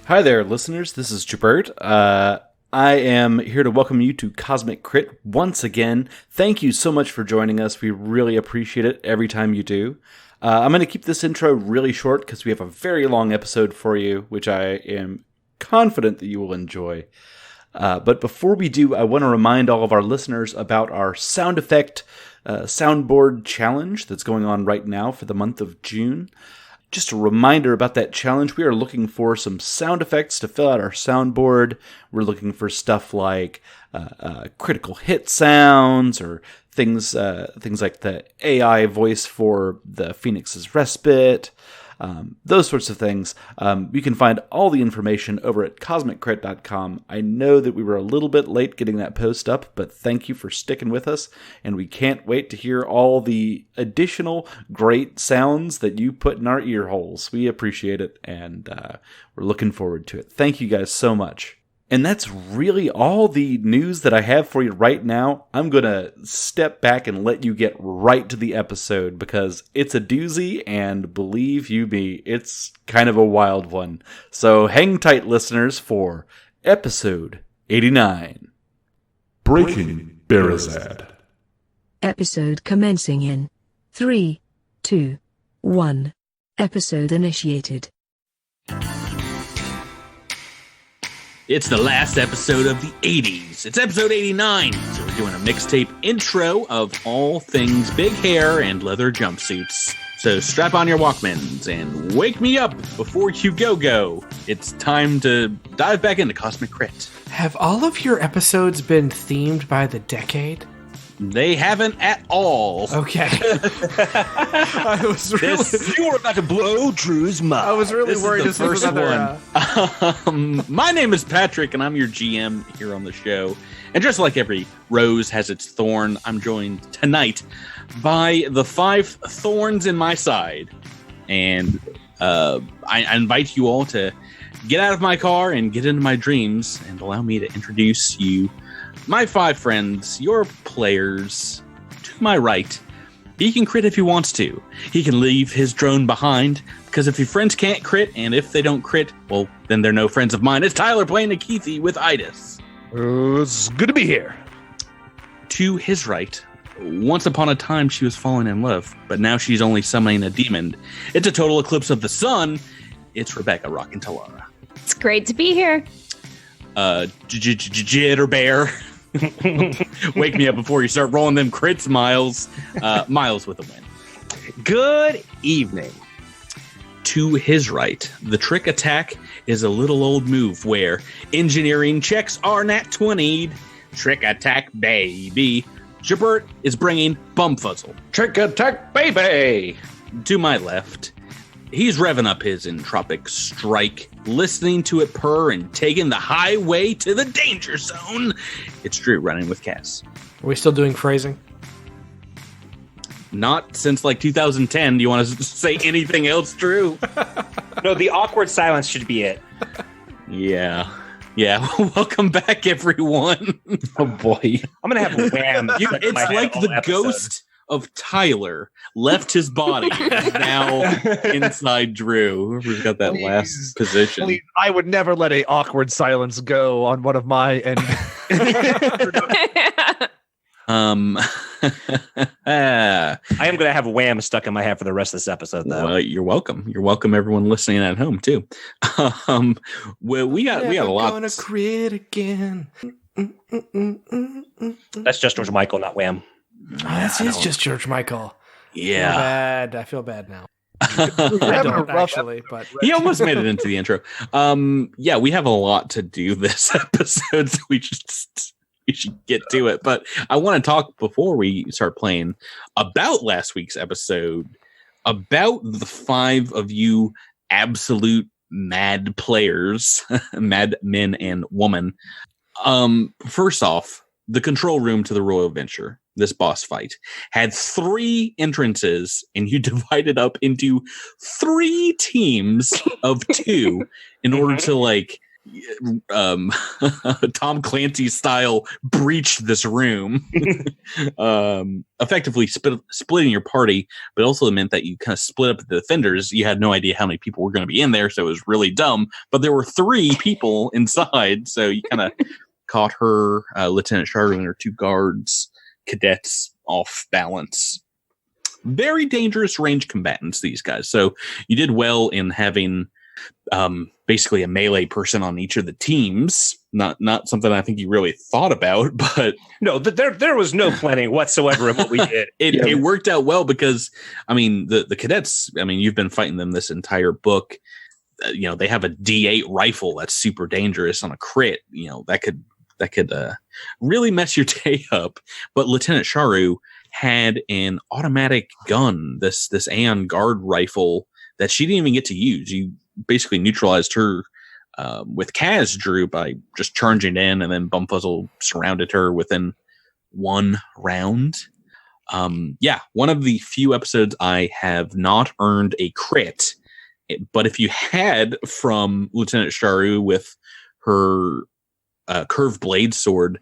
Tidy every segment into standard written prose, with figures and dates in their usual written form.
Hi there, listeners. This is Jabert. I am here to welcome you to Cosmic Crit once again. Thank you so much for joining us. We really appreciate it every time you do. I'm going to keep this intro really short because we have a very long episode for you, which I am confident that you will enjoy. But before we do, I want to remind all of our listeners about our sound effect soundboard challenge that's going on right now for the month of June. Just a reminder about that challenge. We are looking for some sound effects to fill out our soundboard. We're looking for stuff like critical hit sounds or things like the AI voice for the Phoenix's Respite, those sorts of things. You can find all the information over at CosmicCrit.com. I know that we were a little bit late getting that post up, but thank you for sticking with us, and we can't wait to hear all the additional great sounds that you put in our ear holes. We appreciate it, and we're looking forward to it. Thank you guys so much. And that's really all the news that I have for you right now. I'm going to step back and let you get right to the episode because it's a doozy, and believe you me, it's kind of a wild one. So hang tight, listeners, for episode 89. Breaking Barazad. Episode commencing in 3, 2, 1. Episode initiated. It's the last episode of the 80s. It's episode 89. So we're doing a mixtape intro of all things big hair and leather jumpsuits. So strap on your Walkmans and wake me up before you go. It's time to dive back into Cosmic Crit. Have all of your episodes been themed by the decade? They haven't at all. Okay. I was really... You were about to blow Drew's mind. I was really worried this this was is the another... first one. My name is Patrick, and I'm your GM here on the show. And just like every rose has its thorn, I'm joined tonight by the 5 thorns in my side. And I invite you all to get out of my car and get into my dreams and allow me to introduce you, my 5 friends, your players. To my right, he can crit if he wants to. He can leave his drone behind, because if your friends can't crit, and if they don't crit, well, then they're no friends of mine. It's Tyler playing Akeethi with Idis. It's good to be here. To his right, once upon a time she was falling in love, but now she's only summoning a demon. It's a total eclipse of the sun. It's Rebecca rockin' Talara. It's great to be here. Jitter Bear. Wake me up before you start rolling them crits, Miles. Miles with a win. Good evening. To his right, the trick attack is a little old move where engineering checks are nat 20'd. Trick attack, baby. Jabert is bringing Bumfuzzle. Trick attack, baby. To my left, he's revving up his entropic strike, listening to it purr and taking the highway to the danger zone. It's Drew running with Cass. Are we still doing phrasing? Not since like 2010. Do you want to say anything else, Drew? No, the awkward silence should be it. Yeah. Welcome back, everyone. Oh boy, I'm gonna have a wham. It's like the ghost of Tyler left his body and is now inside Drew. We've got that last position. Please, I would never let a awkward silence go on one of my end. I am gonna have wham stuck in my head for the rest of this episode, though. Well, you're welcome. You're welcome, everyone listening at home too. Well, we got a lot. Gonna crit again. That's just George Michael, not wham. This is just George Michael. Yeah. I feel bad now. I don't actually, but He almost made it into the intro. Yeah, we have a lot to do this episode, so we should get to it. But I want to talk before we start playing about last week's episode, about the 5 of you absolute mad players, mad men and woman. First off, the control room to the Royal Venture, this boss fight, had 3 entrances, and you divided up into 3 teams of 2 in order to Tom Clancy style breached this room, effectively splitting your party, but also meant that you kind of split up the defenders. You had no idea how many people were going to be in there, so it was really dumb. But there were 3 people inside, so you kind of caught her, Lieutenant Sharu, and her 2 guards, cadets, off balance. Very dangerous range combatants, these guys. So you did well in having basically a melee person on each of the teams. Not something I think you really thought about, but no, there was no planning whatsoever in what we did. It worked out well because, I mean, the cadets, I mean, you've been fighting them this entire book. They have a D8 rifle that's super dangerous on a crit. That could really mess your day up. But Lieutenant Sharu had an automatic gun, this Aeon guard rifle that she didn't even get to use. You basically neutralized her with Kaz Drew by just charging in, and then Bumfuzzle surrounded her within 1 round. One of the few episodes I have not earned a crit, but if you had from Lieutenant Sharu with her curved blade sword,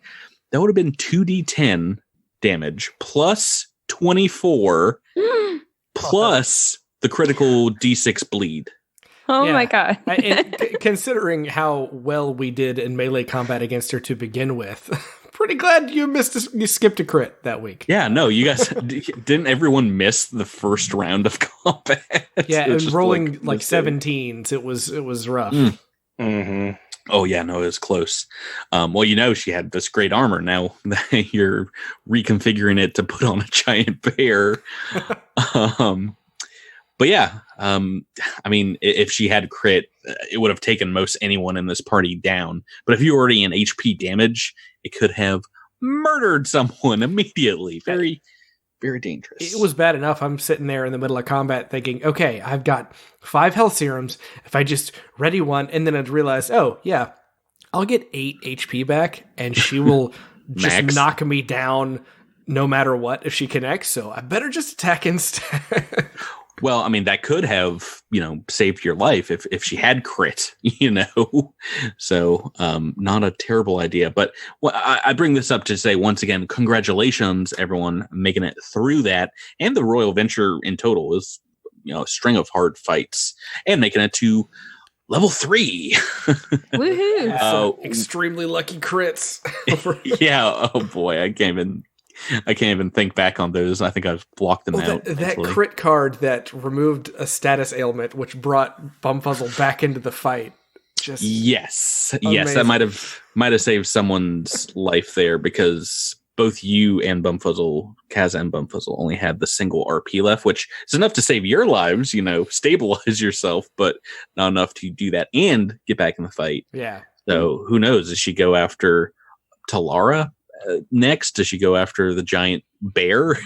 that would have been 2d10 damage plus 24 plus the critical d6 bleed. Oh my god. Considering how well we did in melee combat against her to begin with, pretty glad you skipped a crit that week. Yeah, no, you guys didn't everyone miss the first round of combat? Yeah, it was rolling like 17s. It was rough. Mm-hmm. Oh yeah, no, it was close. Well, she had this great armor. Now you're reconfiguring it to put on a giant bear. But yeah, I mean, if she had crit, it would have taken most anyone in this party down. But if you're already in HP damage, it could have murdered someone immediately. Very, very dangerous. It was bad enough. I'm sitting there in the middle of combat thinking, okay, I've got 5 health serums. If I just ready one, and then I'd realize, oh yeah, I'll get 8 HP back, and she will just knock me down no matter what if she connects. So I better just attack instead. Well, I mean, that could have, saved your life if she had crit, So, not a terrible idea. But I bring this up to say, once again, congratulations, everyone, making it through that. And the Royal Venture in total is, a string of hard fights and making it to level 3. Woohoo! Extremely lucky crits. Yeah. Oh, boy. I can't even think back on those. I think I've blocked them out. That crit card that removed a status ailment, which brought Bumfuzzle back into the fight. Yes, amazing. That might have saved someone's life there, because both you and Bumfuzzle, Kaz and Bumfuzzle, only had the single RP left, which is enough to save your lives. Stabilize yourself, but not enough to do that and get back in the fight. Yeah. So who knows? Does she go after Talara? Next, does she go after the giant bear?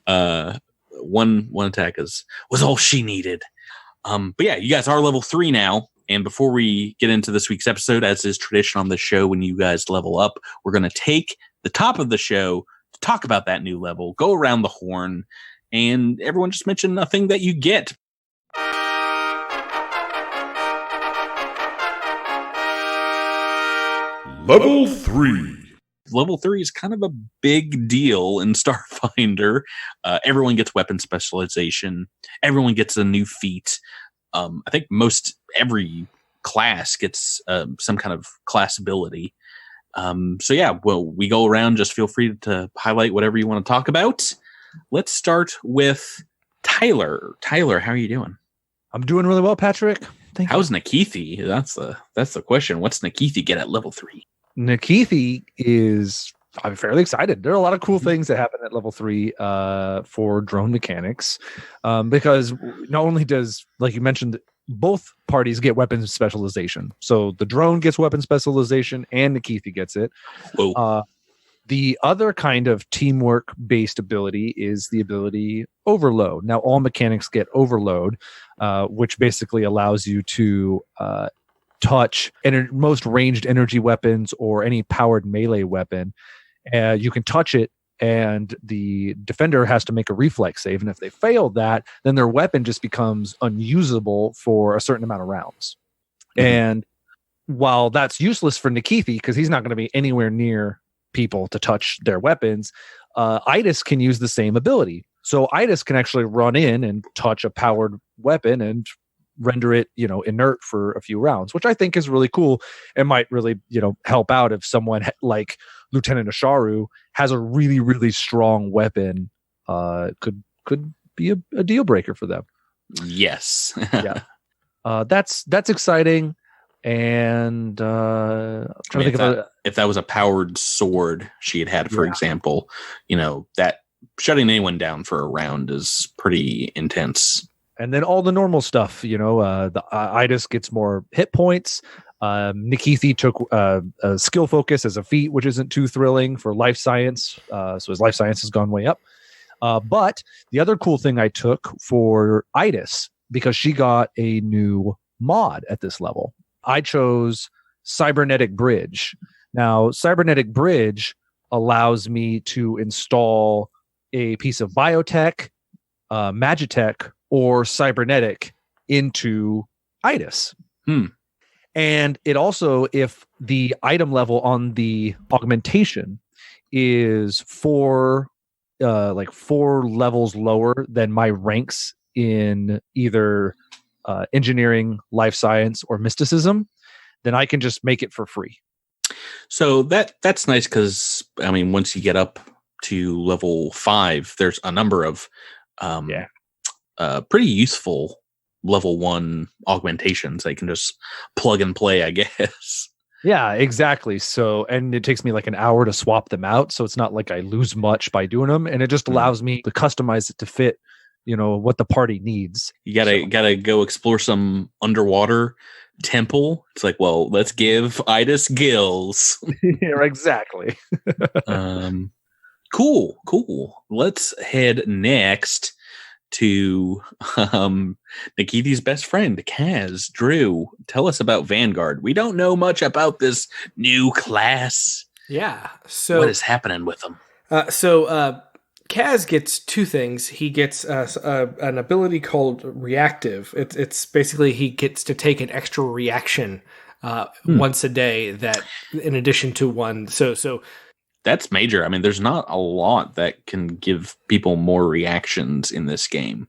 One attack was all she needed. But yeah, you guys are level 3 now. And before we get into this week's episode, as is tradition on the show, when you guys level up, we're going to take the top of the show to talk about that new level, go around the horn, and everyone just mention nothing that you get. Level 3. Level 3 is kind of a big deal in Starfinder. Everyone gets weapon specialization. Everyone gets a new feat. I think every class gets some kind of class ability. So yeah, well, we go around. Just feel free to highlight whatever you want to talk about. Let's start with Tyler. Tyler, how are you doing? I'm doing really well, Patrick. Thank you. How's Nakithi? That's the question. What's Nakithi get at level 3? Nakithi I'm fairly excited. There are a lot of cool things that happen at level 3 for drone mechanics, because not only does, like you mentioned, both parties get weapon specialization. So the drone gets weapon specialization and Nakithi gets it. The other kind of teamwork-based ability is the ability Overload. Now, all mechanics get Overload, which basically allows you to touch most ranged energy weapons or any powered melee weapon. You can touch it, and the defender has to make a reflex save. And if they fail that, then their weapon just becomes unusable for a certain amount of rounds. Mm-hmm. And while that's useless for Nikithi because he's not going to be anywhere near people to touch their weapons, Idis can use the same ability. So Idis can actually run in and touch a powered weapon and render it, inert for a few rounds, which I think is really cool and might really, help out if someone like Lieutenant Sharu has a really, really strong weapon. Could be a deal breaker for them. Yes. Yeah. That's exciting. And I'm trying to think of if that was a powered sword she had, for example, that shutting anyone down for a round is pretty intense. And then all the normal stuff, the Idis gets more hit points. Nikithi took a skill focus as a feat, which isn't too thrilling for life science. So his life science has gone way up. But the other cool thing I took for Idis, because she got a new mod at this level, I chose Cybernetic Bridge. Now, Cybernetic Bridge allows me to install a piece of biotech, magitech, or cybernetic into Idis. And it also, if the item level on the augmentation is four levels lower than my ranks in either engineering, life science, or mysticism, then I can just make it for free. So that's nice because, once you get up to level 5, there's a number of pretty useful level 1 augmentations that you can just plug and play, I guess. Yeah, exactly. So, and it takes me like an hour to swap them out. So it's not like I lose much by doing them. And it just allows me to customize it to fit, what the party needs. You gotta go explore some underwater temple. It's like, well, let's give Idis gills. Yeah, exactly. Cool. Let's head next to Nikithi's best friend, Kaz. Drew, tell us about Vanguard. We don't know much about this new class. Yeah. So what is happening with them? Kaz gets two things. He gets an ability called Reactive. It's basically he gets to take an extra reaction once a day, that in addition to one. So that's major. There's not a lot that can give people more reactions in this game.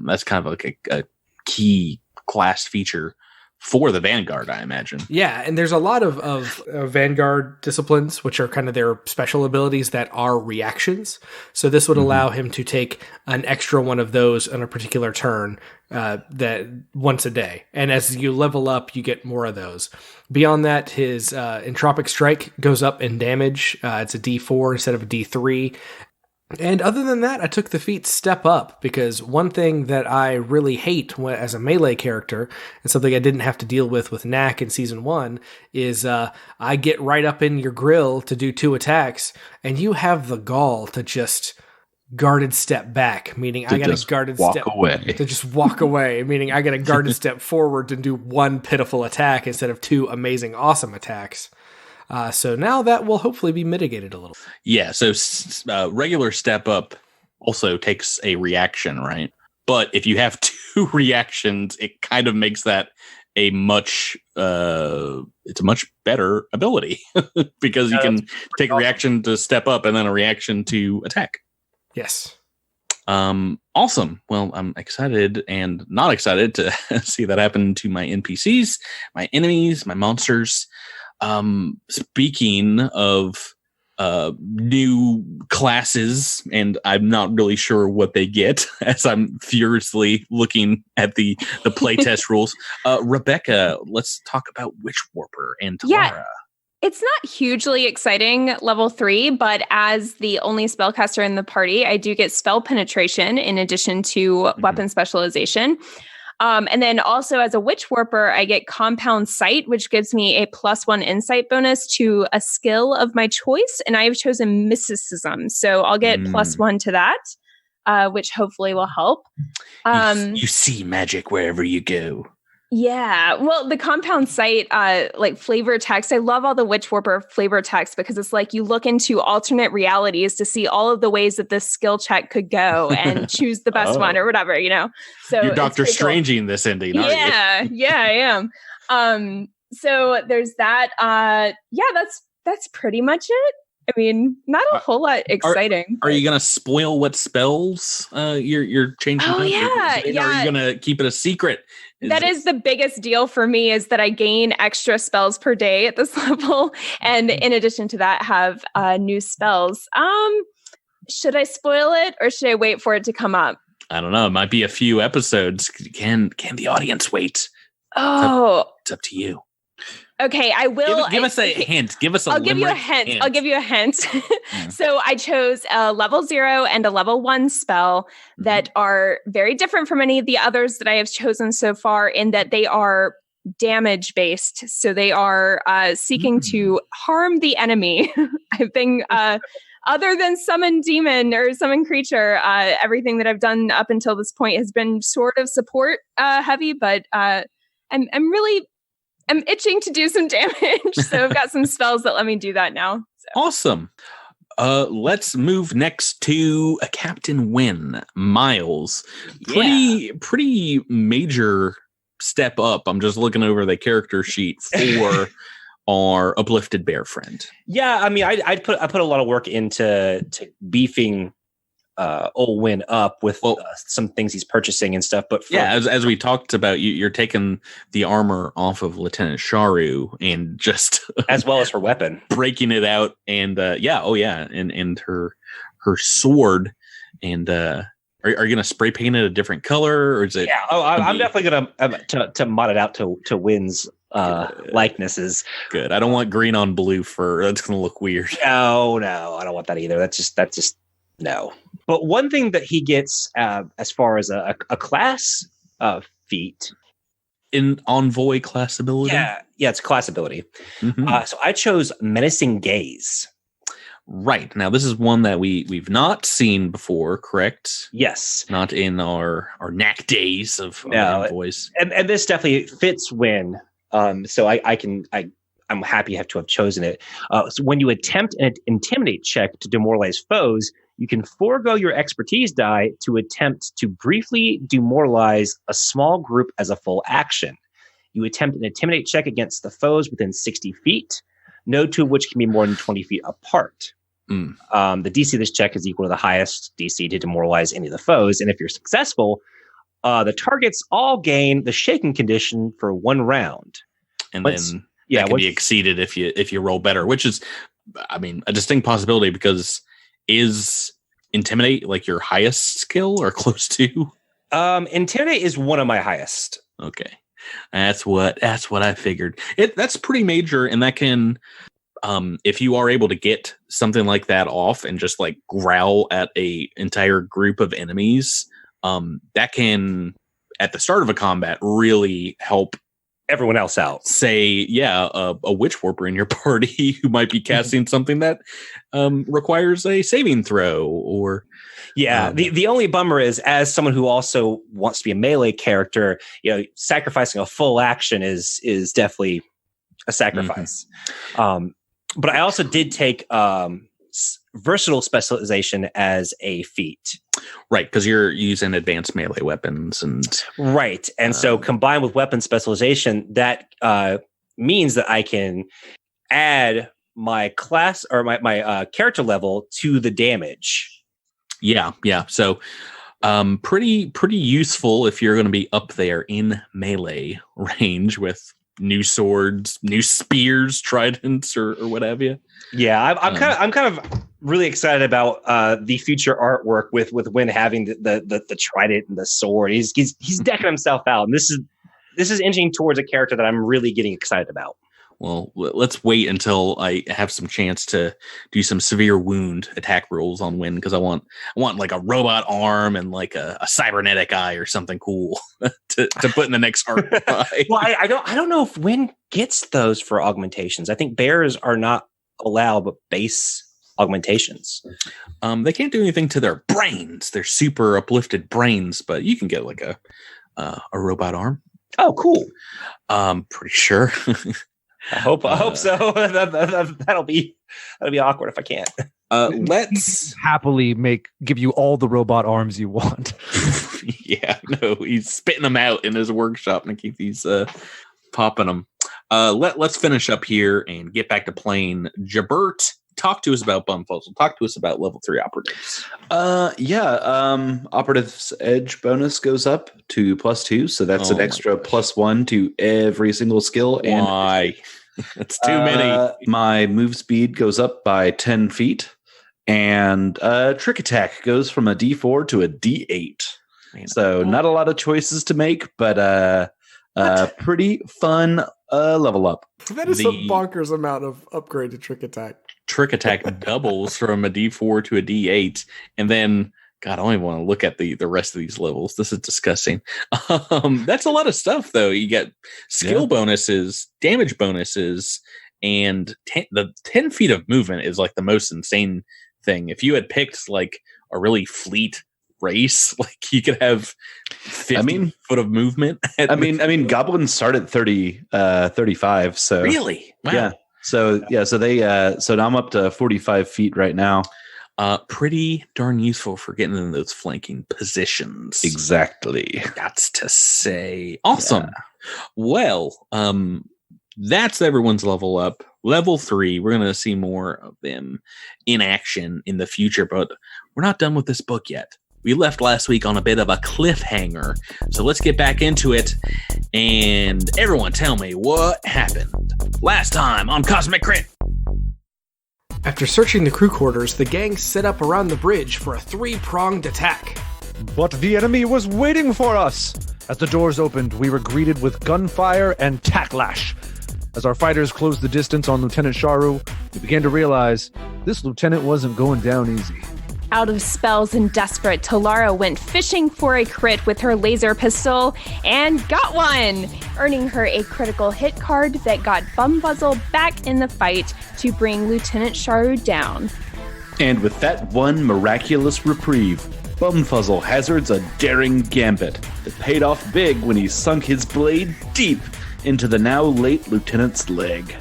That's kind of like a key class feature for the Vanguard, I imagine. Yeah, and there's a lot of Vanguard disciplines, which are kind of their special abilities that are reactions. So this would allow him to take an extra one of those on a particular turn that once a day. And as you level up, you get more of those. Beyond that, his Entropic Strike goes up in damage. It's a D4 instead of a D3. And other than that, I took the feat Step Up, because one thing that I really hate as a melee character, and something I didn't have to deal with Knack in Season 1, is I get right up in your grill to do 2 attacks, and you have the gall to just guarded step back, meaning I got a guarded step away. To just walk away, meaning I got a guarded step forward to do 1 pitiful attack instead of 2 amazing, awesome attacks. So now that will hopefully be mitigated a little. Yeah, so regular Step Up also takes a reaction, right? But if you have 2 reactions, it kind of makes that a much better ability because you can take a reaction to step up and then a reaction to attack. Yes. Awesome. Well, I'm excited and not excited to see that happen to my NPCs, my enemies, my monsters. Speaking of new classes, and I'm not really sure what they get as I'm furiously looking at the playtest rules. Rebecca, let's talk about Witchwarper and Talara. Yeah. It's not hugely exciting level 3, but as the only spellcaster in the party, I do get spell penetration in addition to weapon specialization. And then also as a Witchwarper, I get Compound Sight, which gives me a +1 insight bonus to a skill of my choice. And I have chosen Mysticism. So I'll get +1 to that, which hopefully will help. You see magic wherever you go. Yeah. Well, the Compound Sight, like flavor text, I love all the Witchwarper flavor text because it's like you look into alternate realities to see all of the ways that this skill check could go and choose the best one or whatever, So you're Doctor Stranging this ending, aren't you? Yeah, I am. So there's that. That's pretty much it. I mean, not a whole lot exciting. Are you gonna spoil what spells you're changing? Oh, up? yeah, Or are you gonna keep it a secret? That is the biggest deal for me, is that I gain extra spells per day at this level, and in addition to that, have new spells. Should I spoil it or should I wait for it to come up? I don't know. It might be a few episodes. Can the audience wait? Oh, it's up to you. Okay, I will. Give us a hint. Give us a I'll give you a hint. I'll give you a hint. So I chose a level 0 and a level 1 spell that are very different from any of the others that I have chosen so far, in that they are damage based. So they are seeking to harm the enemy. I've been other than summon demon or summon creature, everything that I've done up until this point has been sort of support heavy, but I'm itching to do some damage. So I've got some spells that let me do that now. So. Awesome. Let's move next to a Captain Wynn, Miles. Pretty major step up. I'm just looking over the character sheet for our uplifted bear friend. Yeah, I mean, I put a lot of work into beefing old Win up with some things he's purchasing and stuff. But as we talked about, you're taking the armor off of Lieutenant Sharu and just as well as her weapon, breaking it out, and and her sword. And are you going to spray paint it a different color, or is it? Yeah, I'm definitely going to mod it out to Win's likenesses. Good. I don't want green on blue fur. That's going to look weird. No, I don't want that either. That's just no. But one thing that he gets as far as a class feat in Envoy class ability. Yeah, it's class ability. So I chose Menacing Gaze. Right. Now this is one that we've not seen before, correct? Yes. Not in our knack days of Envoys. And this definitely fits Win. So I'm happy to have chosen it. So when you attempt an intimidate check to demoralize foes, you can forego your expertise die to attempt to briefly demoralize a small group as a full action. You attempt an intimidate check against the foes within 60 feet, no two of which can be more than 20 feet apart. The DC of this check is equal to the highest DC to demoralize any of the foes. And if you're successful, the targets all gain the shaken condition for 1 round. And then that can be exceeded if you roll better, which is, I mean, a distinct possibility, because is Intimidate like your highest skill or close to? Intimidate is one of my highest. Okay. That's what I figured. That's pretty major, and that can if you are able to get something like that off and just like growl at a entire group of enemies, that can at the start of a combat really help everyone else out. Say, a witch warper in your party who might be casting something that requires a saving throw, or the only bummer is, as someone who also wants to be a melee character, sacrificing a full action is definitely a sacrifice. But I also did take versatile specialization as a feat. Right, because you're using advanced melee weapons and so combined with weapon specialization, that means that I can add my class or my character level to the damage. Yeah. So pretty useful if you're going to be up there in melee range with new swords, new spears, tridents, or what have you. Yeah, I'm kind of really excited about the future artwork with Win having the trident and the sword. He's decking himself out, and this is inching towards a character that I'm really getting excited about. Well, let's wait until I have some chance to do some severe wound attack rolls on Win, because I want like a robot arm and like a cybernetic eye or something cool to put in the next art. Well, I don't know if Win gets those for augmentations. I think bears are not allowed but base augmentations. They can't do anything to their brains, their super uplifted brains, but you can get like a robot arm. Oh, cool. Pretty sure. I hope so. That'll be awkward if I can't. Let's happily give you all the robot arms you want. Yeah, no, he's spitting them out in his workshop and keep these popping them. Let's finish up here and get back to playing. Jabert, talk to us about Bumfuzzle. Talk to us about level 3 operatives. Operative's edge bonus goes up to +2, so that's an extra +1 to every single skill. Why? That's too many. My move speed goes up by 10 feet, and trick attack goes from a D4 to a D8. Man, so not a lot of choices to make, but pretty fun level up. That is a bonkers amount of upgrade to trick attack. Trick attack doubles from a D4 to a D8, and then God, I don't even want to look at the rest of these levels. This is disgusting. That's a lot of stuff, though. You get skill bonuses, damage bonuses, and the 10 feet of movement is like the most insane thing. If you had picked like a really fleet race, like you could have 50 foot of movement. I mean, goblins start at 35. So really, wow. Yeah. So now I'm up to 45 feet right now. Pretty darn useful for getting in those flanking positions. Exactly. That's to say. Awesome. Yeah. Well, that's everyone's level up. Level 3, we're going to see more of them in action in the future, but we're not done with this book yet. We left last week on a bit of a cliffhanger, so let's get back into it. And everyone tell me what happened last time on Cosmic Crit. After searching the crew quarters, the gang set up around the bridge for a 3-pronged attack. But the enemy was waiting for us. As the doors opened, we were greeted with gunfire and tacklash. As our fighters closed the distance on Lieutenant Sharu, we began to realize this lieutenant wasn't going down easy. Out of spells and desperate, Talara went fishing for a crit with her laser pistol and got one, earning her a critical hit card that got Bumfuzzle back in the fight to bring Lieutenant Sharu down. And with that one miraculous reprieve, Bumfuzzle hazards a daring gambit that paid off big when he sunk his blade deep into the now late lieutenant's leg.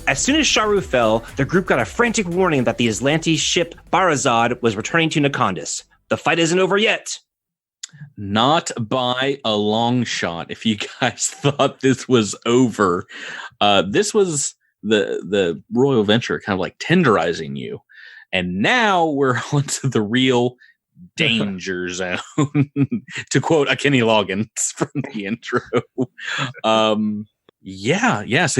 As soon as Sharu fell, the group got a frantic warning that the Azlanti ship Barazad was returning to Nakandis. The fight isn't over yet. Not by a long shot. If you guys thought this was over, this was the Royal Venture kind of like tenderizing you. And now we're onto the real danger zone, to quote a Kenny Loggins from the intro. So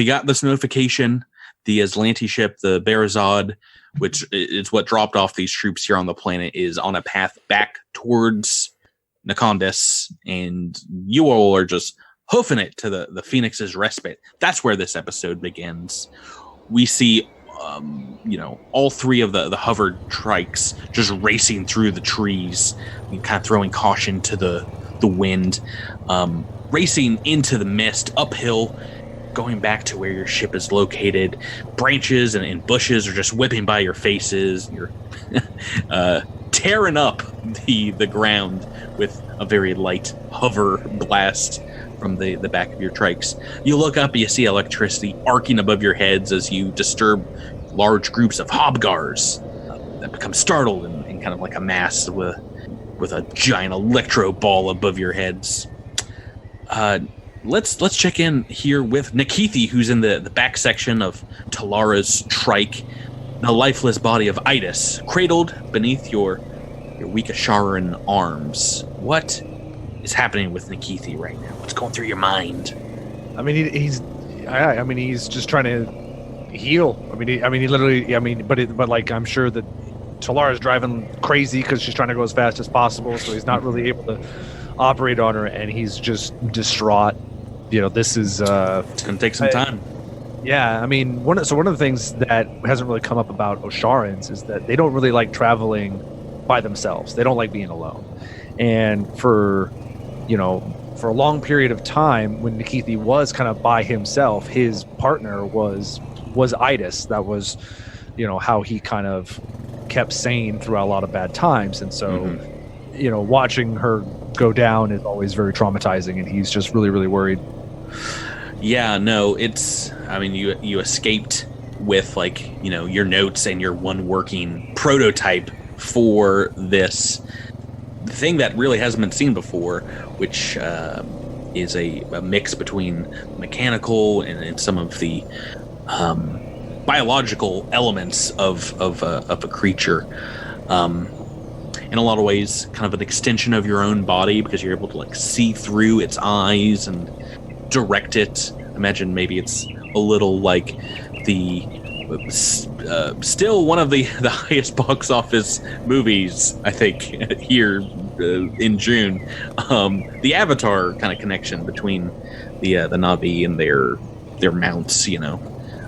you got this notification. The Azlanti ship, the Barazad, which is what dropped off these troops here on the planet, is on a path back towards Nakandis, and you all are just hoofing it to the Phoenix's Respite. That's where this episode begins. We see, all 3 of the hovered trikes just racing through the trees, kind of throwing caution to the wind, racing into the mist, uphill, going back to where your ship is located. Branches and bushes are just whipping by your faces. You're tearing up the ground with a very light hover blast from the back of your trikes. You look up and you see electricity arcing above your heads as you disturb large groups of hobgars that become startled and kind of like a mass with a giant electro ball above your heads. Let's check in here with Nikithi, who's in the back section of Talara's trike, the lifeless body of Itis, cradled beneath your weak Asharan arms. What is happening with Nikithi right now? What's going through your mind? I mean, he's just trying to heal. He literally. But I'm sure that Talara's driving crazy because she's trying to go as fast as possible, so he's not really able to operate on her, and he's just distraught. This is it's gonna take some time. Yeah, one of the things that hasn't really come up about Osharans is that they don't really like traveling by themselves. They don't like being alone. And for a long period of time, when Nikithi was kind of by himself, his partner was Itis. That was, how he kind of kept sane throughout a lot of bad times. And so, watching her go down is always very traumatizing, and he's just really, really worried. Yeah, no, you escaped with your notes and your one working prototype for this thing that really hasn't been seen before, which is a mix between mechanical and some of the biological elements of a creature. In a lot of ways, kind of an extension of your own body, because you're able to like see through its eyes and direct it. Imagine maybe it's a little like the still one of the highest box office movies, I think, here in June. The Avatar kind of connection between the Na'vi and their mounts, you know.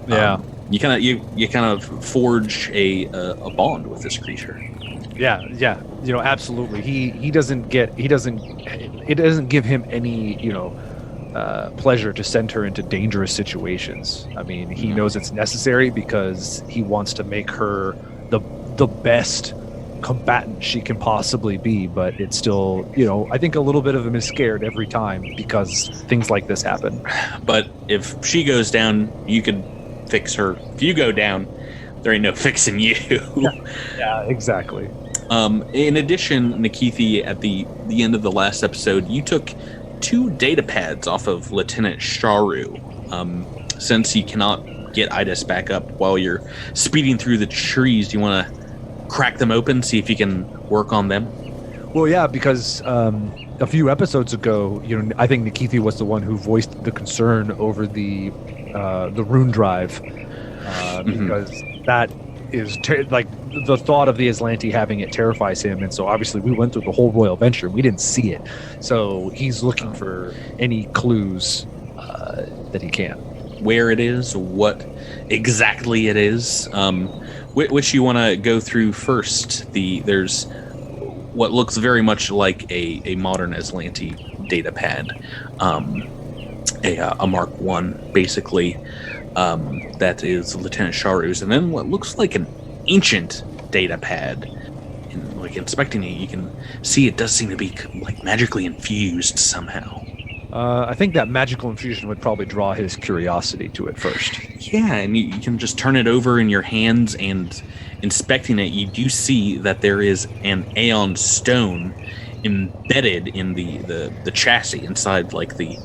Yeah. You kind of forge a bond with this creature. Yeah, you know, absolutely. It doesn't give him any, you know, pleasure to send her into dangerous situations. I mean, he knows it's necessary because he wants to make her the best combatant she can possibly be, but it's still, you know, I think a little bit of him is scared every time because things like this happen. But if she goes down, you can fix her. If you go down, there ain't no fixing you. Yeah, exactly. In addition, Nikithi, at the end of the last episode, you took 2 data pads off of Lieutenant Sharu. Since you cannot get Idas back up while you're speeding through the trees, do you want to crack them open, see if you can work on them? Well, yeah, because a few episodes ago, you know, I think Nikithi was the one who voiced the concern over the rune drive, because that is like the thought of the Azlanti having it terrifies him, and so obviously we went through the whole royal venture and we didn't see it, so he's looking for any clues that he can, where it is, what exactly it is. Which you want to go through first? There's what looks very much like a modern Azlanti data pad, a Mark 1 basically. That is Lieutenant Sharu's, and then what looks like an ancient data pad. And like inspecting it, you can see it does seem to be like magically infused somehow. I think that magical infusion would probably draw his curiosity to it first. Yeah, and you can just turn it over in your hands, and inspecting it, you do see that there is an Aeon stone embedded in the chassis inside, like the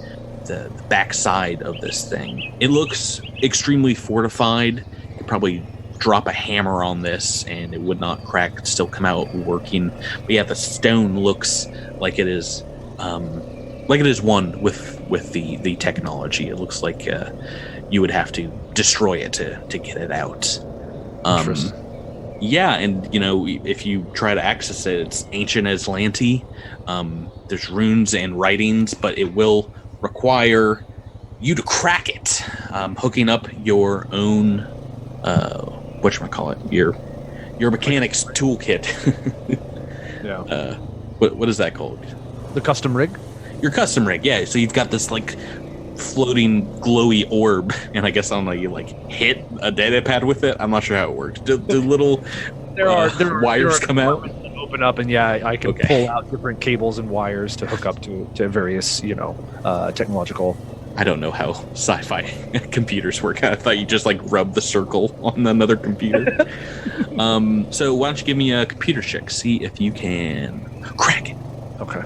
back side of this thing. It looks extremely fortified. You could probably drop a hammer on this and it would not crack. It'd still come out working. But yeah, the stone looks like it is one with the technology. It looks like you would have to destroy it to get it out. Yeah, and you know, if you try to access it, it's ancient Azlanti. There's runes and writings, but it will require you to crack it, hooking up your own whatchamacallit, your mechanics toolkit. Yeah. What is that called? The custom rig? Your custom rig, yeah. So you've got this like floating glowy orb, and I guess I don't know, you like hit a data pad with it. I'm not sure how it works. Do little wires come out? Open up, and yeah, I can pull out different cables and wires to hook up to various, you know, technological. I don't know how sci-fi computers work. I thought you just like rub the circle on another computer. So why don't you give me a computer check, see if you can crack it. Okay.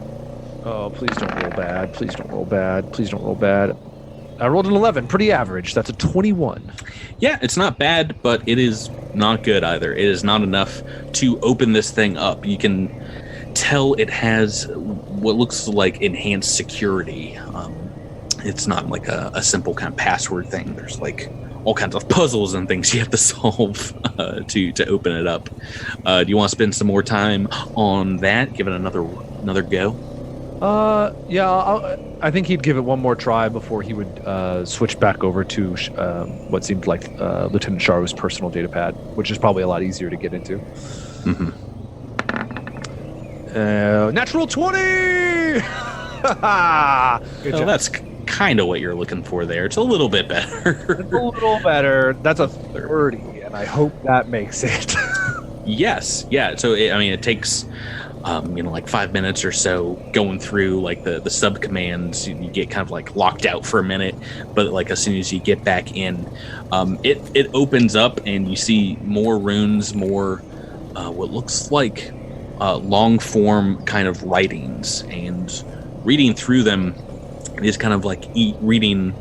Oh, please don't roll bad. Please don't roll bad. Please don't roll bad. I rolled an 11, pretty average. That's a 21. Yeah, it's not bad, but it is not good either. It is not enough to open this thing up. You can tell it has what looks like enhanced security. It's not like a simple kind of password thing. There's like all kinds of puzzles and things you have to solve to open it up. Do you want to spend some more time on that? Give it another go? Yeah, I think he'd give it one more try before he would switch back over to what seemed like Lieutenant Sharu's personal data pad, which is probably a lot easier to get into. Mm-hmm. Natural 20! Good job. That's kind of what you're looking for there. It's a little bit better. It's a little better. That's a 30, and I hope that makes it. Yes. Yeah. So, it takes... like 5 minutes or so going through like the sub commands. You get kind of like locked out for a minute, but like as soon as you get back in, it opens up and you see more runes, more what looks like long form kind of writings, and reading through them, He's kind of like reading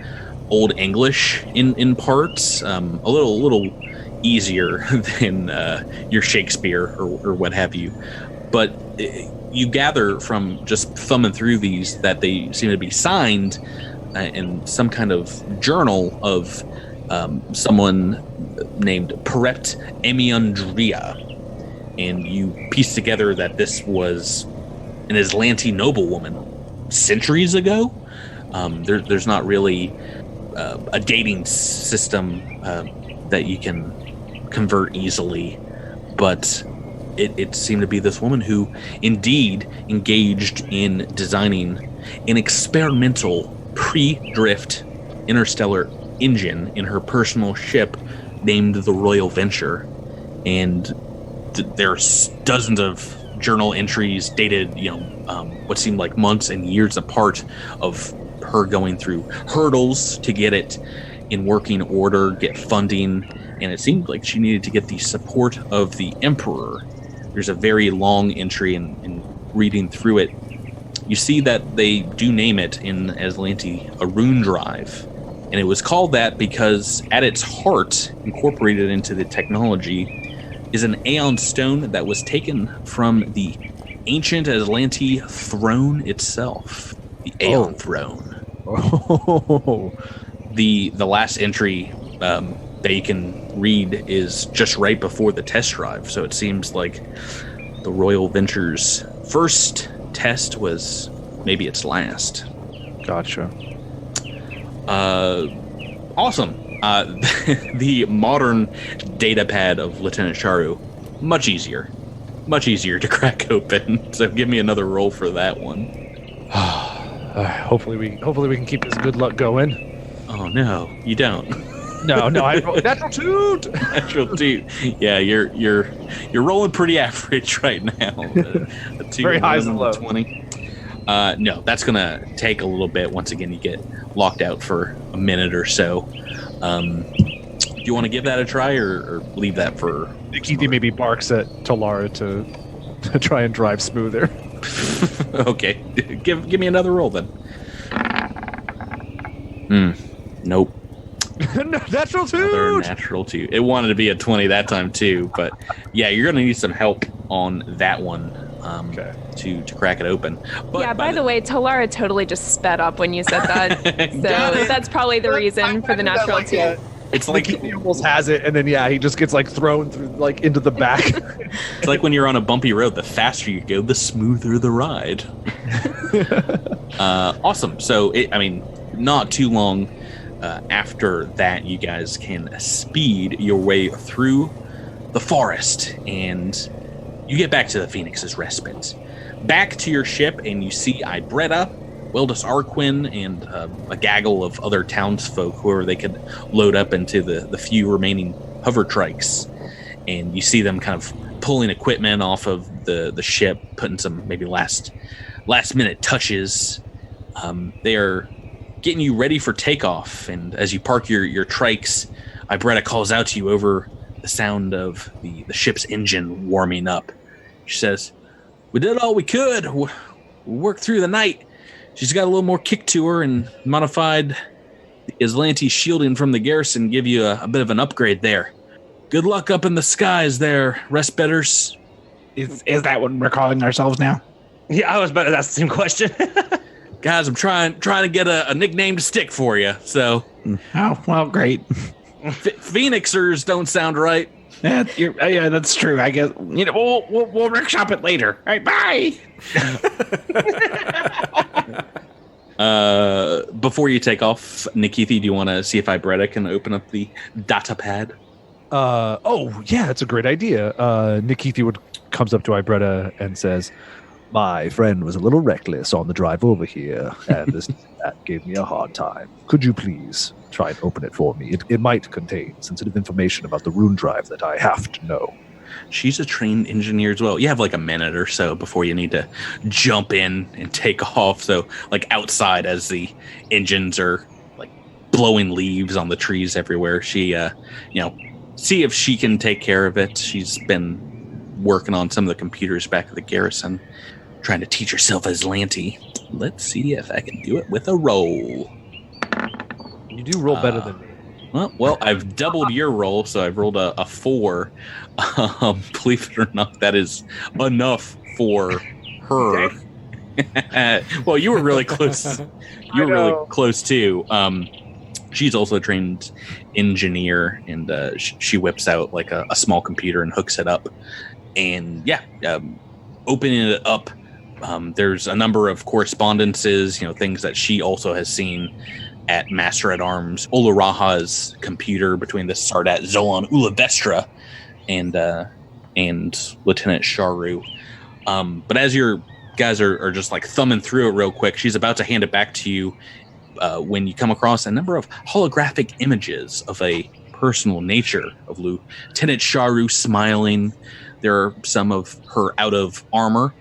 Old English in parts, a little easier than your Shakespeare or what have you. But you gather from just thumbing through these that they seem to be signed in some kind of journal of someone named Perret Emiandria. And you piece together that this was an Azlanti noblewoman centuries ago. There's not really a dating system that you can convert easily, but it seemed to be this woman who indeed engaged in designing an experimental pre-drift interstellar engine in her personal ship named the Royal Venture. And there's dozens of journal entries dated, what seemed like months and years apart, of her going through hurdles to get it in working order, get funding, and it seemed like she needed to get the support of the Emperor. There's a very long entry, and reading through it, you see that they do name it in Azlanti a rune drive, and it was called that because at its heart, incorporated into the technology, is an Aeon stone that was taken from the ancient Azlanti throne itself, the Aeon throne. Oh. The last entry that you can read is just right before the test drive, so it seems like the Royal Venture's first test was maybe its last. Gotcha. Awesome. The modern data pad of Lieutenant Sharu, much easier to crack open. So give me another roll for that one. Hopefully we can keep this good luck going. Oh no, you don't. No, I natural toot. Natural toot. Yeah, you're rolling pretty average right now. A 2, Very highs and lows. 20. No, that's gonna take a little bit. Once again, you get locked out for a minute or so. Do you want to give that a try or leave that for? Keithy maybe barks at Talara to try and drive smoother. Okay, give me another roll then. Nope. Natural Another two. natural 2. It wanted to be a 20 that time too, but yeah, you're gonna need some help on that one. Okay. To crack it open. But yeah, by the way, Talara totally just sped up when you said that. So that's probably the reason for the natural 2. It's like he almost has it, and then he just gets thrown through into the back. It's like when you're on a bumpy road. The faster you go, the smoother the ride. Awesome. So not too long after that, you guys can speed your way through the forest, and you get back to the Phoenix's Respite. Back to your ship, and you see Ibretta, Wildus Arquin, and a gaggle of other townsfolk, whoever they could load up into the few remaining hover trikes. And you see them kind of pulling equipment off of the ship, putting some maybe last minute touches. They are getting you ready for takeoff, and as you park your trikes, Ibretta calls out to you over the sound of the ship's engine warming up. She says, "We did all we could. We worked through the night. She's got a little more kick to her and modified the Azlanti shielding from the garrison, give you a bit of an upgrade there. Good luck up in the skies there, Respiters." Is that what we're calling ourselves now? Yeah, I was about to ask the same question. Guys, I'm trying to get a nickname to stick for you. So, Oh, well, great. Phoenixers don't sound right. Yeah, that's true. I guess we'll workshop it later. All right, bye. Before you take off, Nikithi, do you want to see if Ibretta can open up the data pad? It's a great idea. Nikithi comes up to Ibretta and says, "My friend was a little reckless on the drive over here, and this that gave me a hard time. Could you please try and open it for me? It might contain sensitive information about the rune drive that I have to know." She's a trained engineer as well. You have like a minute or so before you need to jump in and take off. So outside, as the engines are blowing leaves on the trees everywhere, she see if she can take care of it. She's been working on some of the computers back at the garrison. trying to teach herself Azlanti. Let's see if I can do it with a roll. You do roll better than me. Well, I've doubled your roll, so I've rolled a 4. Believe it or not, that is enough for her. Well, you were really close. You were really close too. She's also a trained engineer, and she whips out like a small computer and hooks it up. And opening it up, there's a number of correspondences, things that she also has seen at Master at Arms Olaraha's computer between the Sardat Zolan Ulavestra and Lieutenant Sharu. But as your guys are just like thumbing through it real quick, she's about to hand it back to you when you come across a number of holographic images of a personal nature of Lieutenant Sharu smiling. There are some of her out of armor,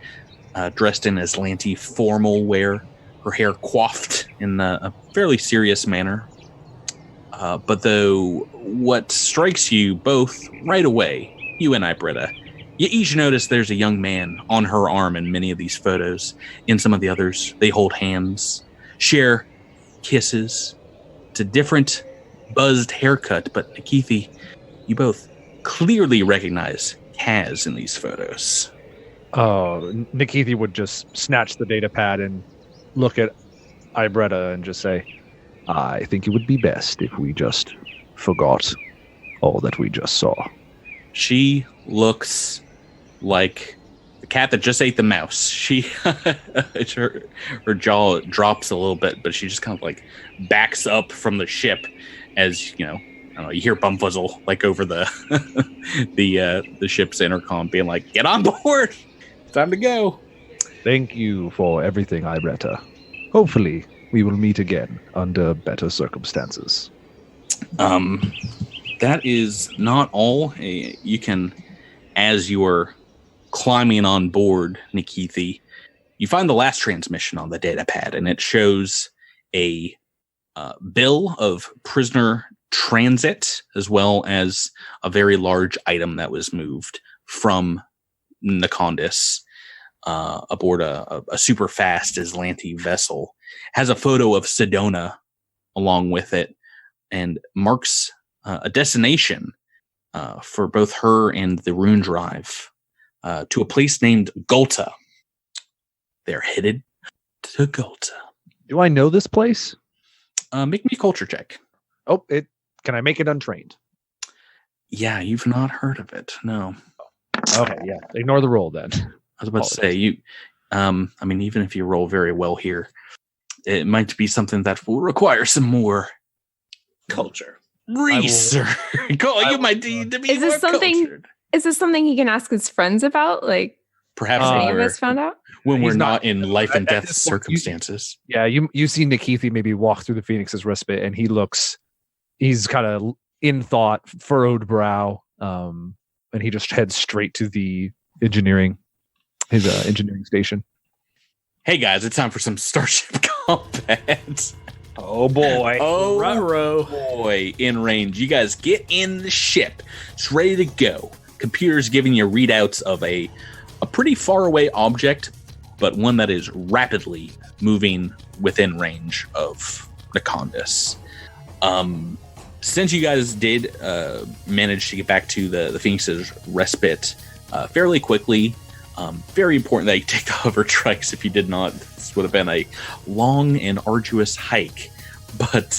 dressed in Azlanti formal wear, her hair coiffed in a fairly serious manner. But though what strikes you both right away, you and I, Britta, you each notice there's a young man on her arm in many of these photos. In some of the others, they hold hands, share kisses. It's a different buzzed haircut, but Nikithi, you both clearly recognize Kaz in these photos. Oh, Nikithi would just snatch the data pad and look at Ibretta and just say, I think it would be best if we just forgot all that we just saw. She looks like the cat that just ate the mouse. Her jaw drops a little bit, but she just kind of like backs up from the ship as, I don't know, you hear Bumfuzzle like over the the ship's intercom being like, get on board! It's time to go. Thank you for everything, Ibretta. Hopefully, we will meet again under better circumstances. That is not all. You can, as you're climbing on board, Nikithi, you find the last transmission on the data pad, and it shows a bill of prisoner transit, as well as a very large item that was moved from Nakondis aboard a super fast Azlanti vessel. Has a photo of Sedona along with it, and marks a destination for both her and the rune drive to a place named Gulta. They're headed to Gulta. Do I know this place? Make me a culture check. Oh, can I make it untrained? Yeah, you've not heard of it. No. Okay, yeah. Ignore the roll then. I was about to say, even if you roll very well here, it might be something that will require some more culture research. You might need to be Is this more something? cultured. Is this something he can ask his friends about? Like, Perhaps any of us found out? when we're He's not not- in life and at death this point, circumstances. Yeah, you see Nikithi maybe walk through the Phoenix's Respite, and he's kind of in thought, furrowed brow, and he just heads straight to the engineering station. Hey guys, it's time for some Starship combat. Oh boy. Oh Ruh-roh. boy, in range. You guys get in the ship. It's ready to go. Computer's giving you readouts of a pretty far away object, but one that is rapidly moving within range of Nakondis. Since you guys did manage to get back to the Phoenix's Respite fairly quickly, very important that you take the hover trikes. If you did not, this would have been a long and arduous hike. But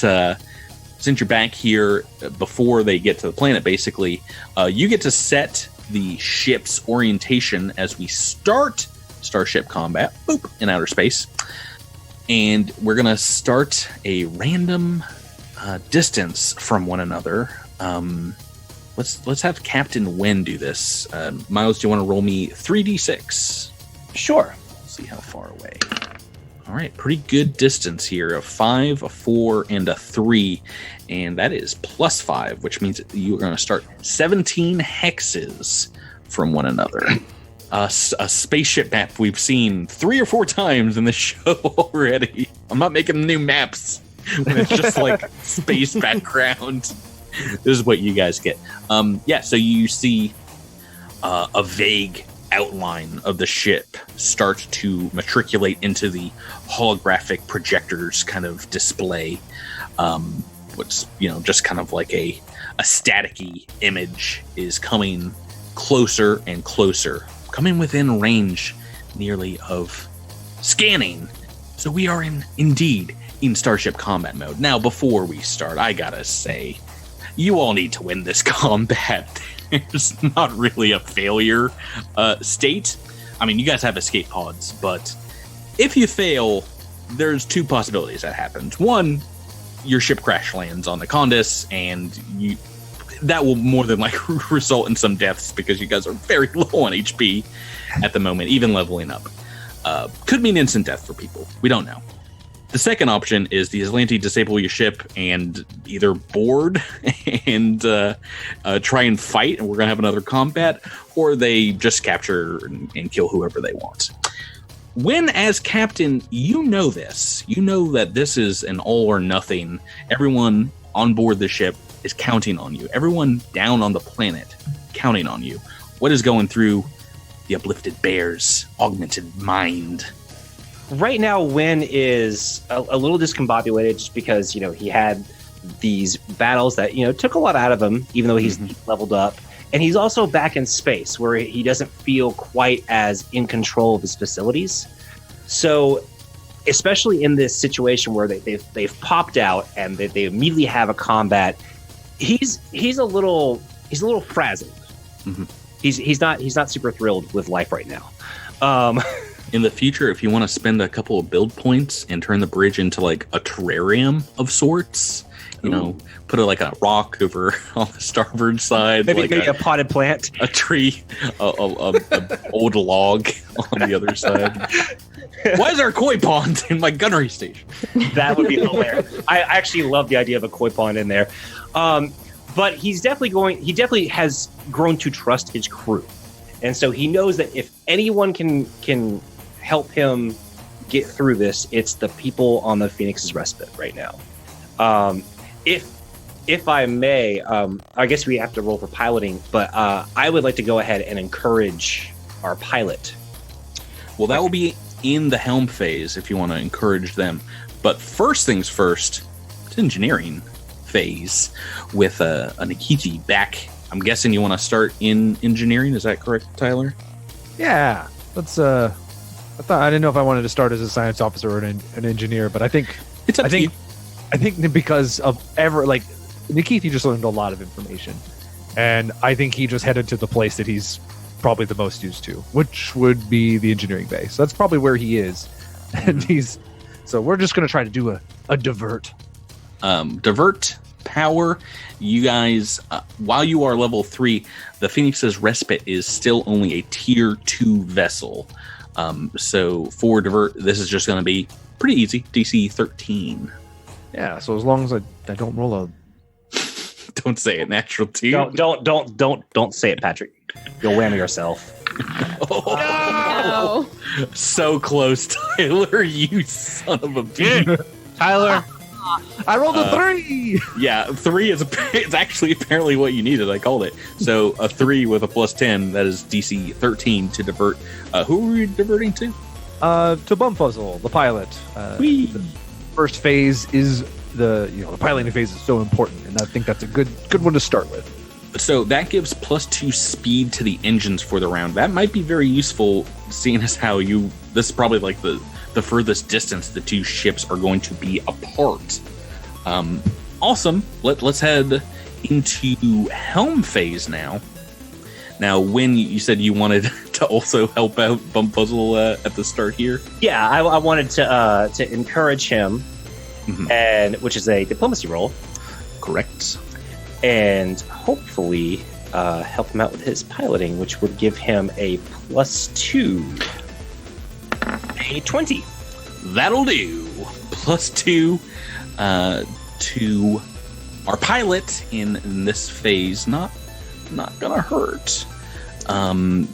since you're back here before they get to the planet, basically, you get to set the ship's orientation as we start Starship combat in outer space. And we're going to start a random distance from one another. Let's have Captain Wen do this. Miles, do you want to roll me 3d6? Sure. See how far away. All right, pretty good distance here. A 5, a 4, and a 3. And that is +5, which means you're going to start 17 hexes from one another. A spaceship map we've seen 3 or 4 times in the show already. I'm not making new maps when it's just like space background. This is what you guys get. So you see a vague outline of the ship start to matriculate into the holographic projector's kind of display. What's, just kind of like a staticky image is coming closer and closer, coming within range nearly of scanning. So we are indeed in Starship combat mode. Now, before we start, I gotta say, you all need to win this combat. There's not really a failure state. I mean, you guys have escape pods, but if you fail, there's two possibilities that happens. One, your ship crash lands on the Condis, and that will more than likely result in some deaths because you guys are very low on HP at the moment, even leveling up. Could mean instant death for people. We don't know. The second option is the Azlanti disable your ship and either board and try and fight, and we're going to have another combat, or they just capture and kill whoever they want. When, as captain, you know this. You know that this is an all or nothing. Everyone on board the ship is counting on you. Everyone down on the planet counting on you. What is going through the uplifted bear's augmented mind? Right now, Wynn is a little discombobulated just because, he had these battles that, took a lot out of him, even though he's leveled up. And he's also back in space where he doesn't feel quite as in control of his facilities. So, especially in this situation where they've popped out and they immediately have a combat, he's a little frazzled. Mm-hmm. He's not super thrilled with life right now. In the future, if you want to spend a couple of build points and turn the bridge into like a terrarium of sorts, put a rock over on the starboard side, maybe a potted plant, a tree, a old log on the other side. Why is there a koi pond in my gunnery station? That would be hilarious. I actually love the idea of a koi pond in there. But he definitely has grown to trust his crew. And so he knows that if anyone can help him get through this, it's the people on the Phoenix's Respite right now. If I may, I guess we have to roll for piloting, but I would like to go ahead and encourage our pilot. Well, that will be in the helm phase if you want to encourage them. But first things first, it's engineering phase with a Nikiti back. I'm guessing you want to start in engineering. Is that correct, Tyler? Yeah. Let's. I didn't know if I wanted to start as a science officer or an engineer, but I think it's up to you. I think because of Nikithi just learned a lot of information, and I think he just headed to the place that he's probably the most used to, which would be the engineering bay. So that's probably where he is, and so we're just going to try to do a divert. Divert power. You guys, while you are level 3, the Phoenix's Respite is still only a tier 2 vessel. So for divert, this is just going to be pretty easy. DC 13. Yeah. So as long as I don't roll a. Don't say it. Natural 2. Don't say it, Patrick. You'll whammy yourself. No. So close, Tyler. You son of a bitch. Tyler. I rolled a 3. Yeah, 3 is actually apparently what you needed. I called it. So a 3 with a plus 10, that is DC 13 to divert. Who are we diverting to? To Bumfuzzle, the pilot. The first phase is the piloting phase is so important, and I think that's a good one to start with. So that gives plus 2 speed to the engines for the round. That might be very useful, seeing as how this is probably like the furthest distance the two ships are going to be apart. Awesome. Let's head into helm phase now. Now, when you said you wanted to also help out Bumfuzzle at the start here, yeah, I wanted to encourage him, and which is a diplomacy roll, correct, and hopefully help him out with his piloting, which would give him a plus 2. A 20. That'll do. Plus 2 to our pilot in this phase. Not gonna hurt. And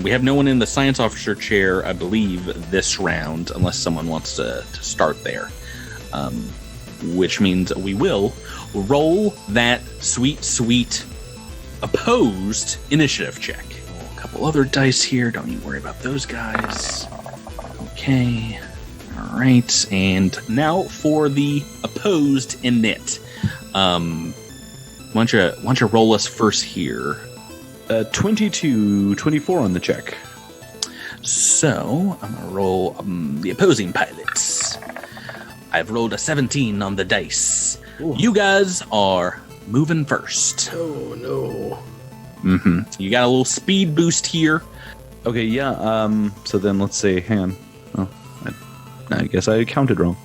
we have no one in the science officer chair, I believe, this round, unless someone wants to start there. Which means we will roll that sweet opposed initiative check. A couple other dice here. Don't even worry about those guys. Okay. All right. And now for the opposed init. Why don't you roll us first here? 22, 24 on the check. So I'm going to roll the opposing pilots. I've rolled a 17 on the dice. Ooh. You guys are moving first. Oh, no. You got a little speed boost here. Okay, yeah. So then let's see. Hang on. Oh, I guess I counted wrong.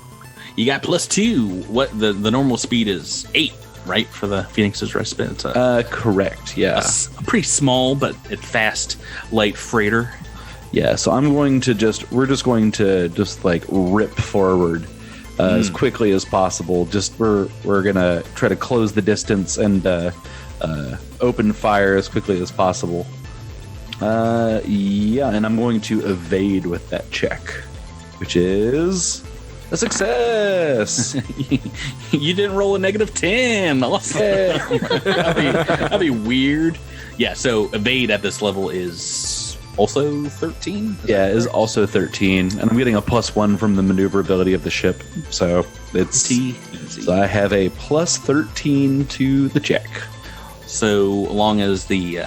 You got +2. What the normal speed is 8, right? For the Phoenix's Respite. It's correct. Yeah. A pretty small but fast light freighter. Yeah. So we're just going to like rip forward as quickly as possible. We're gonna try to close the distance and open fire as quickly as possible. Yeah, and I'm going to evade with that check, which is a success. You didn't roll a -10. Awesome. That'd be weird. Yeah, so evade at this level is also 13? Is also 13. And I'm getting a +1 from the maneuverability of the ship. So it's easy. So I have a +13 to the check. So long as the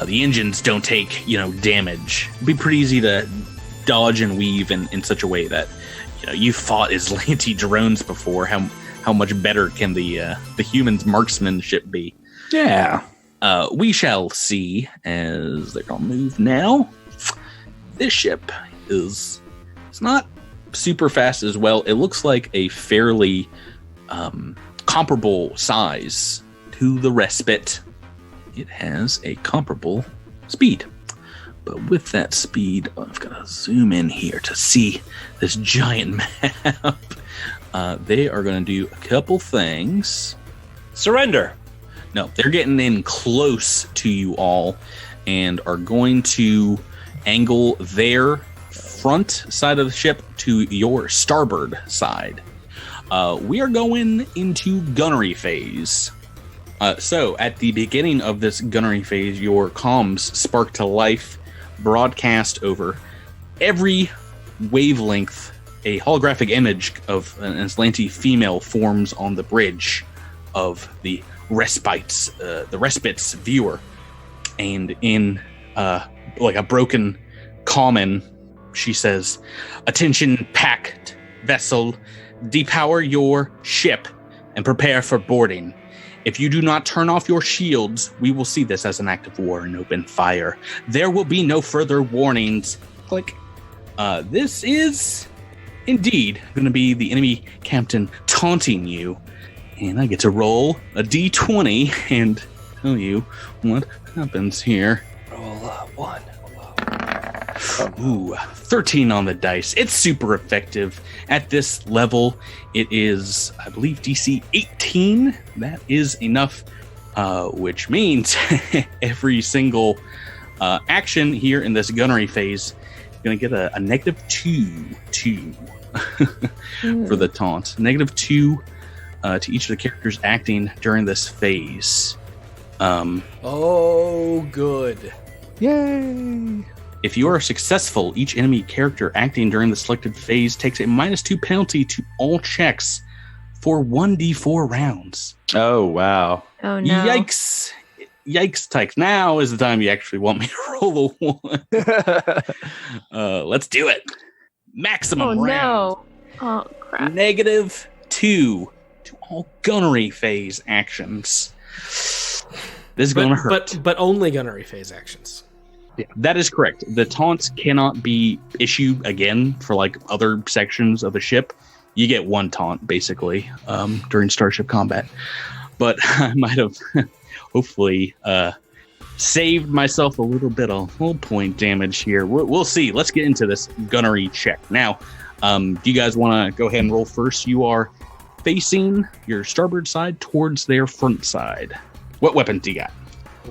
engines don't take, damage, it'd be pretty easy to dodge and weave in such a way that, you've fought Azlanti drones before. How much better can the humans' marksmanship be? Yeah. We shall see as they're gonna move now. This ship it's not super fast as well. It looks like a fairly comparable size to the Respite. It has a comparable speed. But with that speed, I've got to zoom in here to see this giant map. They are going to do a couple things. Surrender. No, they're getting in close to you all and are going to angle their front side of the ship to your starboard side. We are going into gunnery phase. So at the beginning of this gunnery phase, your comms spark to life, broadcast over every wavelength. A holographic image of an Azlanti female forms on the bridge of the Respite's viewer, and in like a broken common, she says, "Attention, packed vessel, depower your ship and prepare for boarding. If you do not turn off your shields, we will see this as an act of war and open fire. There will be no further warnings." Click. This is indeed going to be the enemy captain taunting you. And I get to roll a d20 and tell you what happens here. Roll 1. Ooh, 13 on the dice. It's super effective. At this level, it is, I believe, DC 18. That is enough, which means every single action here in this gunnery phase is going to get a -2 for the taunt. -2 to each of the characters acting during this phase. Oh, good. Yay! If you are successful, each enemy character acting during the selected phase takes a -2 penalty to all checks for 1d4 rounds. Oh, wow. Oh, no. Yikes. Yikes, Tykes. Now is the time you actually want me to roll a 1. Let's do it. Maximum round. No. Oh, crap. -2 to all gunnery phase actions. This is going to hurt. But only gunnery phase actions. Yeah, that is correct. The taunts cannot be issued again for like other sections of the ship. You get one taunt basically during starship combat. But I might have hopefully saved myself a little bit of hull point damage here. We'll see. Let's get into this gunnery check now. Do you guys want to go ahead and roll first? You are facing your starboard side towards their front side. What weapon do you got?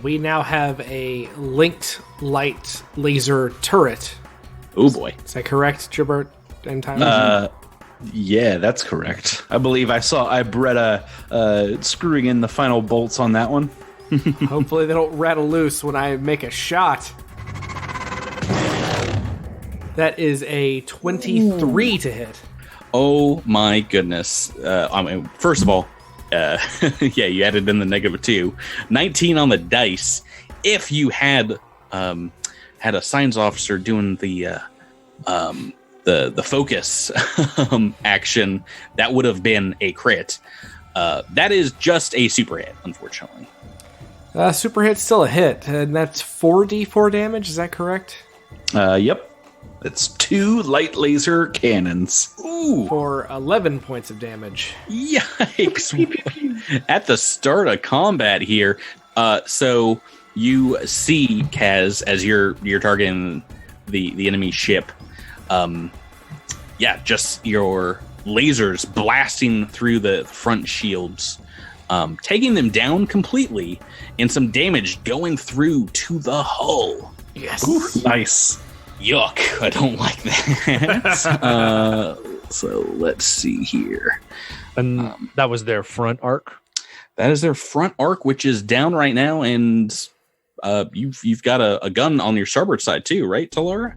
We now have a linked light laser turret. Oh boy. Is that correct, Gilbert and Tyler? Yeah, that's correct. I believe I saw Bretta screwing in the final bolts on that one. Hopefully they don't rattle loose when I make a shot. That is a 23 to hit. Oh my goodness. I mean, first of all, yeah, you added in the -2. 19 on the dice. If you had a science officer doing the focus action, that would have been a crit. That is just a super hit, unfortunately. Super hit's still a hit, and that's 4d4 damage, is that correct? Yep. It's 2 light laser cannons. Ooh. For 11 points of damage. Yikes. At the start of combat here, so you see, Kaz, as you're targeting the enemy ship, just your lasers blasting through the front shields, taking them down completely, and some damage going through to the hull. Yes. Ooh, nice. Yuck, I don't like that. So let's see here. And that was their front arc? That is their front arc, which is down right now, and you've got a gun on your starboard side too, right, Talara?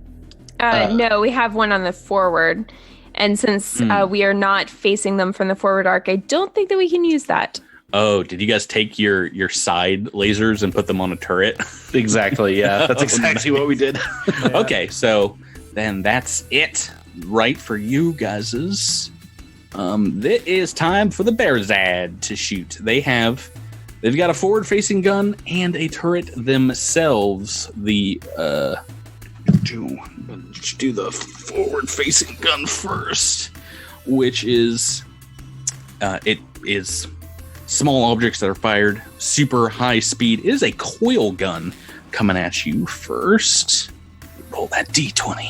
No, we have one on the forward. And since we are not facing them from the forward arc, I don't think that we can use that. Oh, did you guys take your side lasers and put them on a turret? Exactly, yeah. That's exactly what we did. Yeah. Okay, so then that's it, right, for you guys'. It is time for the Barazad to shoot. They've got a forward-facing gun and a turret themselves. Let's do the forward-facing gun first, which is it is small objects that are fired super high speed. It is a coil gun coming at you first. Roll that d20.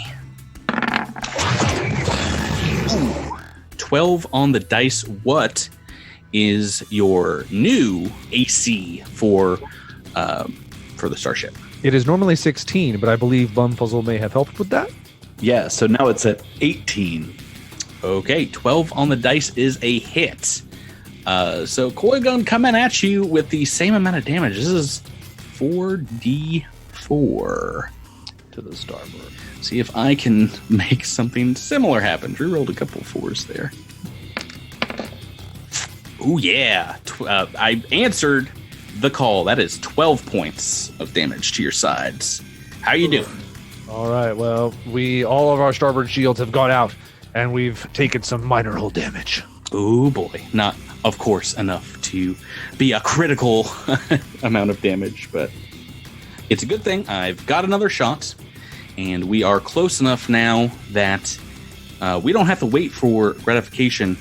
Ooh, 12 on the dice. What is your new AC for the starship? It is normally 16, but I believe Bumfuzzle may have helped with that. Yeah, so now it's at 18. Okay, 12 on the dice is a hit. So coil gun coming at you with the same amount of damage. This is 4d4 to the starboard. See if I can make something similar happen. Drew rolled a couple 4s there. Oh yeah, I answered the call. That is 12 points of damage to your sides. How you doing? All right, well, all of our starboard shields have gone out, and we've taken some minor hull damage. Oh boy, not, of course, enough to be a critical amount of damage, but it's a good thing. I've got another shot, and we are close enough now that we don't have to wait for gratification.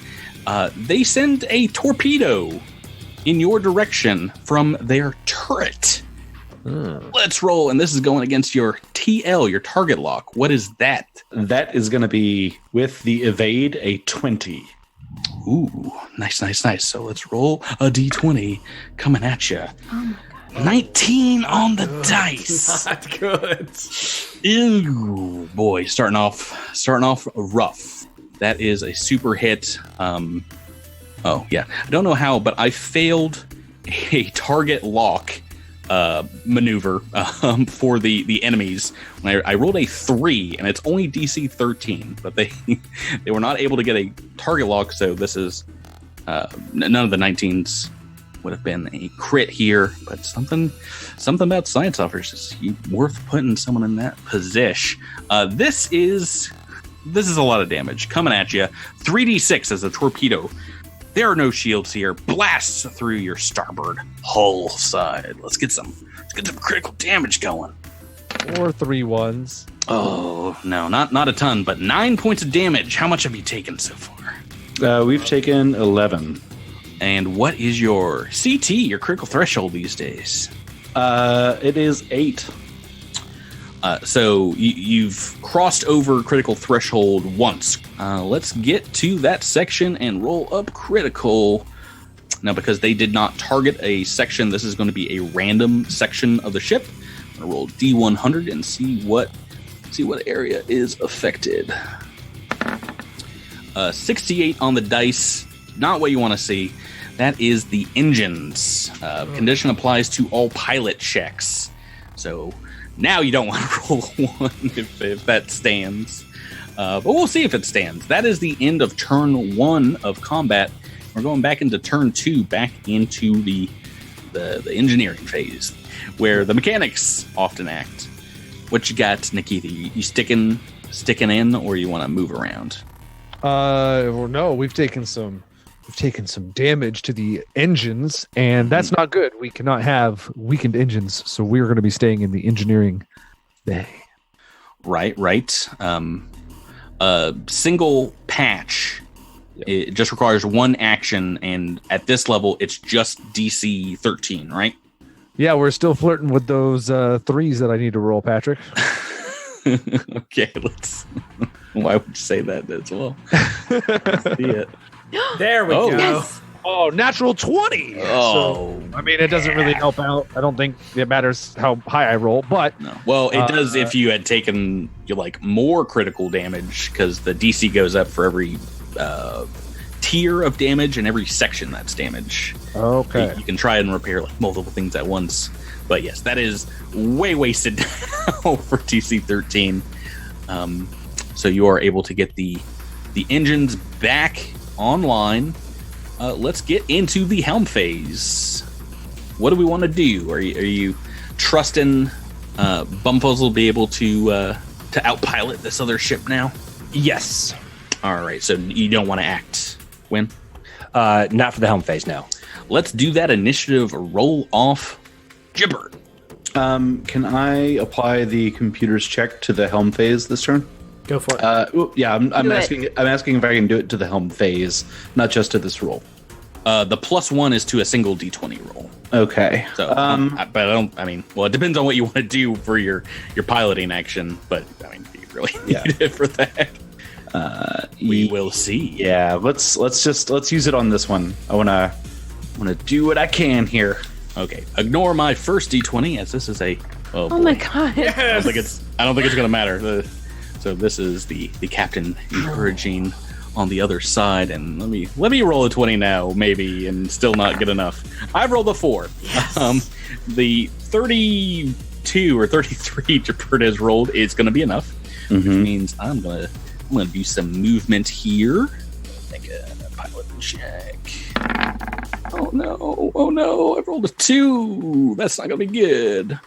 They send a torpedo in your direction from their turret. Let's roll, and this is going against your TL, your target lock. What is that? That is going to be, with the evade, a 20. Ooh, nice. So let's roll a d20 coming at you. Oh my God. 19 on the dice. Not good. Ew, boy, starting off rough. That is a super hit. Oh yeah, I don't know how, but I failed a target lock maneuver for the enemies. When I rolled a 3, and it's only DC 13, but they were not able to get a target lock. So this is none of the 19s would have been a crit here, but something about science officers is worth putting someone in that position. This is a lot of damage coming at you. 3d6 as a torpedo. There are no shields here. Blasts through your starboard hull side. Let's get some critical damage going. 4 3-1s. Oh no, not a ton, but 9 points of damage. How much have you taken so far? We've taken 11. And what is your CT, your critical threshold these days? It is 8. So you've crossed over critical threshold once. Let's get to that section and roll up critical. Now, because they did not target a section, this is going to be a random section of the ship. I'm going to roll D100 and see what area is affected. 68 on the dice. not what you want to see. That is the engines. Condition applies to all pilot checks. So now you don't want to roll 1 if that stands. But we'll see if it stands. That is the end of turn 1 of combat. We're going back into turn 2, back into the engineering phase, where the mechanics often act. What you got, Nikita? You sticking in, or you want to move around? Well, no, we've taken some damage to the engines, and that's not good. We cannot have weakened engines, so we are going to be staying in the engineering bay. Right. A single patch. It just requires 1 action, and at this level, it's just DC 13, right? Yeah, we're still flirting with those 3s that I need to roll, Patrick. Okay, let's. Why would you say that as well? See it. There we go. Yes. Oh, natural 20. Oh, So, I mean, it doesn't really help out. I don't think it matters how high I roll, but no. Well, it does if you had taken more critical damage, because the DC goes up for every tier of damage and every section that's damage. okay. You can try and repair multiple things at once. But yes, that is way wasted now for DC 13. So you are able to get the engines back online. Let's get into the helm phase. What do we want to do? Are you trusting Bumfuzzle will be able to outpilot this other ship now? Yes. All right, so you don't want to act. When? Not for the helm phase, no. Let's do that initiative roll off. Gibbert. Can I apply the computer's check to the helm phase this turn? Go for it. I'm Do asking. I'm asking if I can do it to the helm phase, not just to this roll. The +1 is to a single D20 roll. Okay. So, but I don't. I mean, well, it depends on what you want to do for your piloting action. But I mean, you really need it for that. We will see. Yeah. Let's use it on this one. I wanna do what I can here. Okay. Ignore my first D20, as this is a. Oh my god. I don't think it's going to matter. So this is the captain encouraging on the other side, and let me roll a 20 now, maybe, and still not get enough. I've rolled a 4. Yes. The 32 or 33 Jupert has rolled is going to be enough, which means I'm gonna do some movement here. Make a pilot check. Oh no! I've rolled a 2. That's not gonna be good.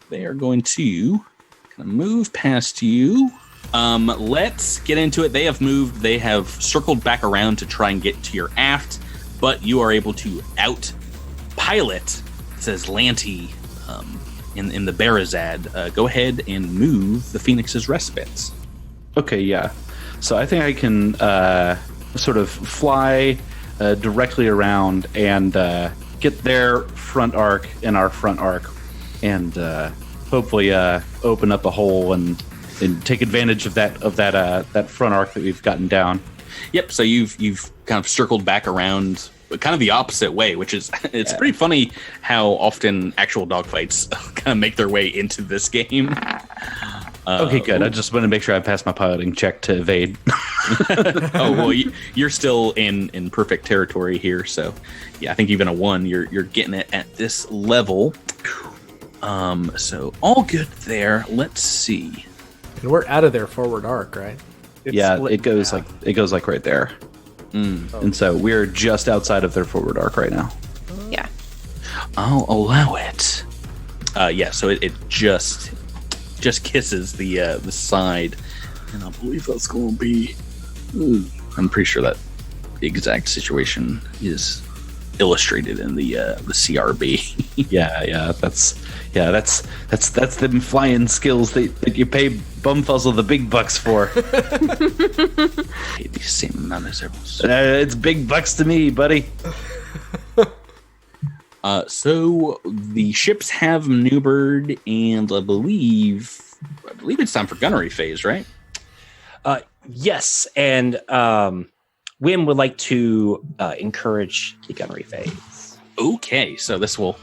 They are going to kind of move past you. Let's get into it. They have moved. They have circled back around to try and get to your aft, but you are able to out-pilot, says Azlanti, in the Barazad. Go ahead and move the Phoenix's Respite. Okay, yeah. So I think I can sort of fly directly around and get their front arc and our front arc, and hopefully open up a hole and take advantage of that front arc that we've gotten down. Yep. So you've kind of circled back around, but kind of the opposite way, which is it's pretty funny how often actual dogfights kind of make their way into this game. Okay, good. I just want to make sure I pass my piloting check to evade. Oh well, you're still in perfect territory here. So yeah, I think even a 1, you're getting it at this level. So all good there. Let's see. And we're out of their forward arc, right? It goes like right there. And so we're just outside of their forward arc right now. Yeah. I'll allow it. Yeah, so it just kisses the side, and I believe that's going to be. I'm pretty sure that the exact situation is illustrated in the CRB. yeah, that's them flying skills that you pay Bumfuzzle the big bucks for. Pay the same amount as everyone. It's big bucks to me, buddy. So the ships have maneuvered, and I believe it's time for gunnery phase, right? Yes, and Wim would like to encourage the gunnery phase. Okay, so this will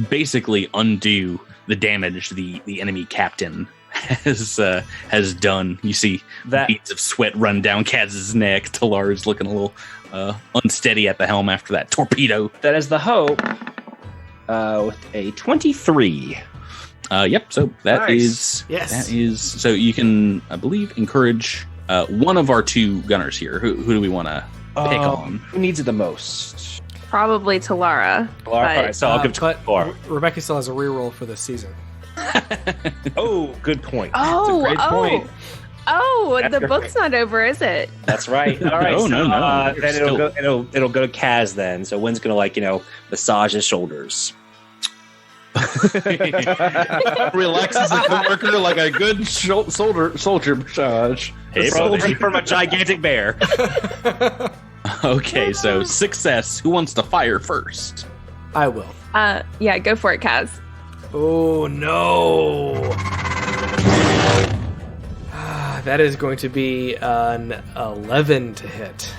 basically undo the damage the enemy captain has done. You see that beads of sweat run down Kaz's neck. Talar's looking a little unsteady at the helm after that torpedo. That is the hope. With a 23. Yep. So that Nice. is Yes. that is so you can, I believe, encourage one of our two gunners here. Who do we want to pick on? Who needs it the most? Probably Talara. All right, so I'll give but 24. Rebecca still has a reroll for this season. Oh, good point. Oh, That's a great point. Oh, That's the great. book's not over, is it? That's right. All right. No, no. You're Then still- it'll go to Kaz then. So Wynn's gonna massage his shoulders. Relaxes the coworker like a good soldier massage. Hey, from a gigantic bear. Okay, so success. Who wants to fire first? I will. Yeah, go for it, Kaz. Oh no! That is going to be an 11 to hit.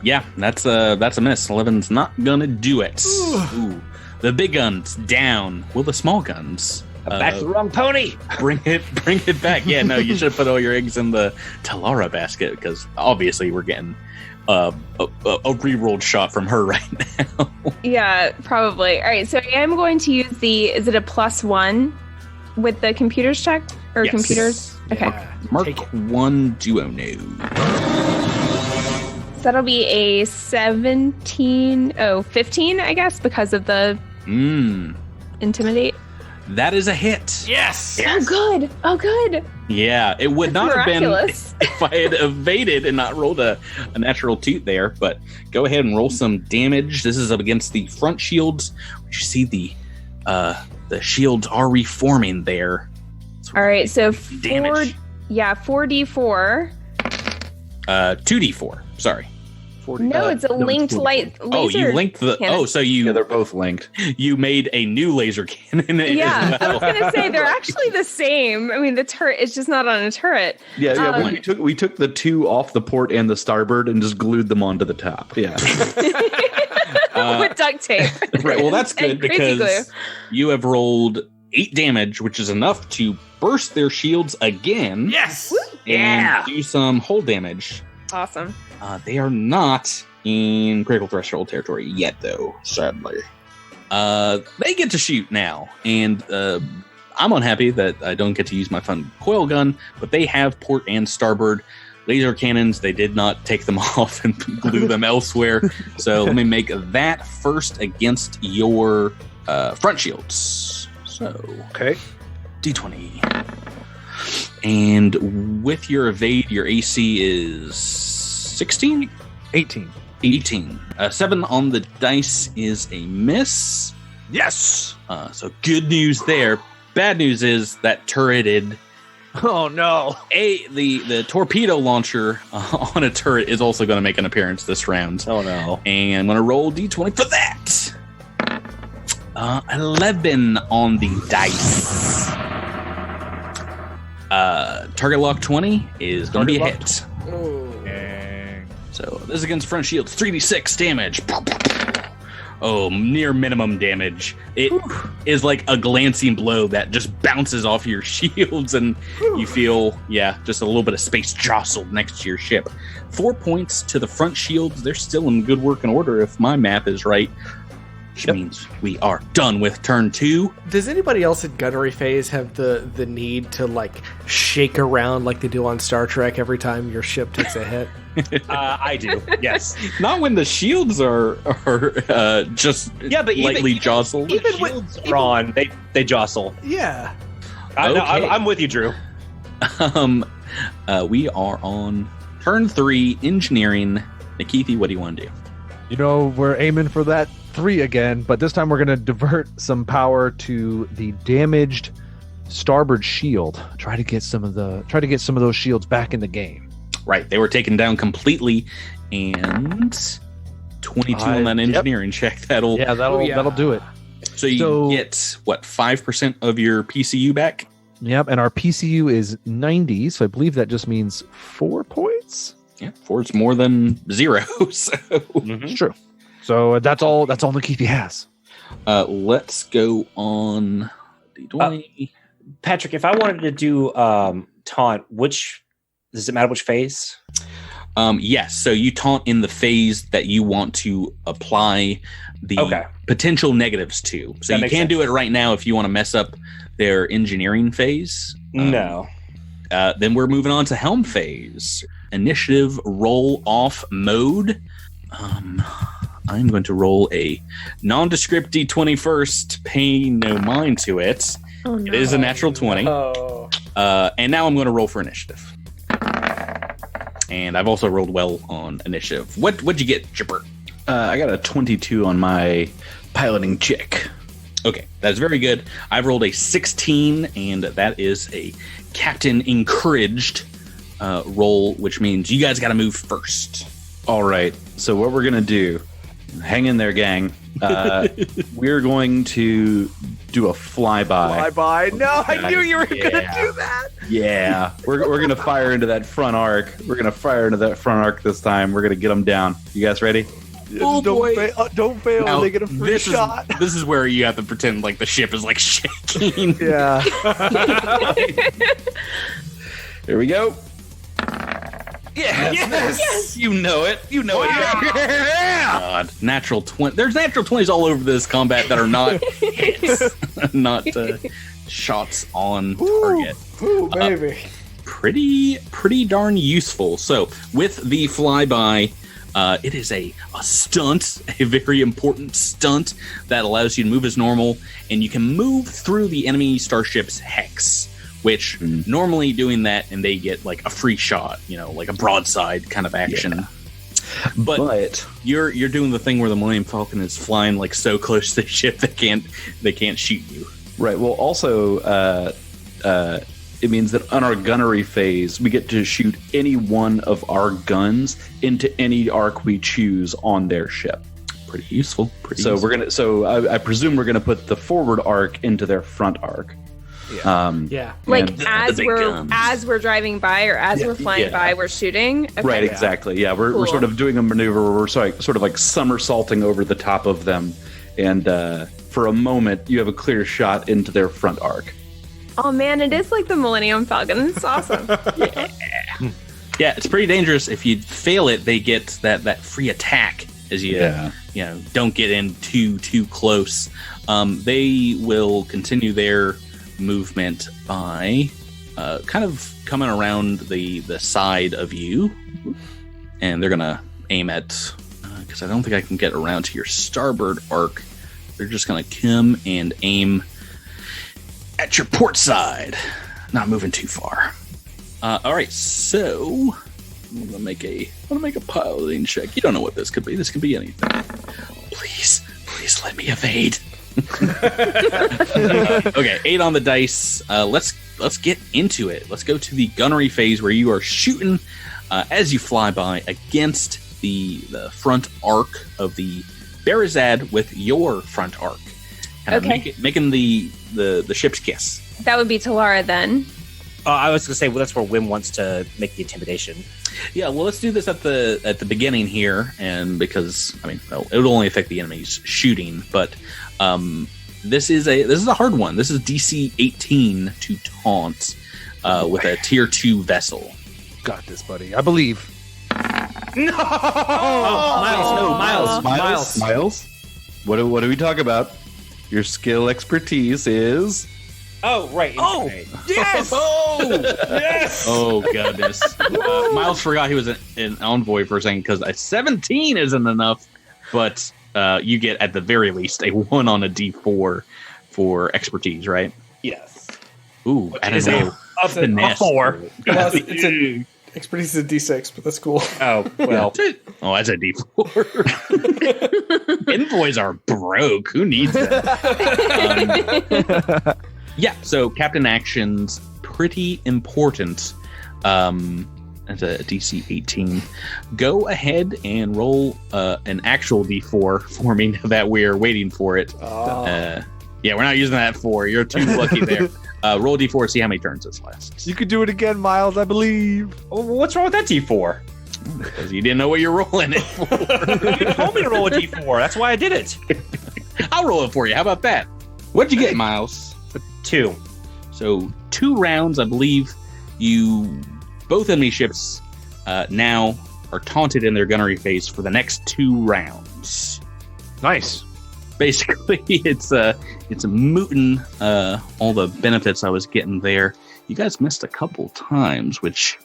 Yeah, that's a miss. 11's not gonna do it. Ooh. The big guns down. Will the small guns Back to the wrong pony. bring it back? Yeah, no, you should put all your eggs in the Talara basket because obviously we're getting a re-rolled shot from her right now. Yeah, probably. All right, so I am going to use is it a +1 with the computers check? Or Yes. computers? Okay. Yeah, Mark take it. 1 duo no. So that'll be a 15, I guess, because of the intimidate. That is a hit. Yes! Oh, good. Oh, good. Yeah, it would That's not have been miraculous. if I had evaded and not rolled a natural toot there, but go ahead and roll some damage. This is up against the front shields. You see the shields are reforming there. All right, so Damage. 4d4. 2d4. Sorry. No, it's a linked light laser. Oh, you linked the. cannon. Oh, so you Yeah, they're both linked. you made a new laser cannon. Yeah, as I well. was gonna say they're actually the same. I mean, the turret is just not on a turret. Yeah. We took the two off the port and the starboard and just glued them onto the top. Yeah. With duct tape. Right. Well, that's good And crazy because glue. you have rolled 8 damage, which is enough to burst their shields again. Yes! And do some hull damage. Awesome. They are not in critical threshold territory yet, though, sadly. They get to shoot now, and I'm unhappy that I don't get to use my fun coil gun, but they have port and starboard laser cannons. They did not take them off and glue them elsewhere. So let me make that first against your front shields. So, Okay. D20. And with your evade, your AC is 16? 18. 18. 7 on the dice is a miss. Yes. So good news there. Bad news is that turreted. Oh no. The torpedo launcher on a turret is also going to make an appearance this round. Oh no. And I'm going to roll D20 for that. 11 on the dice. Target lock 20 is going to be a hit. So this is against front shields. 3d6 damage. Oh, near minimum damage. It is like a glancing blow that just bounces off your shields, and you feel, just a little bit of space jostled next to your ship. 4 points to the front shields. They're still in good working order if my math is right. Which means we are done with turn 2. Does anybody else at gunnery phase have the need to like shake around like they do on Star Trek every time your ship takes a hit? I do. Yes. Not when the shields are just Yeah, but lightly jostled. even when- Shields are on. They jostle. Yeah. No, Okay. I'm with you, Drew. We are on turn 3, engineering. Nikithi, what do you want to do? You know, we're aiming for that 3 again, but this time we're going to divert some power to the damaged starboard shield. Try to get some of those shields back in the game. Right, they were taken down completely, and 22 on that engineering check. That'll That'll do it. So you get what, 5% of your PCU back? Yep, and our PCU is 90, so I believe that just means 4 points. Yeah, 4's more than 0. So It's true. So that's all Nikithi has. let's go on D20. Patrick, if I wanted to do taunt, does it matter which phase? Yes. So you taunt in the phase that you want to apply the potential negatives to. So you can do it right now if you want to mess up their engineering phase. No. Then we're moving on to helm phase. Initiative roll off mode. I'm going to roll a nondescript D20 first. Pay no mind to it. Oh, no. It is a natural 20. Oh. And now I'm going to roll for initiative. And I've also rolled well on initiative. What'd you get, Chipper? I got a 22 on my piloting check. Okay, that's very good. I've rolled a 16, and that is a captain encouraged roll, which means you guys got to move first. All right. So what we're going to do, hang in there, gang. We're going to do a flyby. Flyby? No, I knew you were going to do that. Yeah. We're going to fire into that front arc. We're going to fire into that front arc this time. We're going to get them down. You guys ready? Oh, don't fail. Now, they get a free shot. This is where you have to pretend like the ship is like shaking. Yeah. Here we go. Yes. You know it. You know it. Yeah. God. Natural 20. There's natural 20s all over this combat that are not hits, not shots on target. Ooh, baby. Pretty darn useful. So with the flyby, it is a stunt, a very important stunt that allows you to move as normal, and you can move through the enemy starship's hex. Which normally doing that and they get like a free shot, like a broadside kind of action. Yeah. But you're doing the thing where the Millennium Falcon is flying like so close to the ship they can't shoot you. Right. Well, also it means that on our gunnery phase we get to shoot any one of our guns into any arc we choose on their ship. Pretty useful. I presume we're gonna put the forward arc into their front arc. Yeah. Like as we're driving by or as we're flying by, we're shooting. Okay. Right. Exactly. Yeah. We're sort of doing a maneuver where we're sort of like somersaulting over the top of them, and for a moment you have a clear shot into their front arc. Oh man, it is like the Millennium Falcon. It's awesome. Yeah. It's pretty dangerous. If you fail it, they get that free attack as you don't get in too close. They will continue their movement by kind of coming around the side of you, and they're gonna aim at because I don't think I can get around to your starboard arc. They're just gonna come and aim at your port side, not moving too far. All right, so I'm gonna make a piloting check. You don't know what this could be. This could be anything. Please let me evade. Okay, 8 on the dice. Let's get into it. Let's go to the gunnery phase where you are shooting as you fly by against the front arc of the Barazad with your front arc. Making the ship's kiss. That would be Talara then. I was going to say, well, that's where Wim wants to make the intimidation. Yeah, well, let's do this at the beginning here, and because it would only affect the enemy's shooting, but this is a hard one. This is DC 18 to taunt with a tier 2 vessel. Got this, buddy. I believe. No, Miles. What do we talk about? Your skill expertise is. Oh, right. Oh, yes! Yes! Oh, goodness. Miles forgot he was an envoy for a second because a 17 isn't enough, but you get, at the very least, a 1 on a D4 for expertise, right? Yes. Ooh, I don't know. A 4. Expertise is a D6, but that's cool. Oh, well. Oh, that's a D4. Envoys are broke. Who needs that? Yeah, so Captain Action's pretty important. That's a DC 18. Go ahead and roll an actual D4 for me now that we're waiting for it. Yeah, we're not using that 4. You're too lucky there. Roll D4, see how many turns this lasts. You could do it again, Miles, I believe. Well, what's wrong with that D4? Because you didn't know what you're rolling it for. You told me to roll a D4. That's why I did it. I'll roll it for you. How about that? What'd you get, Miles? 2. So 2 rounds, I believe. Both enemy ships now are taunted in their gunnery phase for the next 2 rounds. Nice. Basically, it's mooting all the benefits I was getting there. You guys missed a couple times, which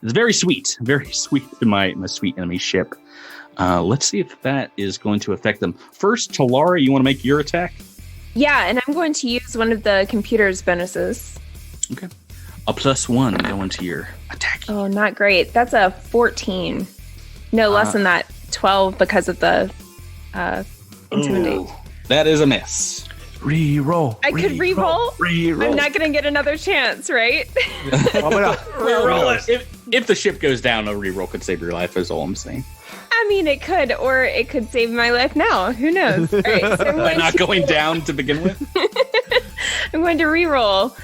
is very sweet to my sweet enemy ship. Let's see if that is going to affect them. First, Talara, you want to make your attack? Yeah, and I'm going to use one of the computer's bonuses. Okay. A +1 going to your attack. Oh, not great. That's a 14. No, less than that. 12 because of the intimidate. Ooh, that is a miss. Reroll. I could re-roll? I'm not going to get another chance, right? Reroll it. If the ship goes down, a reroll could save your life, is all I'm saying. I mean, it could, or it could save my life now. Who knows? All right, so By not going down to begin with? I'm going to re-roll.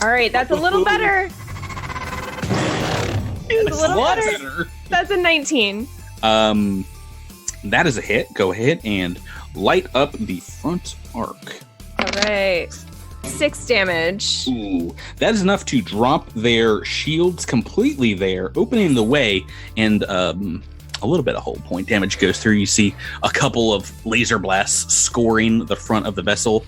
All right, that's a little better. That's a little better. That's a 19. That is a hit. Go ahead and light up the front arc. All right. 6 damage. Ooh, that is enough to drop their shields completely there, opening the way, and a little bit of hull point damage goes through. You see a couple of laser blasts scoring the front of the vessel,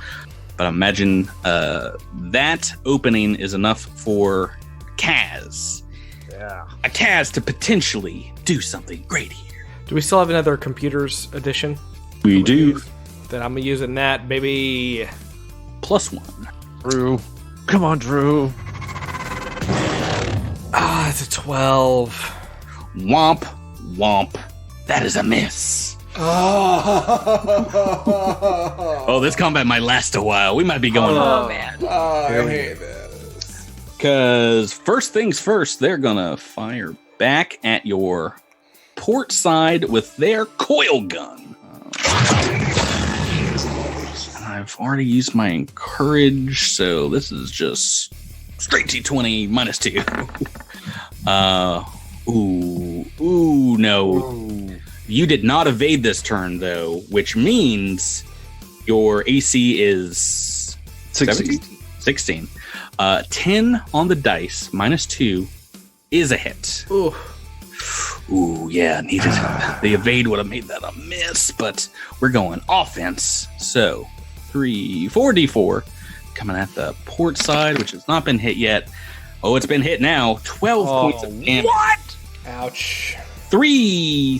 but imagine that opening is enough for Kaz. Yeah. A Kaz to potentially do something great here. Do we still have another computer's edition? We do. Then I'm using that, baby. +1. Drew. Come on, Drew. Ah, it's a 12. Womp, womp. That is a miss. Oh, this combat might last a while. We might be going Oh, man. I hate this. Because first things first, they're going to fire back at your port side with their coil gun. I've already used my encourage, so this is just straight T20 -2. No. Ooh. You did not evade this turn, though, which means your AC is 16. 10 on the dice, -2, is a hit. Ooh, yeah, needed. The evade would have made that a miss, but we're going offense. So, 4d4 coming at the port side, which has not been hit yet. Oh, it's been hit now. 12 points of damage. What? Ouch. 3.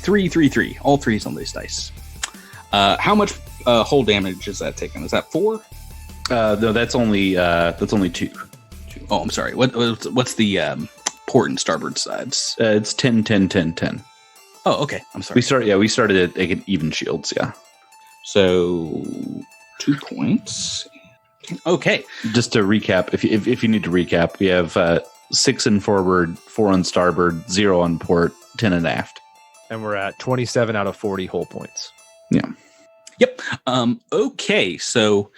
All 3s on these dice. How much hull damage is that taking? Is that 4? No, that's only 2. Oh, I'm sorry. What's the port and starboard sides? It's 10, 10, 10, 10. Oh, okay. I'm sorry. We started at even shields, yeah. So 2 points. Okay. Just to recap, if you need to recap, we have 6 in forward, 4 on starboard, 0 on port, 10 in aft. And we're at 27 out of 40 hull points. Yeah. Yep. Okay, so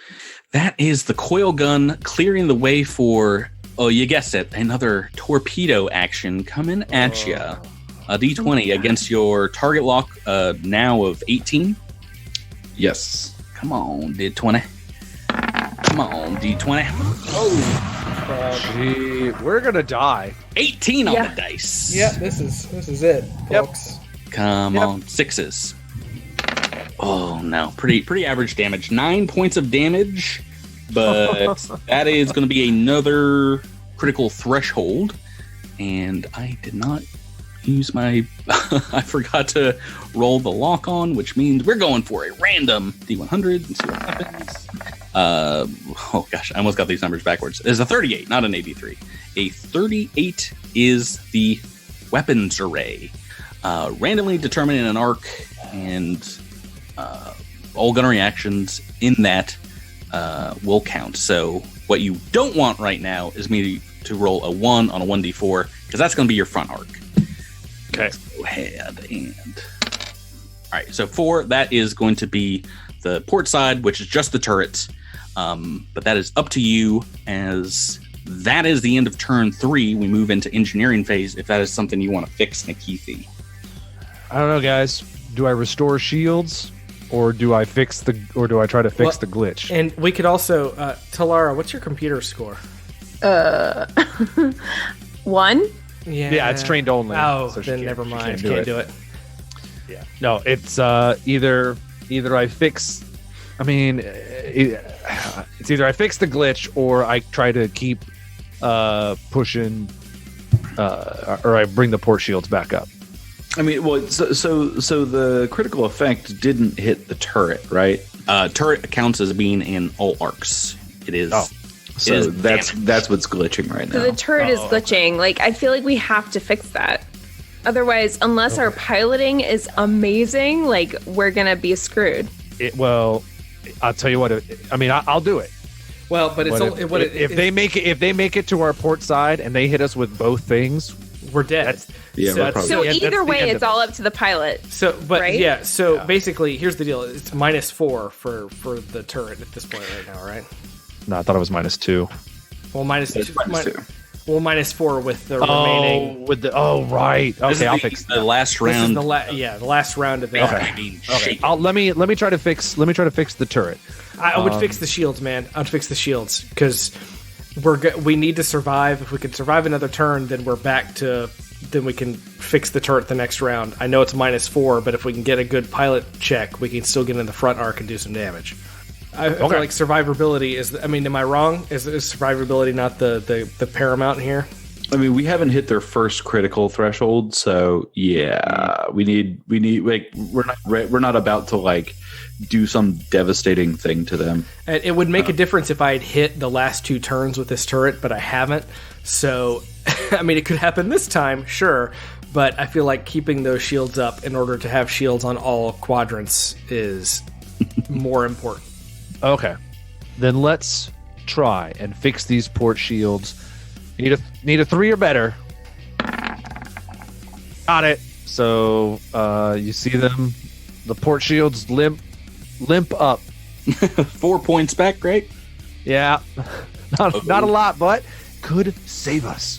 that is the coil gun clearing the way for, oh, you guessed it, another torpedo action coming at you. A D20 against your target lock now of 18. Yes. Come on, D20. Come on, D20. Gee, we're gonna die. 18 on the dice. Yeah, this is it, folks. Come on, 6s. Oh no, pretty average damage. 9 points of damage, but that is going to be another critical threshold. And I did not use my. I forgot to roll the lock on, which means we're going for a random D100 and see what happens. Oh gosh, I almost got these numbers backwards. It's a 38, not an 83. A 38 is the weapons array. Randomly determining an arc and all gunnery actions in that will count. So what you don't want right now is me to roll a 1 on a 1d4 because that's going to be your front arc. Okay. Let's go ahead and... All right, so 4, that is going to be the port side, which is just the turrets. But that is up to you, as that is the end of turn 3. We move into engineering phase if that is something you want to fix, Nikithi. I don't know, guys. Do I restore shields, or do I try to fix the glitch? And we could also, Talara, what's your computer score? 1. Yeah, it's trained only. Oh, so she then can't- never she mind. can't Can't do it. Yeah. No, it's either I fix. I mean, it's either I fix the glitch or I try to keep pushing, or I bring the port shields back up. I mean, well, so the critical effect didn't hit the turret, right? Turret counts as being in all arcs. It is. Oh. So is that's what's glitching right So now. the turret is glitching. Like, I feel like we have to fix that. Otherwise, unless our piloting is amazing, like, we're gonna be screwed. Well, I'll tell you what. I mean, I'll do it. Well, but it's If they make it to our port side and they hit us with both things, we're dead. Yeah, we're probably- So Yeah, that's either the way, end it's of it. all up to the pilot. So, but Right? yeah. So basically, here's the deal: it's -4 for the turret at this point right now, right? no, I thought it was -2. Well, minus It's -2. Well, -4 with the remaining. With the right. This is Okay, I'll fix the last This is round. the last round of that. Okay. Okay. Let me try to fix the turret. I would fix the shields, man. I'd fix the shields because we need to survive. If we can survive another turn, then we're back to. Then we can fix the turret the next round. I know it's -4, but if we can get a good pilot check, we can still get in the front arc and do some damage. I feel like survivability is. I mean, am I wrong? Is survivability not the paramount here? I mean, we haven't hit their first critical threshold, so yeah, we need like we're not about to like do some devastating thing to them. And it would make a difference if I had hit the last 2 turns with this turret, but I haven't. So, I mean, it could happen this time, sure, but I feel like keeping those shields up in order to have shields on all quadrants is more important. Okay, then let's try and fix these port shields. Need a 3 or better. Got it. So you see them, the port shields limp up. 4 points back, right? Yeah, not a lot, but could save us.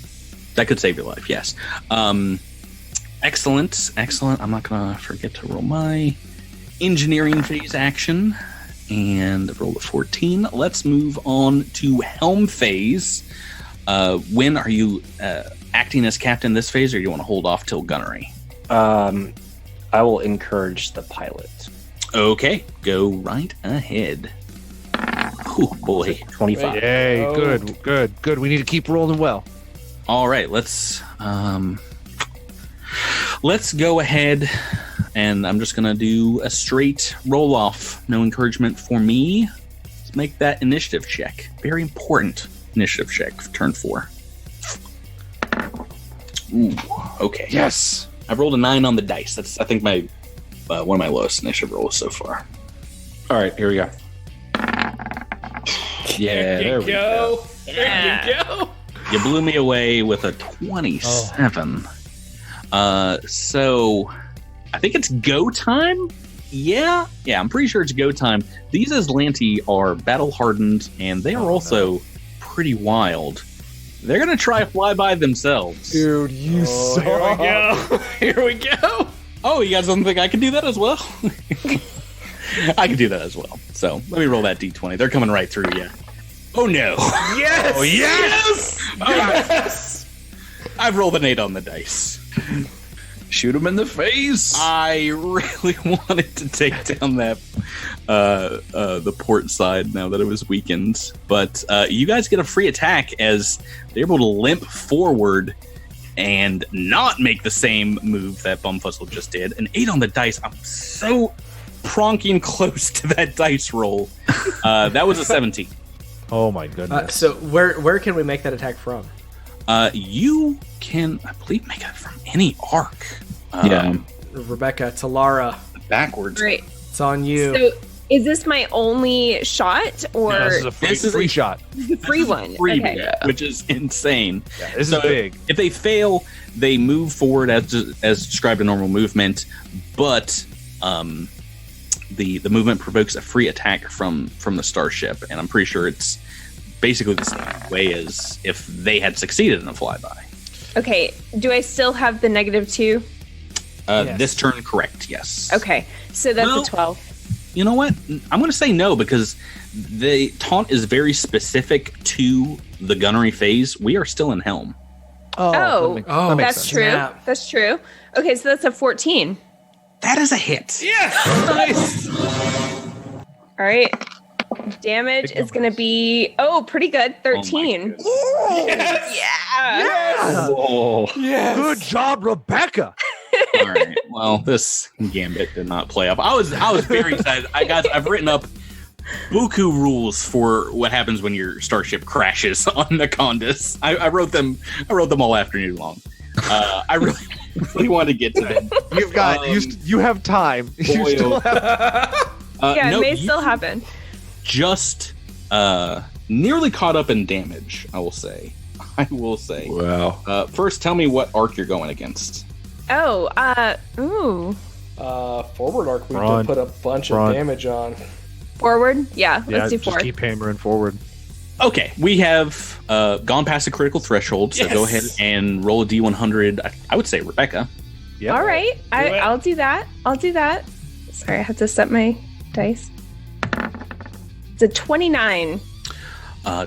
That could save your life, yes. Excellent. I'm not going to forget to roll my engineering phase action and roll a 14. Let's move on to helm phase. When are you acting as captain this phase, or do you want to hold off till gunnery? I will encourage the pilot. Okay, go right ahead. Oh boy. 25. Yay, good. We need to keep rolling well. All right, let's go ahead, and I'm just gonna do a straight roll off. No encouragement for me. Let's make that initiative check. Very important initiative check for turn 4. Ooh, okay. Yes. I've rolled a 9 on the dice. That's, I think, my one of my lowest initiative rolls so far. All right, here we go. Yeah, there we go. Yeah. There you go. You blew me away with a 27. So I think it's go time. Yeah, I'm pretty sure it's go time. These Azlanti are battle hardened, and they are also pretty wild. They're gonna try a flyby themselves. Dude, you suck. Here we go. Here we go. Oh, you guys don't think I can do that as well? I can do that as well. So let me roll that d20. They're coming right through you. Oh no! Yes. Oh yes! Yes. I've rolled an 8 on the dice. Shoot him in the face. I really wanted to take down that the port side now that it was weakened, but you guys get a free attack as they're able to limp forward and not make the same move that Bumfuzzle just did. An 8 on the dice. I'm so pronking close to that dice roll. That was a 17. Oh my goodness. So where can we make that attack from? You can, I believe, make it from any arc. Yeah. Rebecca, Talara, Backwards. Great. it's on you. So, is this my only shot, or No, this is a free shot. the free one? Freebie, Okay. which is insane. Yeah, this So is big. If they fail, they move forward as described in normal movement, but the movement provokes a free attack from the starship, and I'm pretty sure it's basically the same way as if they had succeeded in a flyby. Okay. Do I still have the -2? Yes. This turn, correct? Yes. Okay. So that's Well- a 12. You know what? I'm going to say no, because the taunt is very specific to the gunnery phase. We are still in helm. Oh, that makes that's sense. true. Snap. That's true. Okay, so that's a 14. That is a hit. Nice. All right. Damage is going to be, pretty good. 13. Yeah. Oh. Good job, Rebecca. All right. Well, this gambit did not play up. I was very excited. I've written up buku rules for what happens when your starship crashes on the Condus. I wrote them all afternoon long. I really want to get to them. You've got you have time. You still have It may still happen. Just nearly caught up in damage, I will say. Wow. First, tell me what arc you're going against. Ooh. Forward arc, we Run. did put a bunch Run. of damage on. Forward? Yeah, let's do just forward. keep hammering forward. Okay, we have gone past the critical threshold, so go ahead and roll a D100. I would say Rebecca. Yeah. All right. I'll do that. Sorry, I have to set my dice. It's a 29.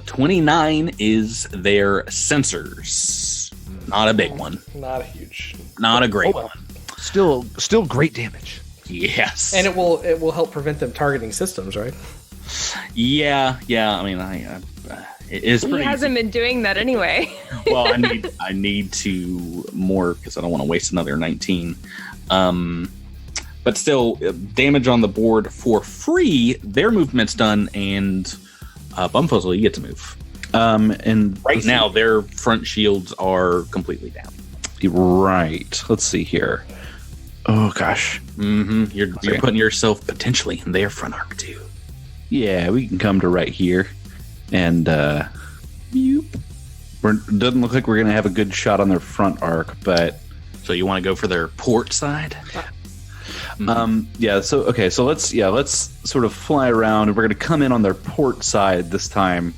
29 is their sensors. Not a big one. Not a huge. Not a great one. Still great damage. Yes. And it will help prevent them targeting systems, right? Yeah. I mean, it's He pretty. hasn't been doing that anyway. Well, I need to more because I don't want to waste another 19. But still, damage on the board for free. Their movement's done, and Bumfuzzle, you get to move. And Right now, their front shields are completely down. right. Let's see here. Oh gosh. Mm-hmm. You're putting yourself potentially in their front arc too. Yeah, we can come to right here, and doesn't look like we're gonna have a good shot on their front arc, but So you want to go for their port side? yeah. So okay, so let's sort of fly around, and we're gonna come in on their port side this time.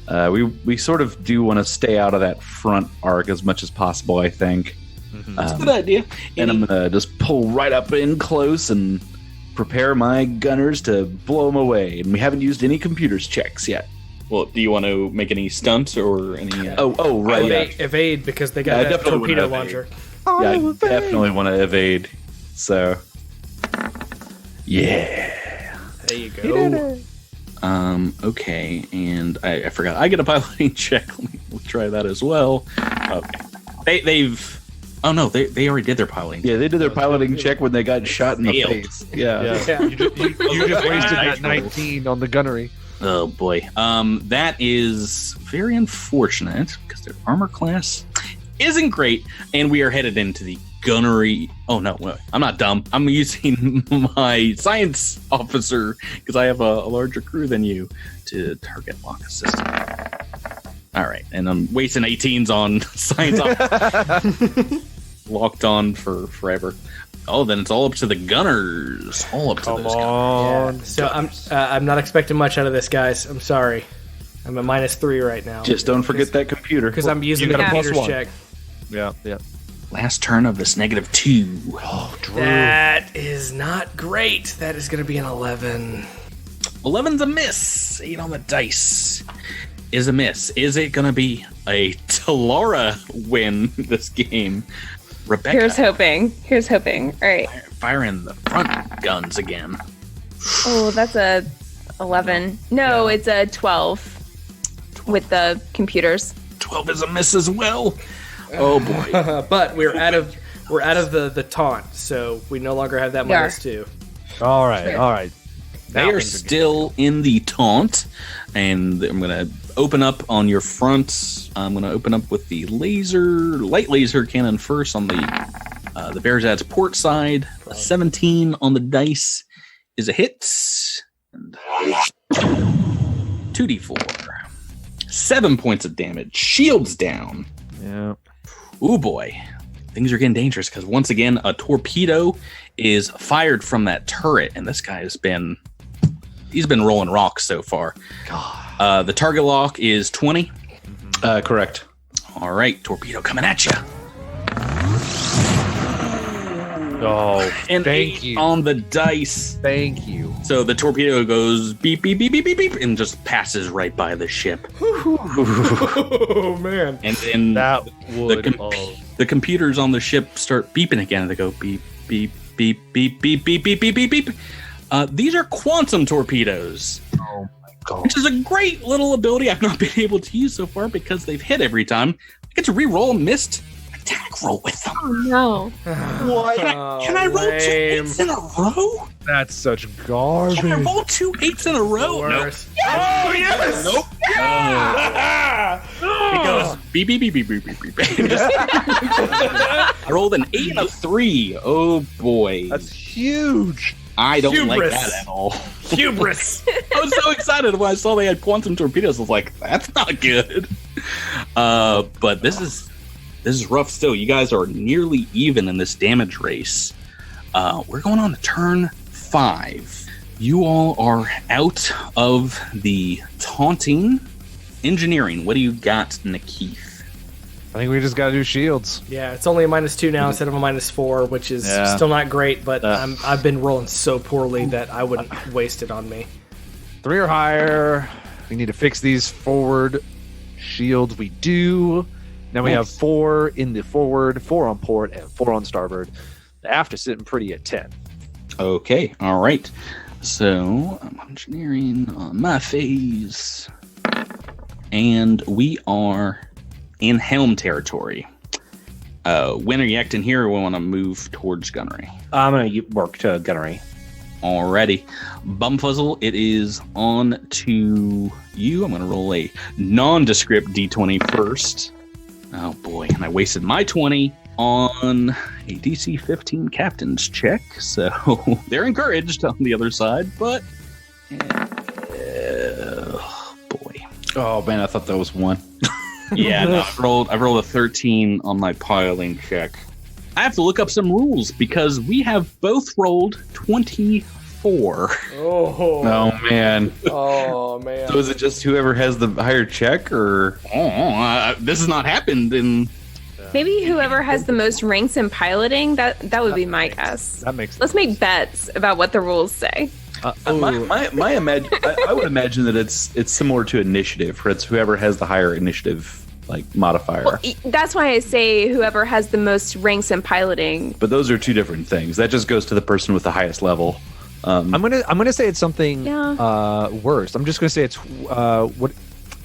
We sort of do want to stay out of that front arc as much as possible, I think. That's a good idea. And I'm gonna just pull right up in close and prepare my gunners to blow them away. And we haven't used any computers checks yet. Well, do you want to make any stunts or any? Oh, right. Yeah. Evade because they got Yeah, I that definitely torpedo wanna launcher. Yeah, I definitely want to evade. So, yeah. There you go. Okay, and I forgot. I get a piloting check. We'll try that as well. Okay. They've. Oh no, they already did their piloting. Yeah, they did their piloting check when they got shot in the Failed. face. Yeah. You just wasted that 19 on the gunnery. Oh boy. That is very unfortunate because their armor class isn't great, and we are headed into the gunnery. Oh no, wait, I'm not dumb. I'm using my science officer because I have a larger crew than you to target lock a system. All right, and I'm wasting 18s on science officer. Locked on for forever. Oh, then it's all up to the gunners. All up to those gunners. Yeah. So I'm not expecting much out of this, guys. I'm sorry. I'm at -3 right now. Just don't forget that computer. because I'm using the got a computers +1. check. Yeah. Last turn of this -2. Oh, Drew. That is not great. That is going to be an 11. 11's a miss. 8 on the dice is a miss. Is it going to be a Talara win this game? Rebecca, Here's hoping. All right. firing the front guns again. Oh, that's a 11. No, it's a 12 with the computers. 12 is a miss as well. Oh boy. But we're out of the taunt, so we no longer have that We are. -2. All right. They Now are things are still in the taunt, and I'm going to open up on your front. I'm going to open up with the light laser cannon first on the Barazad's port side. A 17 on the dice is a hit. And 2d4. 7 points of damage. Shields down. Yeah. Ooh boy. Things are getting dangerous because once again, a torpedo is fired from that turret, and this guy has been rolling rocks so far. The target lock is 20. Correct. All right, torpedo coming at you. Oh, And thank 8 you. on the dice. Thank you. So the torpedo goes beep, beep, beep, beep, beep, beep, and just passes right by the ship. Oh man. And then That would. the computers on the ship start beeping again, and they go beep, beep, beep, beep, beep, beep, beep, beep, beep, beep. These are quantum torpedoes. Oh my god. Which is a great little ability I've not been able to use so far because they've hit every time. I get to re-roll a missed attack roll with them. Oh no. What? Can I roll 2 8s in a row? That's such garbage. Can I roll 2 8s in a row? Nope. Worse. Oh yes. Nope. It goes beep, beep, beep, beep, beep, beep, beep. I rolled an 8 and a 3. Oh boy. That's huge. I don't like Hubris. that at all. Hubris. I was so excited when I saw they had quantum torpedoes. I was like, that's not good. But this is rough still. You guys are nearly even in this damage race. We're going on to turn 5. You all are out of the taunting engineering. What do you got, Nakeith? I think we just gotta do shields. Yeah, it's only a -2 now instead of a -4, which is Yeah. still not great, but I've been rolling so poorly that I wouldn't waste it on me. 3 or higher. We need to fix these forward shields. We do. Now we have 4 in the forward, 4 on port, and 4 on starboard. The aft is sitting pretty at 10. Okay, all right. So I'm engineering on my phase, and we are in helm territory. When are you acting here, or we want to move towards gunnery? I'm going to work to gunnery. Alrighty. Bumfuzzle, it is on to you. I'm going to roll a nondescript d20 first. Oh boy, and I wasted my 20 on a DC 15 captain's check, so they're encouraged on the other side, but boy. Oh man, I thought that was 1. Yeah, no, I rolled a 13 on my piling check. I have to look up some rules because we have both rolled 24. Oh, Oh man. oh man. So is it just whoever has the higher check, or This has not happened in... Maybe whoever has the most ranks in piloting, that would be my guess. That makes sense. Let's make bets about what the rules say. I would imagine that it's similar to initiative, where it's whoever has the higher initiative modifier. Well, that's why I say whoever has the most ranks in piloting. But those are two different things. That just goes to the person with the highest level. I'm gonna say it's something worse. I'm just gonna say it's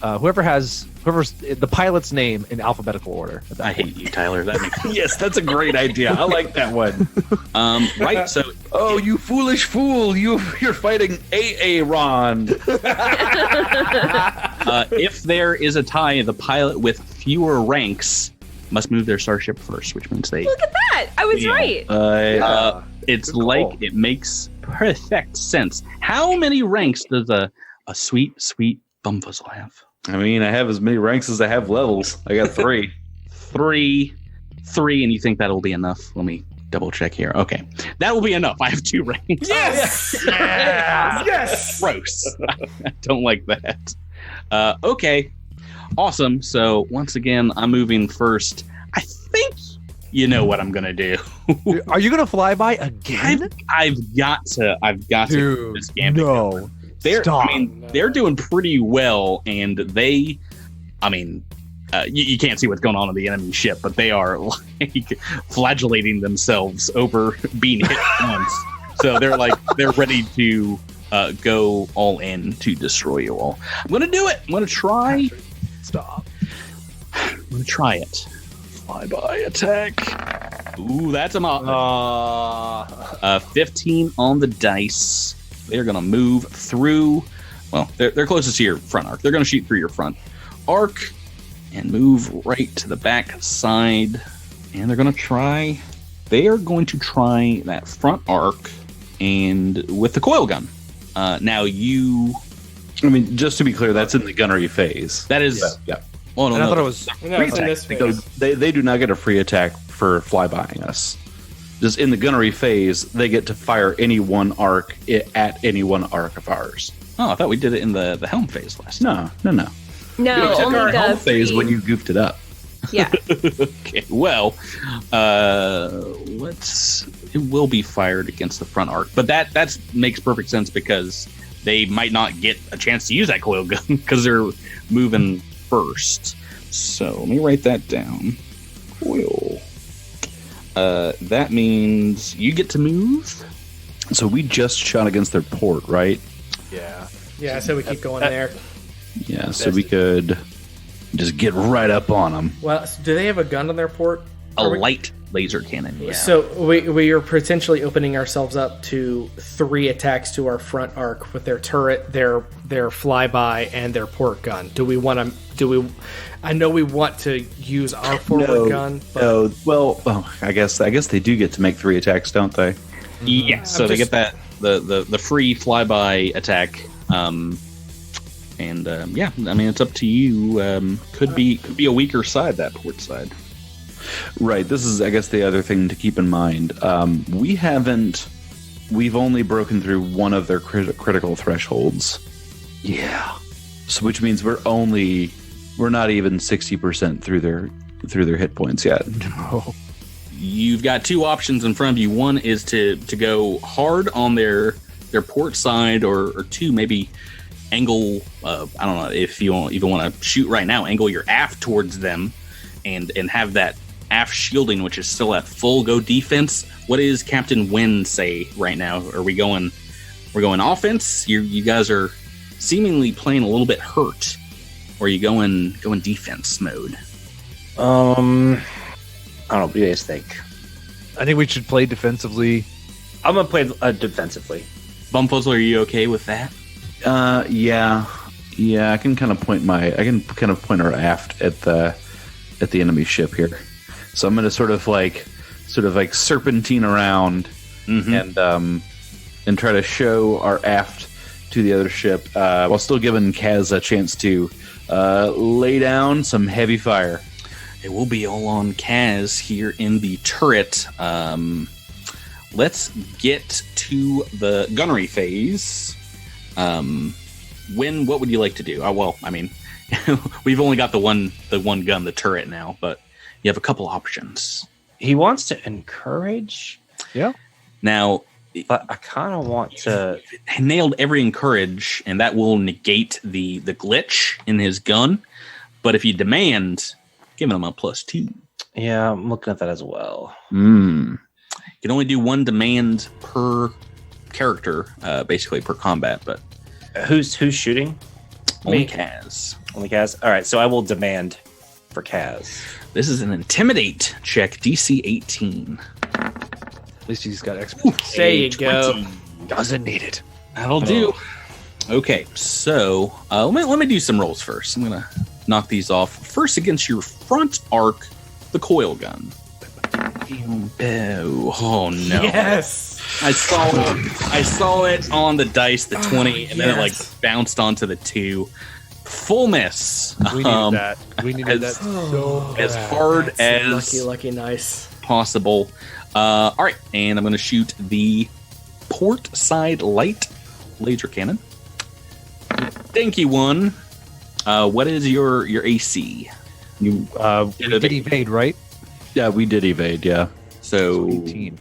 whoever's the pilot's name in alphabetical order. I hate you, Tyler. That makes Yes, that's a great idea. I like that one. right. So, Oh, you foolish fool! You're fighting Aaron. if there is a tie, the pilot with fewer ranks must move their starship first, which means they. Look at that! I was Yeah. right. It's Good like call. it makes perfect sense. How many ranks does a sweet Bumfuzzle have? I mean, I have as many ranks as I have levels. I got 3. Three, and you think that'll be enough? Let me double check here. Okay, that will be enough. I have 2 ranks. Yes! Yes! Gross. I don't like that. Okay, awesome. So once again, I'm moving first. I think you know what I'm gonna do. Are you gonna fly by again? I've got to Dude, this gambit. no. Stop. No. They're doing pretty well, and you can't see what's going on the enemy ship, but they are flagellating themselves over being hit once. So they're ready to go all in to destroy you all. I'm gonna do it. I'm gonna try. Stop. I'm gonna try it. Flyby attack. Ooh, that's a 15 on the dice. They're going to move through. Well, they're closest to your front arc. They're going to shoot through your front arc and move right to the back side. And they're going to try. They are going to try that front arc and with the coil gun. Now you. I mean, just to be clear, that's in the gunnery phase. That is. Yeah. Oh no! And I no, thought it was No, it's in this phase. They do not get a free attack for flybying us. Just in the gunnery phase, they get to fire any one arc at any one arc of ours. Oh, I thought we did it in the helm phase last time. No. No, We took only our the helm phase three. when you goofed it up. Yeah. Okay, well, let's. it will be fired against the front arc. But that makes perfect sense because they might not get a chance to use that coil gun because they're moving first. So let me write that down. Coil. That means you get to move. So we just shot against their port, right? Yeah. Yeah, so we keep going there. Yeah, so we could just get right up on them. Well, do they have a gun on their port? A light laser cannon. Yeah. So we are potentially opening ourselves up to 3 attacks to our front arc with their turret, their flyby, and their port gun. Do we want to? I know we want to use our forward gun. But No. Well, I guess they do get to make 3 attacks, don't they? Yeah. So they get that the free flyby attack. Yeah, I mean it's up to you. Could be a weaker side, that port side. Right. This is, I guess, the other thing to keep in mind. We've only broken through one of their critical thresholds. Yeah. So, which means we're not even 60% through their hit points yet. No. You've got 2 options in front of you. One is to go hard on their port side, or 2 maybe angle. I don't know if you even want to shoot right now. Angle your aft towards them, and have that aft shielding, which is still at full go defense. What is Captain Wynn say right now? Are we going? We're going offense. You guys are seemingly playing a little bit hurt. Or are you going defense mode? I don't know. What do you guys think? I think we should play defensively. I'm gonna play defensively. Bumfuzzle, are you okay with that? Yeah. I can kind of point our aft at the enemy ship here. So I'm going to sort of like serpentine around and try to show our aft to the other ship while still giving Kaz a chance to lay down some heavy fire. It will be all on Kaz here in the turret. Let's get to the gunnery phase. What would you like to do? Well, I mean, we've only got the one gun, the turret now, but you have a couple options. He wants to encourage. Yeah. Now, but I kind of want to. Nailed every encourage, and that will negate the glitch in his gun. But if you demand, giving him a +2. Yeah, I'm looking at that as well. You can only do 1 demand per character, basically per combat. But who's shooting? Only Kaz. Only Kaz. All right, so I will demand for Kaz. This is an intimidate check, DC 18. At least he's got expertise. There you go. Doesn't need it. That'll do. Okay, so let me do some rolls first. I'm gonna knock these off. First, against your front arc, the coil gun. Oh no! Yes, I saw it on the dice, the 20, and then it like bounced onto the 2. Full miss. We needed that. We needed that so as hard as lucky, nice possible. All right, and I'm going to shoot the port side light laser cannon. Thank you, 1. What is your AC? You did evade, right? Yeah, we did evade. Yeah. So 18.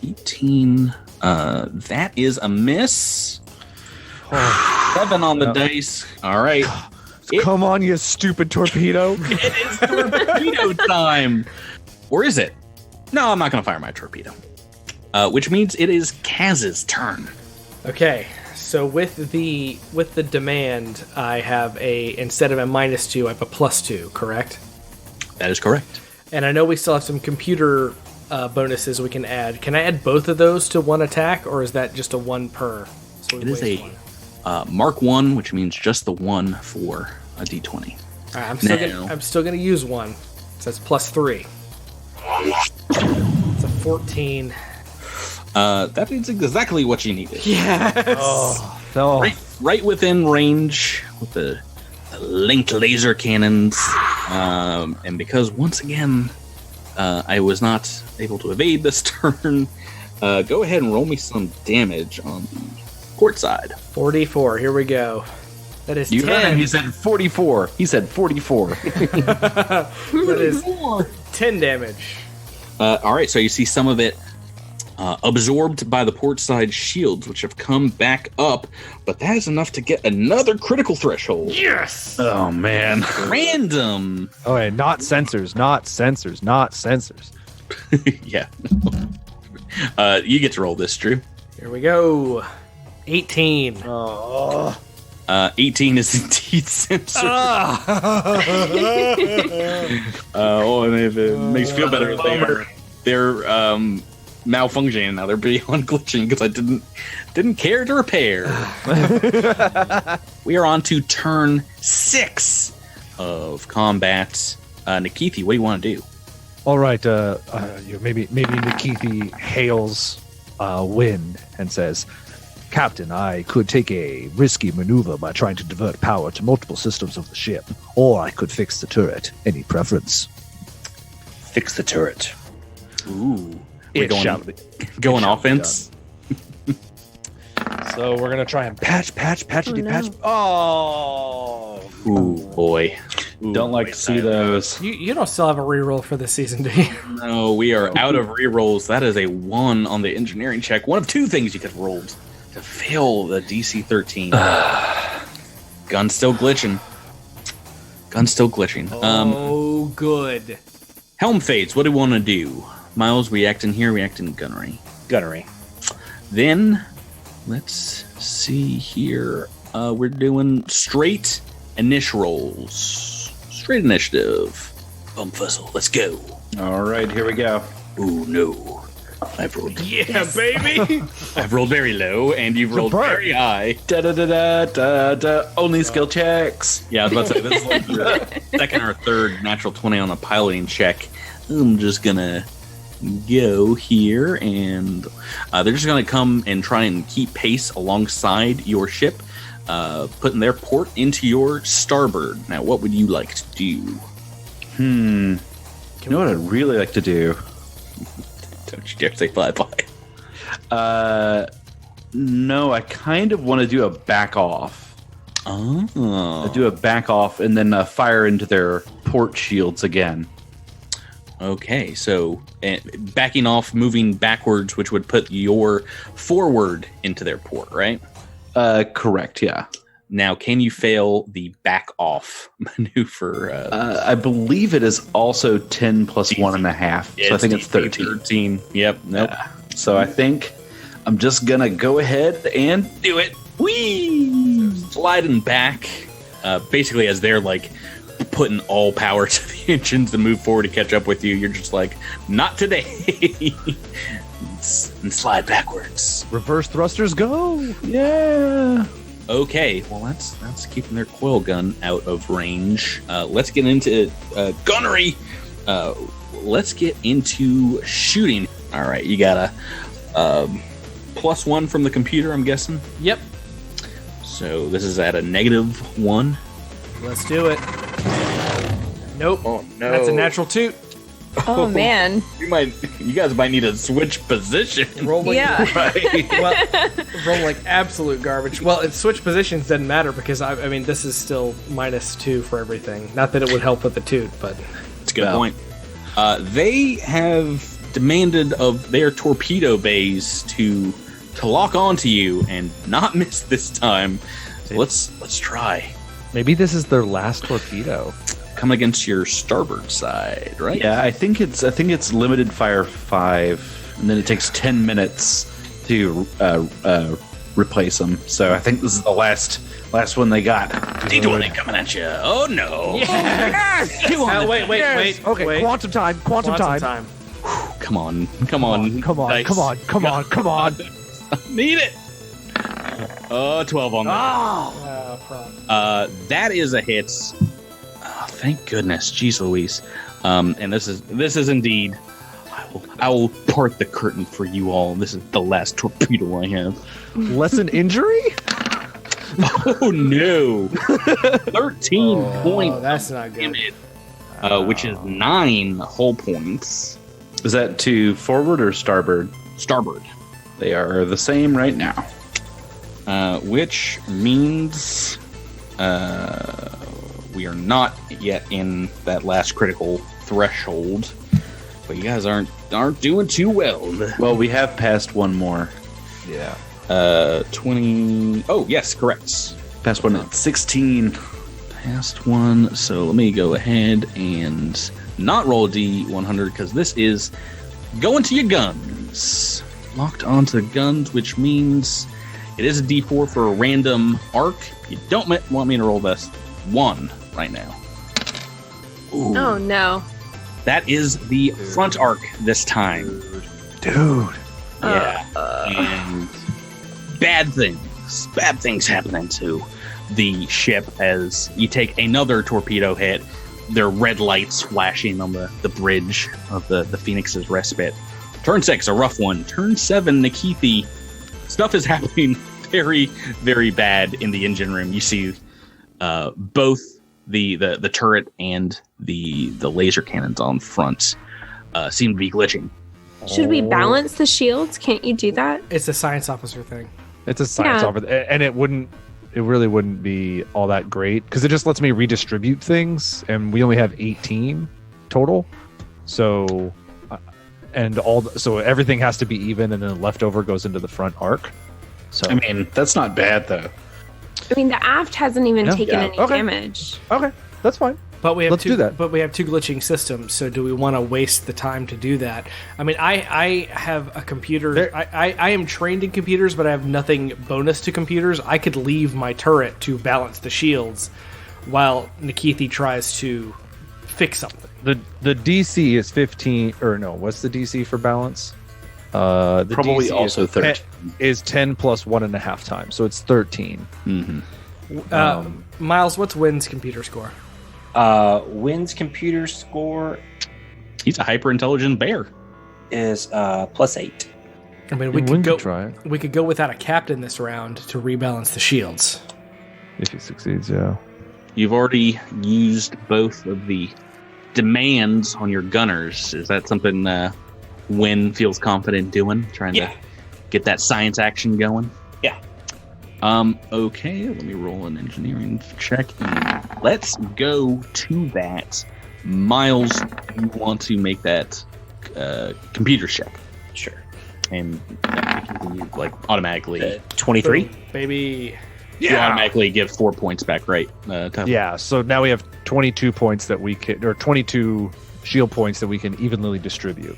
18. That is a miss. 7 on the dice. All right. Come on, you stupid torpedo. It is torpedo time. Or is it? No, I'm not going to fire my torpedo. Which means it is Kaz's turn. Okay, so with the demand, I have instead of a -2, I have a +2, correct? That is correct. And I know we still have some computer bonuses we can add. Can I add both of those to 1 attack, or is that just a 1 per? So it is a Mark 1, which means just the 1 for a D20. All right, I'm still gonna use 1. So that's +3. It's a 14. That is exactly what you needed. Yes. Right within range with the linked laser cannons. And because once again, I was not able to evade this turn, go ahead and roll me some damage on the port side. 44. Here we go. That is 10. Heard him. He said 44. He said 44. That is 10 damage. All right, so you see some of it absorbed by the port side shields, which have come back up, but that is enough to get another critical threshold. Yes. Oh man. Random. Oh, wait, not sensors, not sensors, not sensors. Yeah. You get to roll this, Drew. Here we go. 18. 18 is indeed sensor. And if it makes you feel better, they're malfunctioning now. They're beyond glitching because I didn't care to repair. We are on to turn 6 of combat. Nikithi, what do you want to do? All right, maybe Nikithi hails wind and says, Captain, I could take a risky maneuver by trying to divert power to multiple systems of the ship, or I could fix the turret. Any preference? Fix the turret. Ooh. It Going shall be offense? So we're gonna try and patch. Oh, Ooh, boy. Ooh, Don't like to see those. You don't still have a reroll for this season, do you? No, we are out of rerolls. That is a 1 on the engineering check. One of 2 things you could have rolled to fail the DC 13. Gun's still glitching. Oh, good. Helm Fates, what do we want to do? Miles, reacting here, reacting gunnery. Gunnery. Then, let's see here. We're doing straight rolls. Straight initiative. Bump vessel, let's go. All right, here we go. Ooh, no. I've rolled. Yeah, baby. I've rolled very low, and you've rolled very high. Da da da da da da. Only skill checks. Yeah, I was about to say, this is like your second or third natural 20 on the piloting check. I'm just gonna go here, and they're just gonna come and try and keep pace alongside your ship, putting their port into your starboard. Now, what would you like to do? You know what I'd really like to do? Don't you dare say fly-by. No, I kind of want to do a back off. Oh. Do a back off and then fire into their port shields again. Okay, so backing off, moving backwards, which would put your forward into their port, right? Correct, yeah. Now, can you fail the back off maneuver? I believe it is also 10 plus 1.5. So I think it's 13. 13. Yep. Nope. So I think I'm just going to go ahead and do it. Whee! So sliding back, basically as they're like putting all power to the engines to move forward to catch up with you, you're just like, not today. And slide backwards. reverse thrusters go. Yeah. Okay, well that's keeping their coil gun out of range. Let's get into gunnery. Let's get into shooting. All right, you got a +1 from the computer, I'm guessing. Yep. So this is at a -1. Let's do it. Nope. Oh no, That's a natural 2. Oh man. You guys might need to switch position. Rolling. Yeah. Well, roll like absolute garbage. Well, it switch positions doesn't matter because I mean this is still -2 for everything. Not that it would help with the toot, but That's a good point. They have demanded of their torpedo bays to lock onto you and not miss this time. So let's try. Maybe this is their last torpedo. Come against your starboard side, right? Yeah, I think it's limited fire 5, and then it takes 10 minutes to replace them. So I think this is the last one they got. D20 coming at you. Oh no! yes! Wait. Okay, wait. quantum time. Quantum time. Come on! Come on. Need it. 12 on that. Oh, That is a hit. Oh, thank goodness, jeez Louise. And this is indeed. I will part the curtain for you all. This is the last torpedo I have. Lesson injury? Oh no! 13 points. that's not good. Which is 9 hull points. Is that to forward or starboard? Starboard. They are the same right now. Which means we are not yet in that last critical threshold. but you guys aren't doing too well. Well, we have passed one more. Yeah. 20. Oh, yes, correct. Passed one at 16. Past one. So let me go ahead and not roll a D100 because this is going to your guns. Locked onto guns, which means it is a D4 for a random arc. You don't want me to roll this one right now. Ooh. Oh no. That is the front arc this time. Dude. Yeah. And bad things happening to the ship as you take another torpedo hit. There are red lights flashing on the bridge of the Phoenix's Respite. Turn 6, a rough one. Turn 7, Nikithi. Stuff is happening very, very bad in the engine room. You see both the turret and the laser cannons on front seem to be glitching. Should we balance the shields? Can't you do that? It's a science officer thing. It's a science offer, and it really wouldn't be all that great because it just lets me redistribute things, and we only have 18 total. So, so everything has to be even, and then leftover goes into the front arc. So I mean, that's not bad though. I mean, the aft hasn't even taken any Okay. damage. Okay, that's fine. But we have Let's do that. But we have two glitching systems. So do we want to waste the time to do that? I mean, I have a computer. I am trained in computers, but I have nothing bonus to computers. I could leave my turret to balance the shields, while Nikithi tries to fix something. The DC is 15, or no? What's the DC for balance? The Probably DC also 13. Is 10 plus 1.5 times, so it's 13. Mm-hmm. Miles, what's Wynn's computer score? Wynn's computer score He's a hyper intelligent bear. is +8. I mean, we Wynn could go. try it We could go without a captain this round to rebalance the shields. if he succeeds. Yeah. You've already used both of the demands on your gunners. Is that something Wynn feels confident doing? Trying to get that science action going? Yeah. Okay, let me roll an engineering check. Let's go to that. Miles, you want to make that computer check. Sure. And you automatically 23. Baby. you automatically give 4 points back, right? Yeah. So now we have 22 points that we can, or 22 shield points that we can evenly distribute.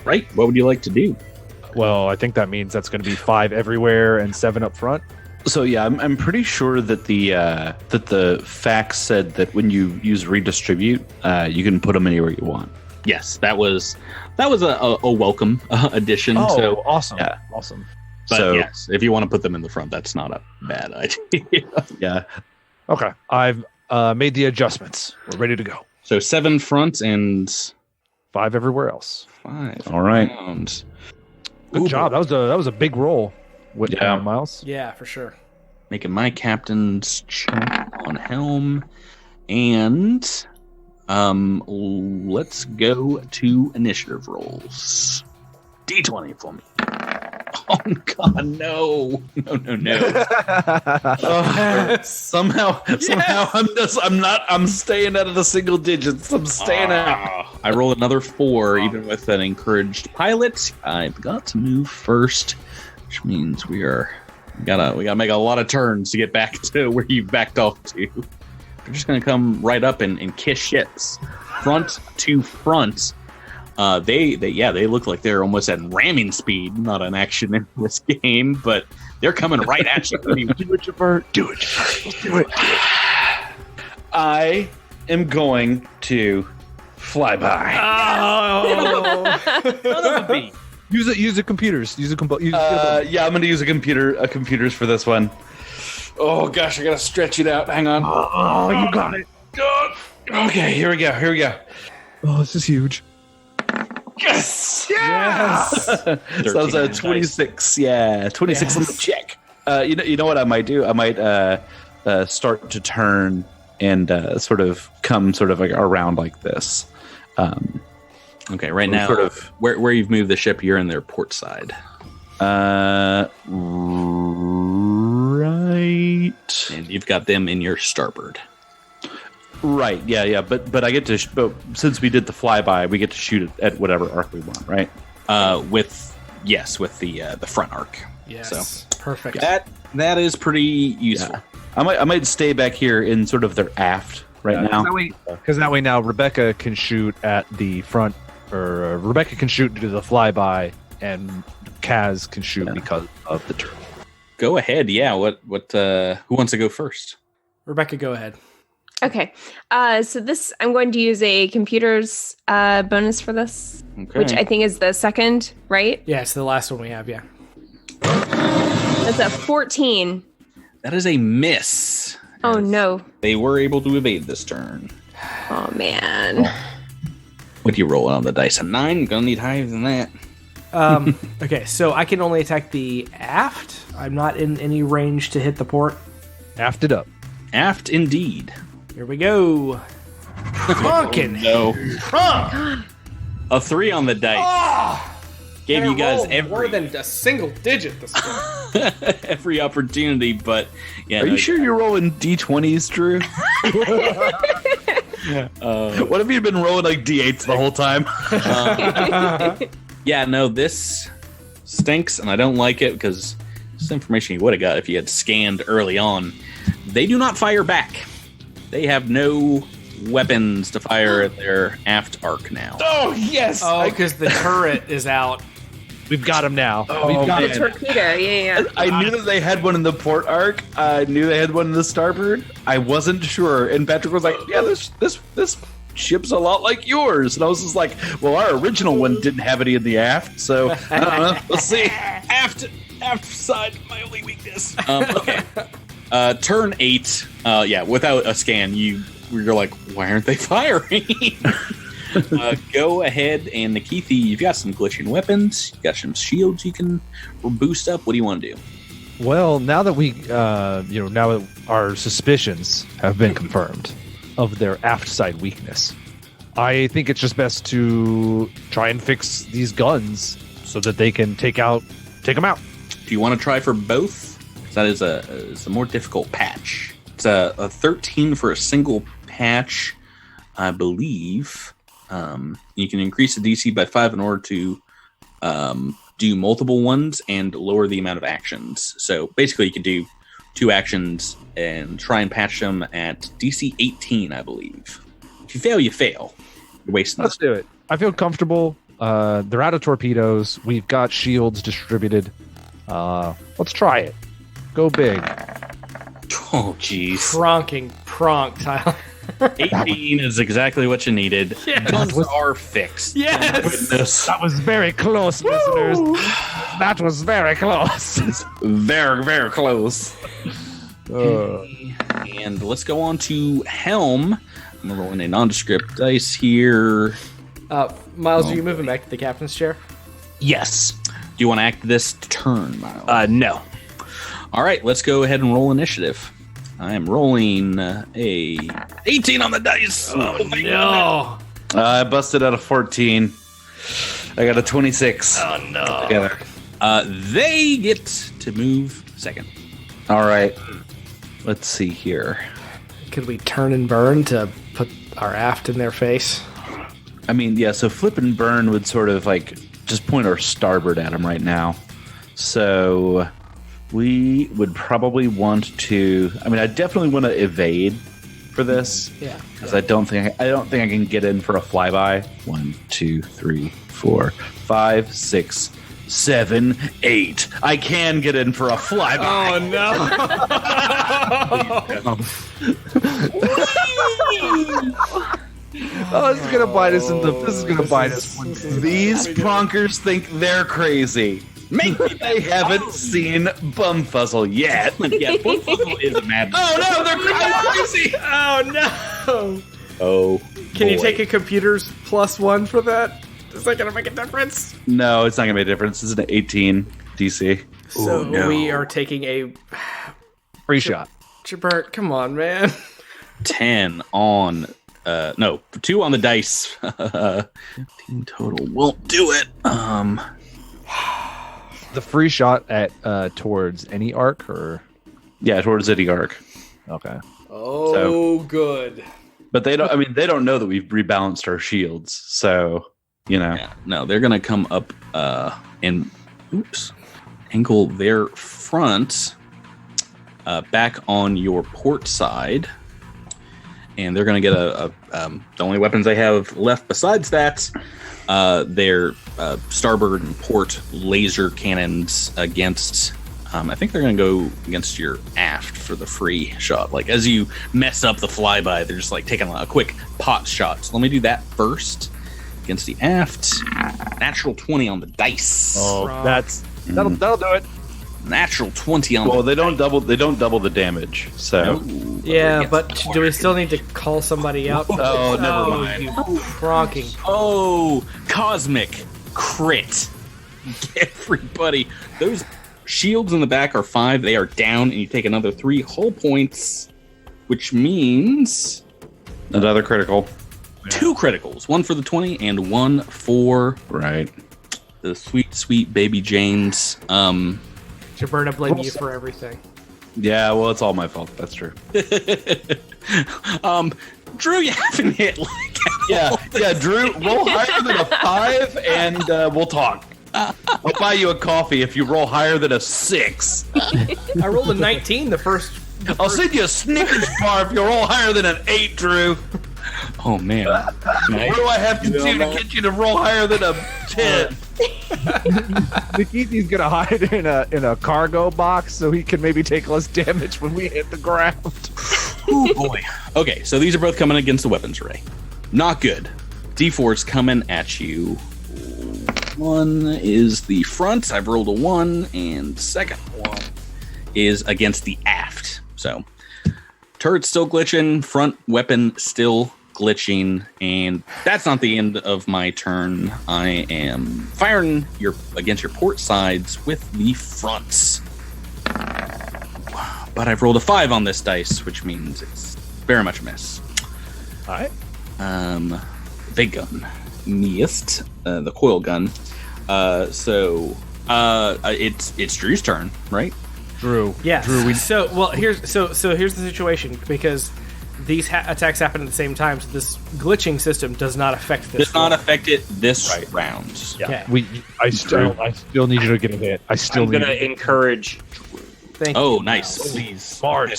Right. What would you like to do? Well, I think that means that's going to be 5 everywhere and 7 up front. So yeah, I'm pretty sure that the facts said that when you use redistribute, you can put them anywhere you want. Yes, that was a welcome addition. So awesome! Yeah. Awesome. But So- yes, if you want to put them in the front, that's not a bad idea. Yeah. Okay, I've made the adjustments. We're ready to go. So 7 front and 5 everywhere else. 5. All right. Round. Good job. That was a big roll. With Yeah. Miles. Yeah, for sure. Making my captain's check on helm, and let's go to initiative rolls. D20 for me. Oh God, no. Somehow I'm staying out of the single digits. I'm staying out. I roll another 4, even with an encouraged pilot. I've got to move first, which means we gotta make a lot of turns to get back to where you backed off to. We're just gonna come right up and kiss ships, front to front. They look like they're almost at ramming speed. Not an action in this game, but they're coming right at you. Do it, Jabert. Do it, Jabert. Let's do it. I am going to fly by. Use the computers. Use the Yeah, I'm going to use a computers for this one. Oh gosh, I gotta stretch it out. Hang on. Oh, you got it. Okay, here we go. Oh, this is huge. Yes! Yes! So that was a 26. Yeah, 26 on the check. You know what I might do? I might start to turn and sort of come like around like this. Okay, right now, sort of where you've moved the ship, you're in their port side. Right. And you've got them in your starboard. Right. Yeah. But I get to. But since we did the flyby, we get to shoot it at whatever arc we want, right? With the front arc. Yes. So Perfect. that is pretty useful. Yeah. I might stay back here in sort of their aft now. Because that way now Rebecca can shoot at the front, or Rebecca can shoot to the flyby, and Kaz can shoot because of the turn. Go ahead. Yeah. What? Who wants to go first? Rebecca, go ahead. Okay. So this, I'm going to use a computer's bonus for this, which I think is the second, right? Yeah, it's the last one we have, yeah. That's a 14. That is a miss. Oh, no. They were able to evade this turn. Oh, man. What do you roll on the dice? A 9? Gonna need higher than that. Okay, so I can only attack the aft. I'm not in any range to hit the port. Aft it up. Aft, indeed. Here we go. Honkin'. No. A 3 on the dice. Gave you guys more than a single digit this time. every opportunity, but yeah. Are you sure you're rolling d20s, Drew? What if you'd been rolling like d8s the whole time? Yeah, no, this stinks, and I don't like it because this information you would have got if you had scanned early on. They do not fire back. They have no weapons to fire at their aft arc now. Oh, yes. Oh, because the turret is out. We've got him now. Oh, The torpedo, yeah. I knew that they had one in the port arc. I knew they had one in the starboard. I wasn't sure, and Patrick was like, "Yeah, this ship's a lot like yours." And I was just like, "Well, our original one didn't have any in the aft, so I don't know. Let's see." Aft side, my only weakness. Okay. Turn 8. Yeah, without a scan, you're like, why aren't they firing? Go ahead, and Nikithi, you've got some glitching weapons. You've got some shields you can boost up. What do you want to do? Well, now that we, now that our suspicions have been confirmed of their aft side weakness, I think it's just best to try and fix these guns so that they can take them out. Do you want to try for both? That is a more difficult patch. It's a 13 for a single patch, I believe. You can increase the DC by 5 in order to do multiple ones and lower the amount of actions. So basically, you can do 2 actions and try and patch them at DC 18, I believe. If you fail, you fail. You're wasting. Let's do it. I feel comfortable. They're out of torpedoes. We've got shields distributed. Let's try it. Go big. Oh, jeez. Pronk, Tyler. 18 is exactly what you needed. Yes. Guns are fixed. Yes. Goodness. That was very close, listeners. That was very close. Very, very close. And let's go on to Helm. I'm rolling a nondescript dice here. Miles, are you moving back to the captain's chair? Yes. Do you want to act this turn, Miles? No. All right, let's go ahead and roll initiative. I am rolling a 18 on the dice. Oh, no. I busted out a 14. I got a 26. Oh, no. Together. They get to move second. All right. Let's see here. Could we turn and burn to put our aft in their face? I mean, yeah, so flip and burn would sort of like just point our starboard at them right now. So we would probably want to. I mean, I definitely want to evade for this. Yeah. Because I don't think I can get in for a flyby. 1, 2, 3, 4, 5, 6, 7, 8. I can get in for a flyby. Oh no! Oh, this is gonna bite us This is gonna bite us. These pronkers think they're crazy. Maybe they haven't seen Bumfuzzle yet. Yeah, Bumfuzzle is a madman. Oh no, they're crazy! Oh no! Oh, Can you boy. take a computer's +1 for that? Is that gonna make a difference? No, it's not gonna make a difference. It's an 18 DC. So no. we are taking a Free shot. Jabert. Come on, man. 10 on. No, 2 on the dice. 15 total won't do it. The free shot at towards any arc or Yeah, towards City Arc. okay. Oh, good. But they don't. I mean, they don't know that we've rebalanced our shields. So Yeah, no, they're gonna come up and angle their front back on your port side, and they're gonna get the only weapons they have left besides that. Their starboard and port laser cannons against. I think they're going to go against your aft for the free shot. Like as you mess up the flyby, they're just like taking a quick pot shot. So let me do that first against the aft. Natural 20 on the dice. Oh, that'll do it. Natural 20 on. Well, they don't double the damage. So Yeah, but do we still need to call somebody out? Oh, never mind. You cronking. Oh, cosmic crit. Everybody, those shields in the back are 5. They are down, and you take another 3 hull points, which means another critical. 2 criticals. 1 for the 20 and 1 for the sweet baby Janes. Jaberta blame you for everything. Yeah, well, it's all my fault. That's true. Drew, you haven't hit yeah, Drew, roll higher than a 5, and we'll talk. I'll buy you a coffee if you roll higher than a 6. I rolled a 19 the first. I'll send you a Snickers bar if you roll higher than an 8, Drew. Oh man, what do I have to do to get you to roll higher than a 10? Nikiti's gonna hide in a cargo box so he can maybe take less damage when we hit the ground. Oh boy. Okay, so these are both coming against the weapons array. Not good. D4's coming at you. 1 is the front. I've rolled a 1, and second one is against the aft. So turret's still glitching, front weapon still glitching, and that's not the end of my turn. I am firing against your port sides with the fronts. But I've rolled a 5 on this dice, which means it's very much a miss. All right. Big gun missed. The coil gun. It's Drew's turn, right? Drew. Yeah. Drew. Here's the situation, because these attacks happen at the same time. So this glitching system does not affect this. Does not affect it this round. Yeah. Okay. I still need you to get a hit. I'm going to encourage. Thank you. Oh, nice. Please. Smart.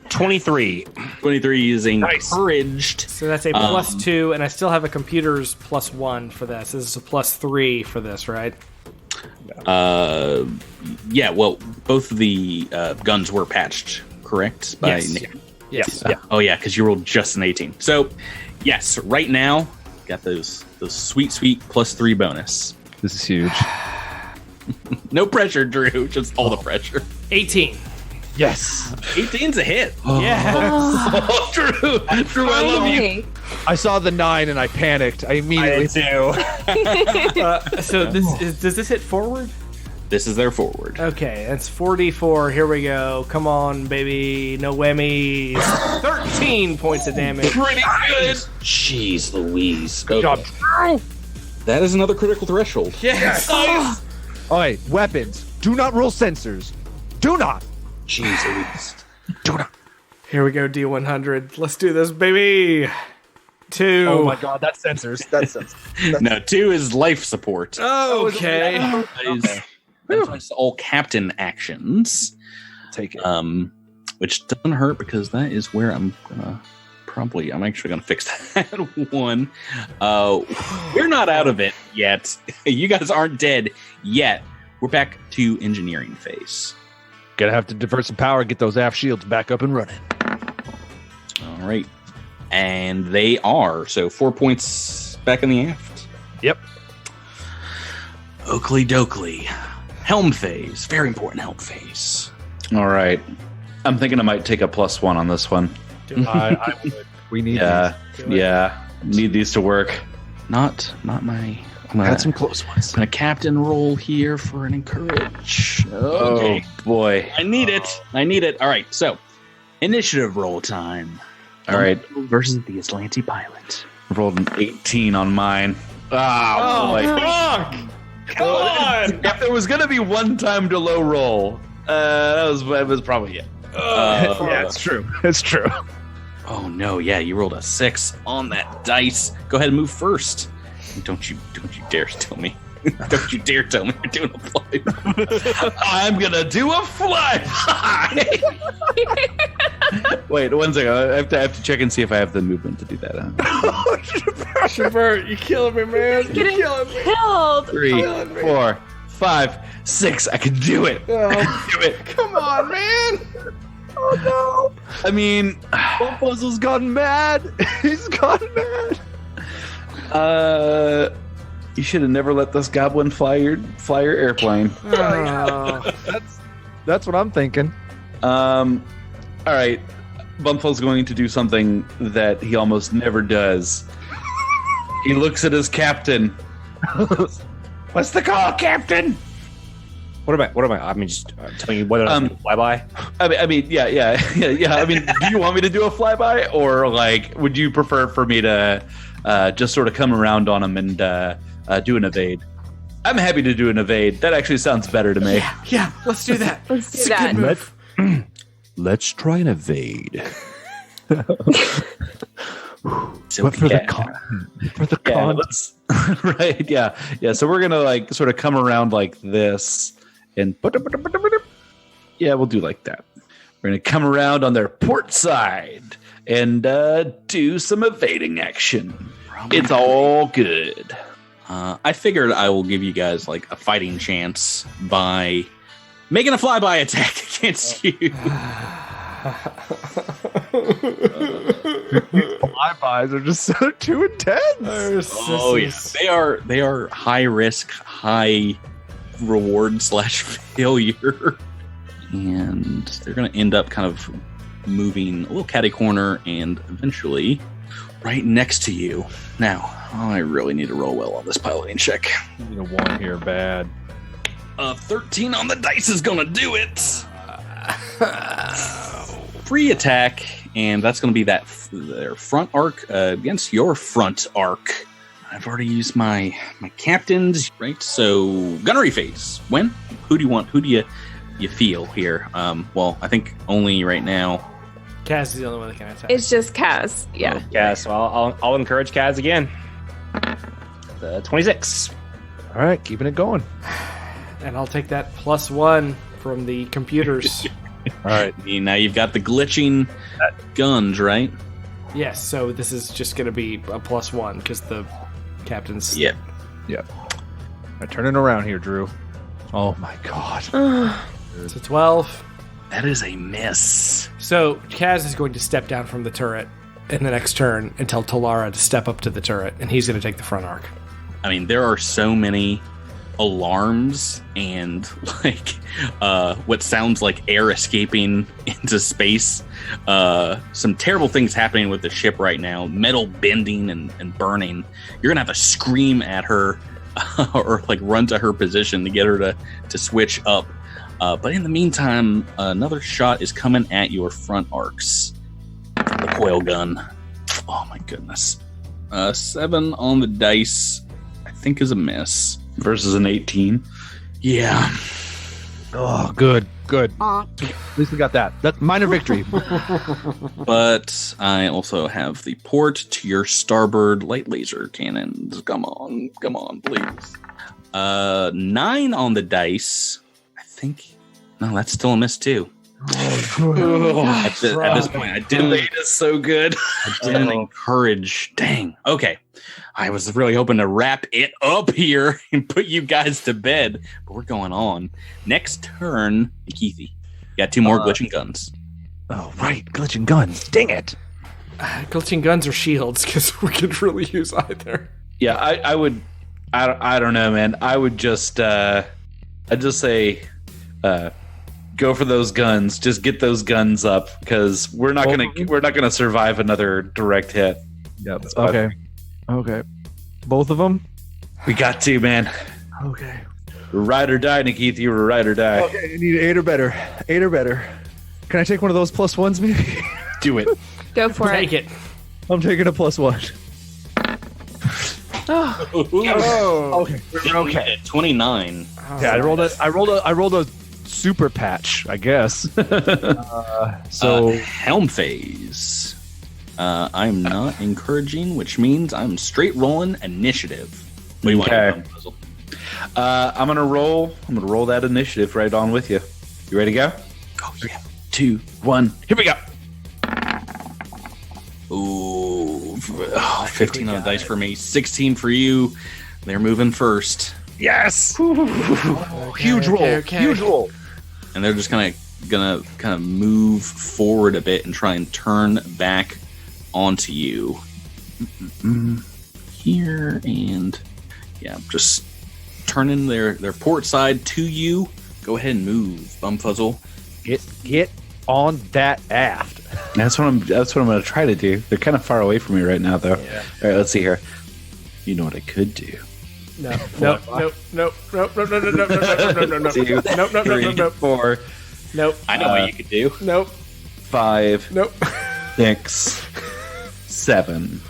23. 23 is encouraged. So that's a +2, and I still have a computer's +1 for this. This is a +3 for this, right? Yeah, well, both of the guns were patched, correct? Yes. Yeah. Oh, yeah, because you rolled just an 18. So, yes, right now, got those sweet +3 bonus. This is huge. No pressure, Drew. Just all the pressure. 18. Yes. 18's a hit. Yeah. Drew, I love you. I saw the 9 and I panicked. I immediately do. So does this hit forward? This is their forward. Okay, that's 44. Here we go. Come on, baby. No whammies. 13 points of damage. Pretty good. Jeez Louise. Good job. That is another critical threshold. Yes. All right, weapons. Do not roll sensors. Do not. Jeez Louise. Do not. Here we go, D100. Let's do this, baby. 2. Oh my god, that's sensors. That's sensors. No, 2 is life support. Oh, okay. That's all captain actions. Take it. Which doesn't hurt because that is where I'm actually gonna fix that one. We're not out of it yet. You guys aren't dead yet. We're back to engineering phase. Gonna have to divert some power, get those aft shields back up and running. All right. And they are. So 4 points back in the aft. Yep. Oakley dokley. Helm phase. Very important helm phase. All right. I'm thinking I might take a +1 on this one. I would. We need Need these to work. Not my... I had some close ones. I'm going to captain roll here for an encourage. Okay. Oh, boy. I need it. All right. So, initiative roll time. All right. Versus the Azlanti pilot. Rolled an 18 on mine. Oh, boy. fuck! Come on! If there was going to be one time to low roll, that was probably it. Yeah, it's true. It's true. Oh no, yeah, you rolled a 6 on that dice. Go ahead and move first. Don't you dare tell me. Don't you dare tell me you're doing a flyby. I'm gonna do a flyby. Wait, 1 second. I have to check and see if I have the movement to do that. Shabert, you're killing me, man. He's getting killed. 3, 4, 5, 6. I can do it. Oh, I can do it. come on, man. Oh I mean, no! Puzzle's gone mad. He's gone mad. you should have never let this goblin fly your airplane. Oh. That's what I'm thinking. All right, Bumfuzzle's going to do something that he almost never does. He looks at his captain. What's the call, Captain? What am I? I mean, just telling you whether or not to fly by. I mean, yeah. I mean, do you want me to do a flyby, or like, would you prefer for me to just sort of come around on him and do an evade? I'm happy to do an evade. That actually sounds better to me. Yeah, let's do that. Let's do It's a that. good move. Let's try an evade. So But for yeah. the con. For the Yeah, con. let's, right, yeah. So we're gonna like sort of come around like this, and yeah, we'll do like that. We're gonna come around on their port side and do some evading action. It's all good. I figured I will give you guys like a fighting chance by making a flyby attack against you. Flybys are just so too intense. Oh yeah, they are high risk, high reward / failure, and they're going to end up kind of moving a little catty corner and eventually right next to you. Now, I really need to roll well on this piloting check. Need a 1 here, bad. 13 on the dice is going to do it. Free attack, and that's going to be their front arc against your front arc. I've already used my captains, right? So gunnery phase. When? Who do you want? Who do you feel here? Well, I think only right now. Kaz is the only one that can attack. It's just Kaz. Yeah. Yeah, so I'll encourage Kaz again. 26. All right, keeping it going. And I'll take that +1 from the computers. All right. Now you've got the glitching guns, right? Yes, so this is just going to be a +1 because the captain's. Yep. I'm turning around here, Drew. Oh my god. It's a 12. That is a miss. So Kaz is going to step down from the turret in the next turn and tell Talara to step up to the turret, and he's going to take the front arc. I mean, there are so many alarms and like what sounds like air escaping into space. Some terrible things happening with the ship right now. Metal bending and burning. You're gonna have to scream at her or like run to her position to get her to switch up. But in the meantime, another shot is coming at your front arcs. The coil gun. Oh my goodness. 7 on the dice, I think, is a miss. Versus an 18. Yeah. Oh, good. At least we got that. That's minor victory. But I also have the port to your starboard light laser cannons. Come on, please. 9 on the dice. I think. No, that's still a miss too. At this point, I didn't. It is so good. I didn't encourage. Dang. Okay. I was really hoping to wrap it up here and put you guys to bed, but we're going on. Next turn, Keithy. You got 2 more glitching guns. Oh, right. Glitching guns. Dang it. Glitching guns or shields, because we could really use either. Yeah, I would. I don't know, man. I would just. I'd just say, go for those guns. Just get those guns up, because we're not gonna survive another direct hit. Yep. Okay. Both of them? We got to, man. Okay. Ride or die, Nikith. You were ride or die. Okay, I need 8 or better. 8 or better. Can I take one of those +1s, maybe? Do it. Go for Take it. I'm taking a +1. Okay. We're okay. 29. Yeah, I rolled a super patch, I guess. So helm phase. I'm not encouraging, which means I'm straight rolling initiative. What do you want to do, Puzzle? I'm gonna roll that initiative right on with you. You ready to go? Oh, yeah. 2, 1, here we go. Ooh, 15 on the dice for me, 16 for you. They're moving first. Yes. Huge roll. Huge roll. And they're just gonna kind of move forward a bit and try and turn back onto you. Here and just turning their port side to you. Go ahead and move, Bumfuzzle. Get on that aft. That's what I'm gonna try to do. They're kind of far away from me right now, though. Yeah. All right, let's see here. You know what I could do? No. 4. Nope. I know what you could do. Nope. 5. Nope. 6. 7.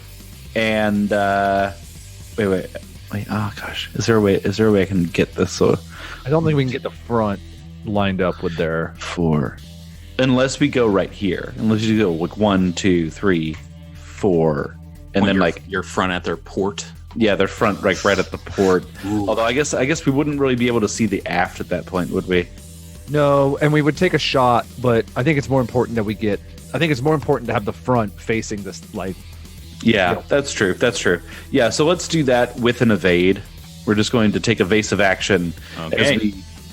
And wait. Oh gosh, is there a way I can get this? So I don't think we can get the front lined up with their 4, unless we go right here. Unless you go like 1, 2, 3, 4, and then your front at their port. Yeah, their front right at the port. Ooh. Although I guess we wouldn't really be able to see the aft at that point, would we? No, and we would take a shot, but I think it's more important to have the front facing this Yeah, that's true. Yeah, so let's do that with an evade. We're just going to take evasive action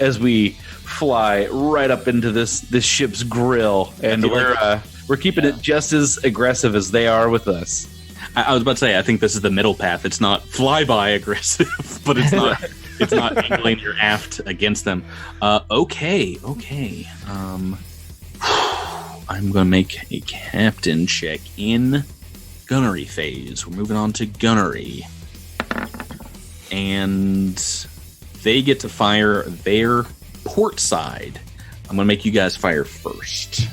as we fly right up into this ship's grill, and we're keeping it just as aggressive as they are with us. I was about to say, I think this is the middle path. It's not flyby aggressive, but it's not angling your aft against them. Okay. I'm gonna make a captain check in gunnery phase. We're moving on to gunnery, and they get to fire their port side. I'm gonna make you guys fire first.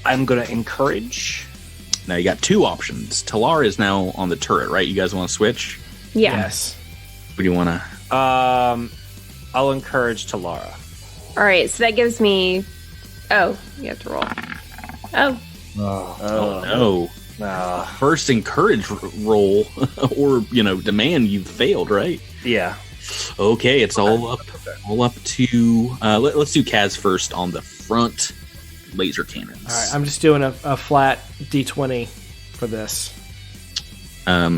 I'm going to encourage. Now you got 2 options. Talar is now on the turret, right? You guys want to switch? Yeah. Yes. What do you want to? I'll encourage Talara. All right. So that gives me. Oh, you have to roll. Oh. Oh no! First encourage roll or demand you failed, right? Yeah. Okay, it's all up to. Let's do Kaz first on the front laser cannons. All right. I'm just doing a flat D20 for this. Are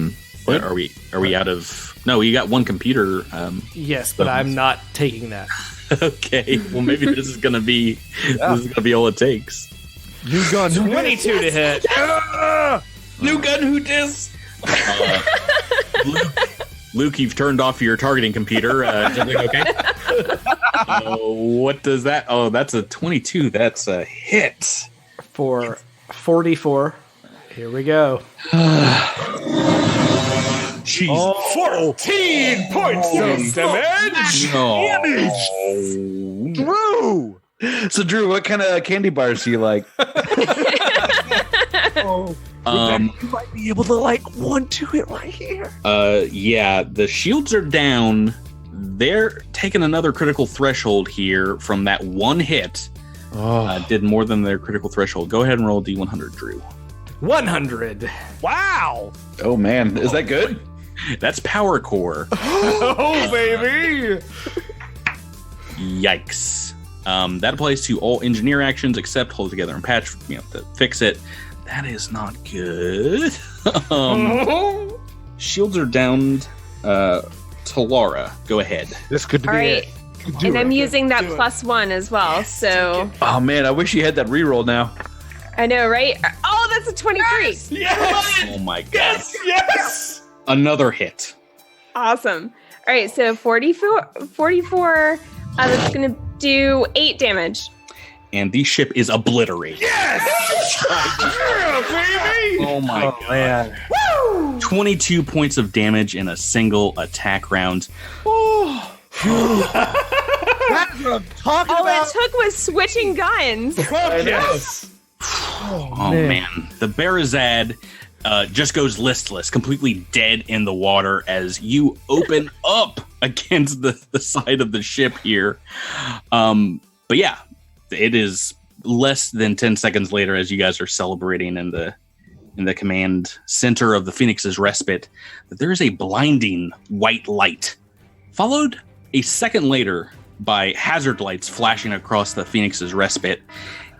we out of? No, you got one computer. Yes, but I'm not taking that. Okay. Well, maybe this is gonna be all it takes. New gun. 22 to hit. New gun, who dis? Luke, you've turned off your targeting computer. Is everything okay? What does that? Oh, that's a 22. That's a hit. For 44. Here we go. Jeez. 14 points of damage. No. Drew. So Drew, what kind of candy bars do you like? You might be able to 1-2 it right here. Yeah, the shields are down. They're taking another critical threshold here from that one hit. Did more than their critical threshold. Go ahead and roll D100, Drew. 100. Wow. Oh man, is that good? That's power core. Oh, baby. Yikes. That applies to all engineer actions except hold together and patch, to fix it. That is not good. Shields are down. Talara, go ahead. This could be All right. it. And I'm using that +1 as well. So Oh man, I wish you had that reroll now. I know, right? Oh, that's a 23. Yes! Oh my god. Yes! Another hit. Awesome. All right, so 44. That's going to do 8 damage. And the ship is obliterated. Yes! Yeah, baby! Oh my god. Man. 22 points of damage in a single attack round. That's what I'm talking All about. it took was switching guns. Yes! Oh man. The Barazad just goes listless, completely dead in the water as you open up against the side of the ship here. But yeah, it is less than 10 seconds later as you guys are celebrating in the in the command center of the Phoenix's Respite that there is a blinding white light, followed a second later by hazard lights flashing across the Phoenix's Respite,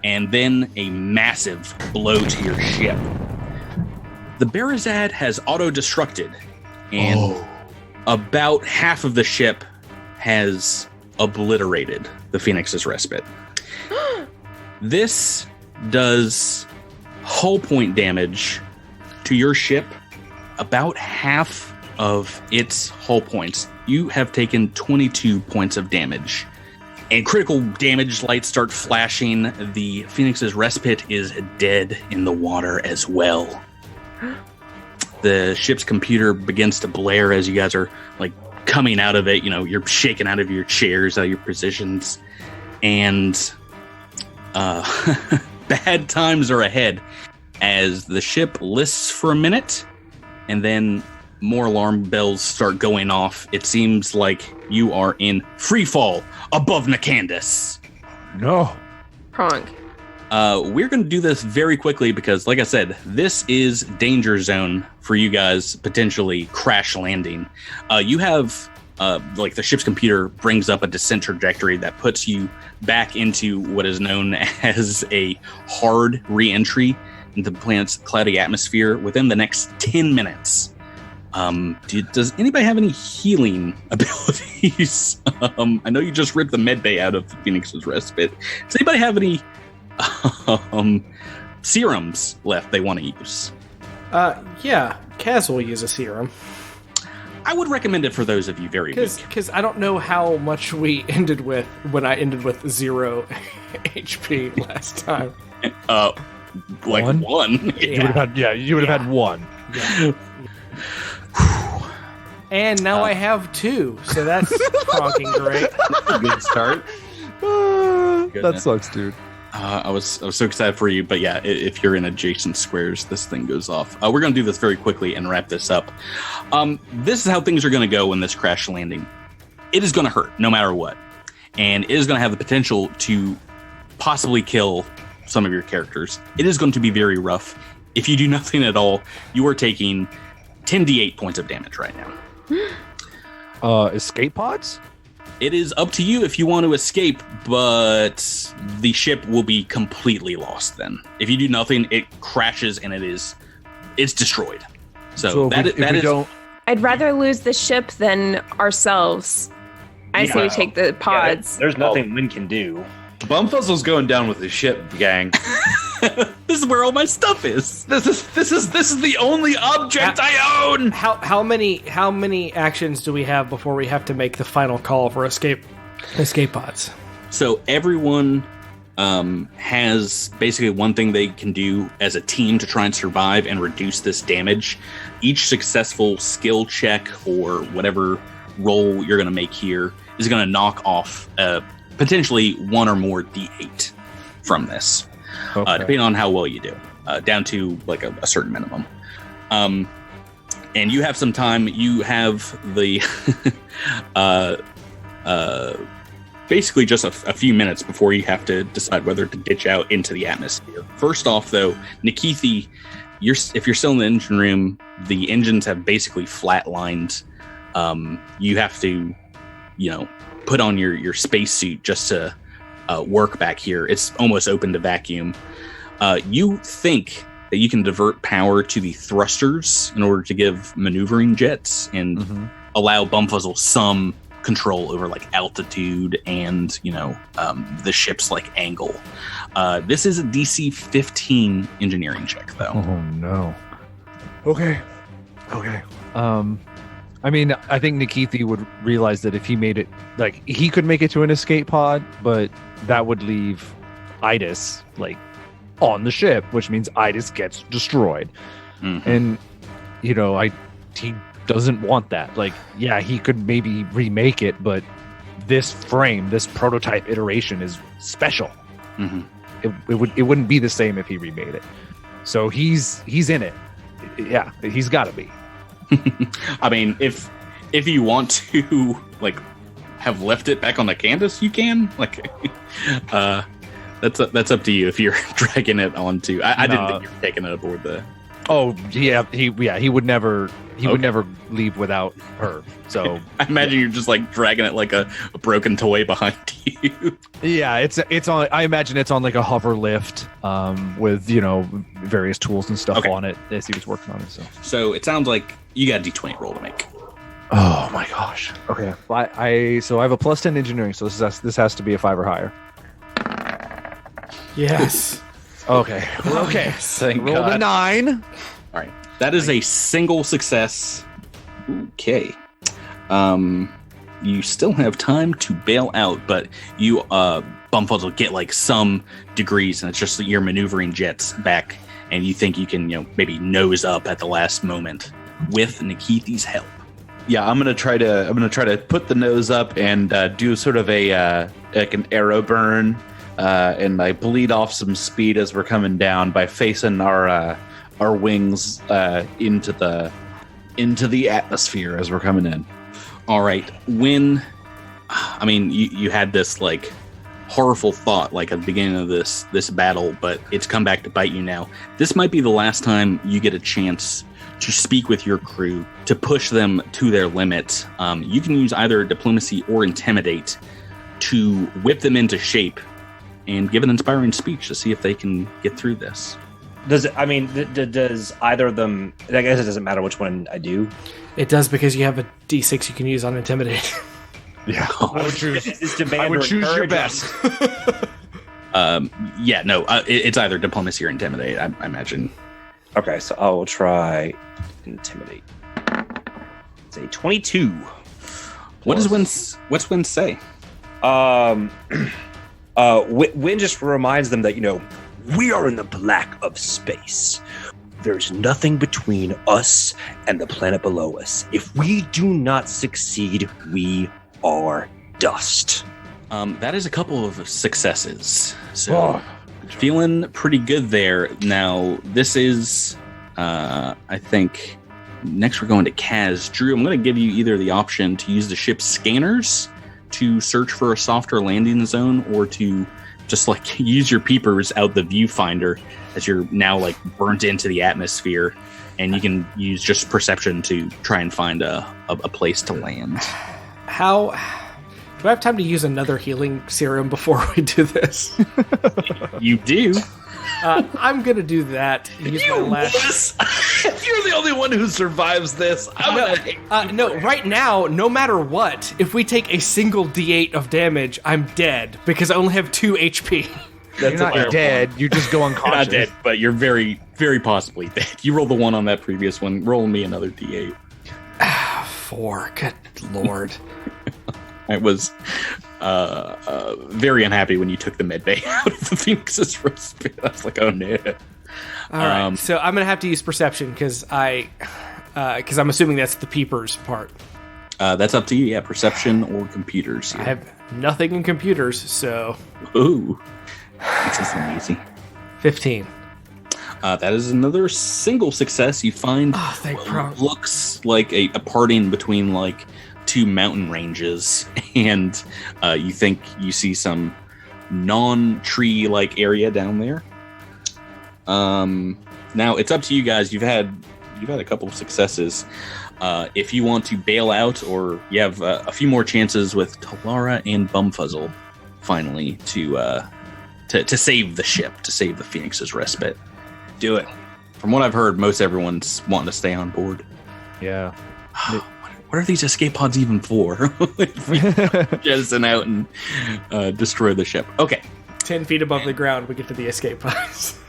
and then a massive blow to your ship. The Barazad has auto-destructed, and about half of the ship has obliterated the Phoenix's Respite. This does hull point damage to your ship, about half of its hull points. You have taken 22 points of damage. And critical damage lights start flashing. The Phoenix's Respite is dead in the water as well. The ship's computer begins to blare as you guys are like coming out of it. You know, you're shaking out of your chairs, out of your positions. And bad times are ahead as the ship lists for a minute, and then more alarm bells start going off. It seems like you are in free fall above Nicandus. No. Pronk. We're going to do this very quickly because, like I said, this is danger zone for you guys potentially crash landing. You have, like the ship's computer brings up a descent trajectory that puts you back into what is known as a hard re-entry into the planet's cloudy atmosphere within the next 10 minutes. Does anybody have any healing abilities? I know you just ripped the med bay out of the Phoenix's Respite. Does anybody have any serums left they want to use? Yeah, Kaz will use a serum. I would recommend it for those of you very weak. Because I don't know how much we ended with when I ended with 0 HP last time. Like one. You would have had one. Yeah. And now I have 2, so that's fucking great. Good start. That sucks, dude. I was so excited for you, but yeah, if you're in adjacent squares, this thing goes off. We're going to do this very quickly and wrap this up. This is how things are going to go in this crash landing. It is going to hurt no matter what, and it is going to have the potential to possibly kill some of your characters. It is going to be very rough. If you do nothing at all, you are taking 10d8 points of damage right now. Escape pods? It is up to you if you want to escape, but the ship will be completely lost then. If you do nothing, it crashes and it's destroyed. So I'd rather lose the ship than ourselves. I say we take the pods. There's nothing Wynn can do. Bumfuzzle's going down with the ship, gang. This is where all my stuff is. This is the only object I own. How many actions do we have before we have to make the final call for escape pods? So everyone has basically one thing they can do as a team to try and survive and reduce this damage. Each successful skill check or whatever roll you're going to make here is going to knock off potentially 1 or more d8 from this. Okay. Depending on how well you do, down to like a certain minimum. And you have some time. You have the basically just a few minutes before you have to decide whether to ditch out into the atmosphere. First off, though, Nikithi, if you're still in the engine room, the engines have basically flatlined. You have to, put on your spacesuit just to work back here. It's almost open to vacuum. You think that you can divert power to the thrusters in order to give maneuvering jets and allow Bumfuzzle some control over like altitude and the ship's like angle. This is a DC 15 engineering check though. Oh no. Okay. I mean, I think Nikithi would realize that if he made it, like, he could make it to an escape pod, but that would leave Idis, like, on the ship, which means Idis gets destroyed. And, he doesn't want that. Like, yeah, he could maybe remake it, but this frame, this prototype iteration is special. It wouldn't be the same if he remade it. So he's in it. Yeah, he's got to be. I mean, if you want to like have left it back on the canvas, you can. Like, that's up to you if you're dragging it onto. I didn't think you were taking it aboard the Oh yeah, he would never would never leave without her. So I imagine you're just like dragging it like a broken toy behind you. yeah, it's on. I imagine it's on like a hover lift, with various tools and stuff on it as he was working on it. So it sounds like you got a D20 roll to make. Oh my gosh. Okay. I have a +10 engineering, so this has to be a 5 or higher. Yes. Okay. Okay. Thank Rolled God. a 9. All right. That is a single success. Okay. You still have time to bail out, but you Bumfuzzle get like some degrees, and it's just that you're maneuvering jets back, and you think you can maybe nose up at the last moment with Nikithi's help. Yeah, I'm gonna try to put the nose up and do sort of a like an arrow burn, and I bleed off some speed as we're coming down by facing our wings into the atmosphere as we're coming in. All right. You had this like horrible thought like at the beginning of this battle, but it's come back to bite you now. This might be the last time you get a chance to speak with your crew, to push them to their limit. You can use either diplomacy or intimidate to whip them into shape and give an inspiring speech to see if they can get through this. Does either of them? I guess it doesn't matter which one I do. It does, because you have a D6 you can use on Intimidate. Yeah. I would choose your best. It's either diplomacy or intimidate, I imagine. Okay, so I will try intimidate. It's a 22. What's Win say? Win just reminds them that we are in the black of space. There's nothing between us and the planet below us. If we do not succeed, we are dust. That is a couple of successes. So feeling pretty good there. Now, this is, I think, next we're going to Kaz. Drew, I'm going to give you either the option to use the ship's scanners to search for a softer landing zone, or to just like use your peepers out the viewfinder as you're now like burnt into the atmosphere, and you can use just perception to try and find a place to land. How do I have time to use another healing serum before we do this? You do. I'm gonna do that. Use my last. You're the only one who survives this. No, right now, no matter what, if we take a single D8 of damage, I'm dead because I only have 2 HP. You're not dead. You just go unconscious. You're not dead, but you're very, very possibly dead. You rolled the 1 on that previous one. Roll me another D8. 4. Good lord. I was very unhappy when you took the medbay out of the Phoenix's Respite. I was like, oh no. All right, so I'm gonna have to use perception because I'm assuming that's the peepers part. That's up to you. Yeah, perception or computers. Here. I have nothing in computers, so. Ooh, this isn't easy. 15. That is another single success. You find looks like a parting between like 2 mountain ranges, and you think you see some non-tree like area down there. Now it's up to you guys. You've had a couple of successes. If you want to bail out, or you have a few more chances with Talara and Bumfuzzle, finally to save the ship, to save the Phoenix's Respite. Do it. From what I've heard, most everyone's wanting to stay on board. Yeah. What are these escape pods even for? If we jettison out and destroy the ship. Okay. 10 feet above the ground, we get to the escape pods.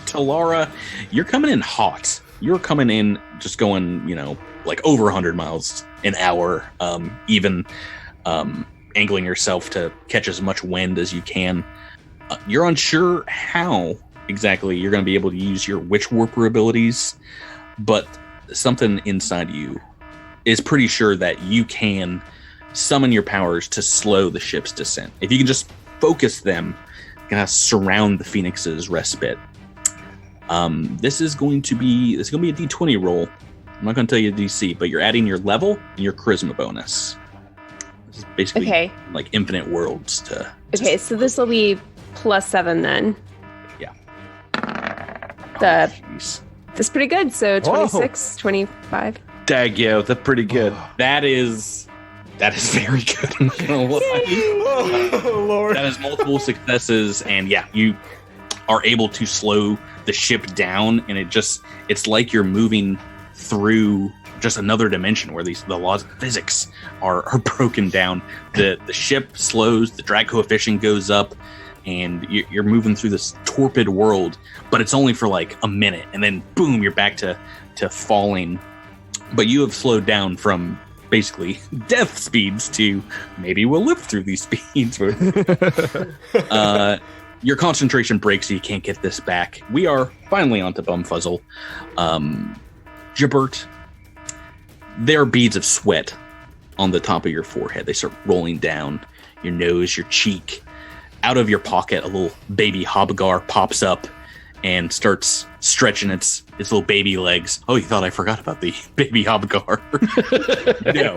Talara, you're coming in hot. You're coming in just going, like over 100 miles an hour, even angling yourself to catch as much wind as you can. You're unsure how exactly you're going to be able to use your Witch Warper abilities, but something inside you is pretty sure that you can summon your powers to slow the ship's descent. If you can just focus them, kind of surround the Phoenix's Respite. This is going to be a D20 roll. I'm not going to tell you the DC, but you're adding your level and your charisma bonus. This is basically like infinite worlds to. Okay, so this will be +7 then. Yeah. That's pretty good. So 26, 25. Dagyo, that's pretty good. That is very good. I'm not gonna lie. Oh, Lord. That is multiple successes, and yeah, you are able to slow the ship down, and it's like you're moving through just another dimension where the laws of physics are broken down. The ship slows, the drag coefficient goes up, and you're moving through this torpid world, but it's only for like a minute, and then boom, you're back to falling. But you have slowed down from basically death speeds to maybe we'll live through these speeds. Your concentration breaks, so you can't get this back. We are finally onto Bumfuzzle. Jabert, there are beads of sweat on the top of your forehead. They start rolling down your nose, your cheek. Out of your pocket, a little baby hobgar pops up and starts stretching its little baby legs. Oh, you thought I forgot about the baby hobgar? No,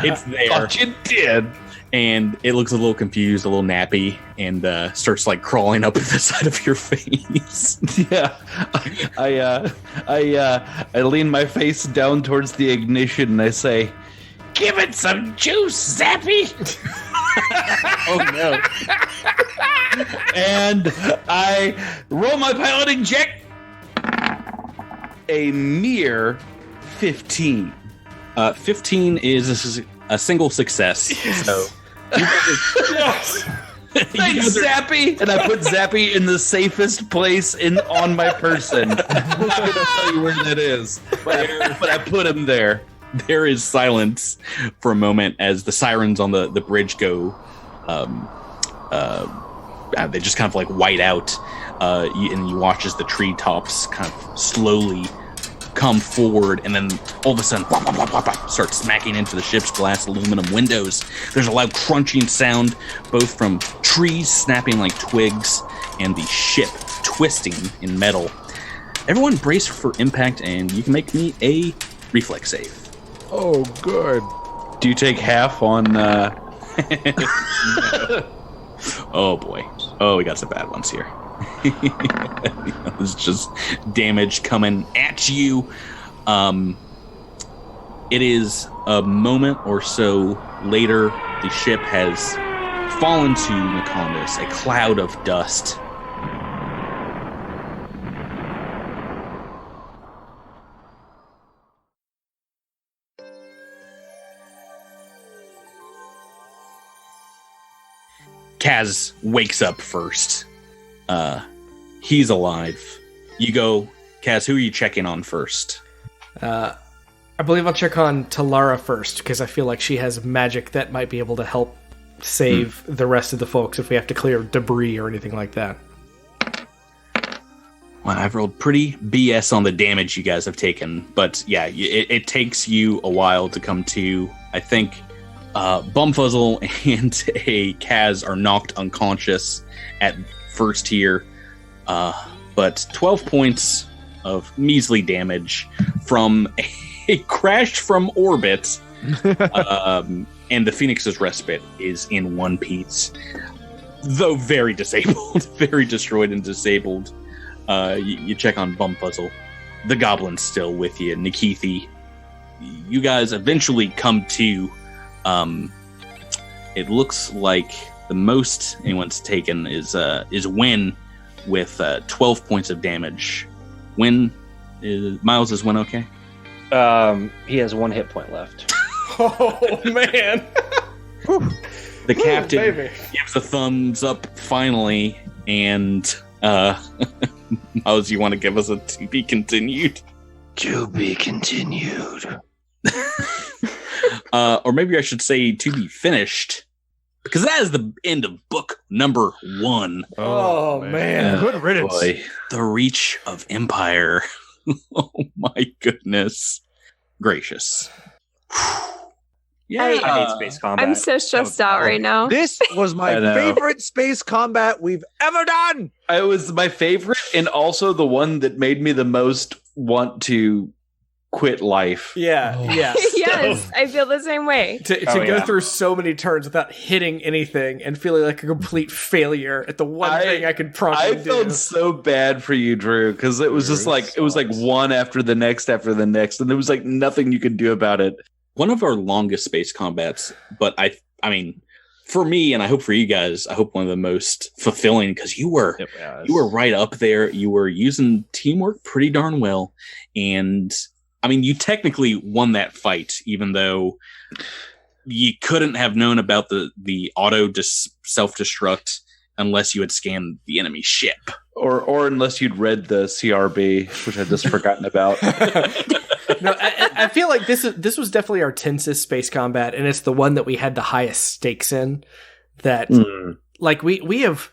it's there. Thought you did. And it looks a little confused, a little nappy, and starts like crawling up the side of your face. Yeah, I lean my face down towards the ignition and I say, Give it some juice, Zappy! Oh no. and I roll my piloting check. A mere 15. 15 is a single success. So Yes. Thanks, Zappy. And I put Zappy in the safest place on my person. I'm not going to tell you where that is, but I put him there. there is silence for a moment as the sirens on the bridge go. They just kind of like white out, and you watch as the treetops kind of slowly come forward, and then all of a sudden, blah, blah, blah, blah, blah, start smacking into the ship's glass aluminum windows. There's a loud crunching sound, both from trees snapping like twigs and the ship twisting in metal. Everyone brace for impact, and you can make me a reflex save. Oh, good. Do you take half on... Oh, boy. Oh, we got some bad ones here. It's just damage coming at you. It is a moment or so later. The ship has fallen to Nakondas, a cloud of dust. Kaz wakes up first. He's alive. You go, Kaz, who are you checking on first? I believe I'll check on Talara first, because I feel like she has magic that might be able to help save the rest of the folks if we have to clear debris or anything like that. Well, I've rolled pretty BS on the damage you guys have taken, but yeah, it takes you a while to come to. I think Bumfuzzle and a Kaz are knocked unconscious at first here, but 12 points of measly damage from a crash from orbit, and the Phoenix's Respite is in one piece, though very disabled, very destroyed and disabled. You check on Bumfuzzle. The goblin's still with you. Nikithi, you guys eventually come to. It looks like the most anyone's taken is Win with 12 points of damage. Miles, is Win okay? He has 1 hit point left. Oh, man. The captain gives a thumbs up finally, and Miles, you want to give us a to be continued? To be continued. Or maybe I should say to be finished, because that is the end of book number 1. Oh, man. Good riddance. Boy. The Reach of Empire. Oh my goodness gracious. Yeah, I hate space combat. I'm so stressed out right now. This was my I know. favorite space combat we've ever done. It was my favorite, and also the one that made me the most want to quit life. Yeah, yeah. Yes, I feel the same way. To go through so many turns without hitting anything and feeling like a complete failure at the one thing I could probably do. I felt so bad for you, Drew, because it was just like it was like one after the next, and there was like nothing you could do about it. One of our longest space combats, but I mean, for me, and I hope for you guys, I hope one of the most fulfilling, because you were right up there. You were using teamwork pretty darn well, and I mean, you technically won that fight, even though you couldn't have known about the auto self-destruct unless you had scanned the enemy ship. Or unless you'd read the CRB, which I'd just forgotten about. No, I feel like this was definitely our tensest space combat, and it's the one that we had the highest stakes in. That like we have.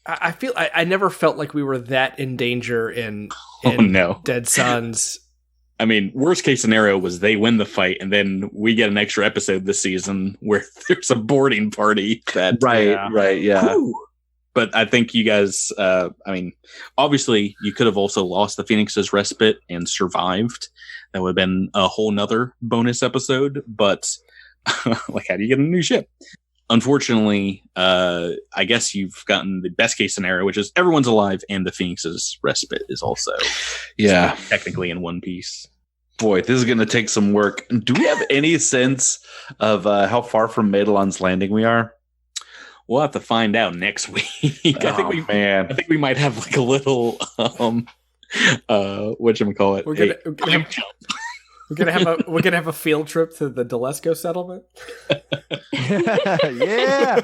I feel I never felt like we were that in danger in Dead Suns. I mean, worst case scenario was they win the fight, and then we get an extra episode this season where there's a boarding party. Right, yeah. Whew. But I think you guys, I mean, obviously you could have also lost the Phoenix's Respite and survived. That would have been a whole nother bonus episode. But like, how do you get a new ship? Unfortunately, I guess you've gotten the best case scenario, which is everyone's alive and the Phoenix's Respite is also technically in one piece. Boy, this is going to take some work. Do we have any sense of how far from Madelon's Landing we are? We'll have to find out next week. I think we might have like a little whatchamacallit. We're gonna have a field trip to the Delesco settlement. Yeah.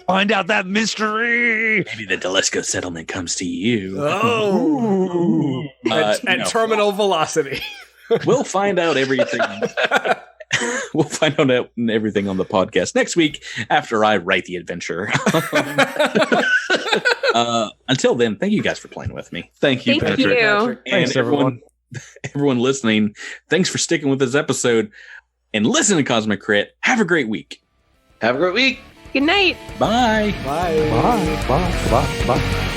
Find out that mystery. Maybe the Delesco settlement comes to you. Oh, at terminal velocity. We'll find out everything. We'll find out everything on the podcast next week after I write the adventure. Until then, thank you guys for playing with me. Thank you, Patrick. You. And everyone listening, thanks for sticking with this episode and listen to Cosmic Crit. Have a great week. Have a great week. Good night. Bye. Bye. Bye.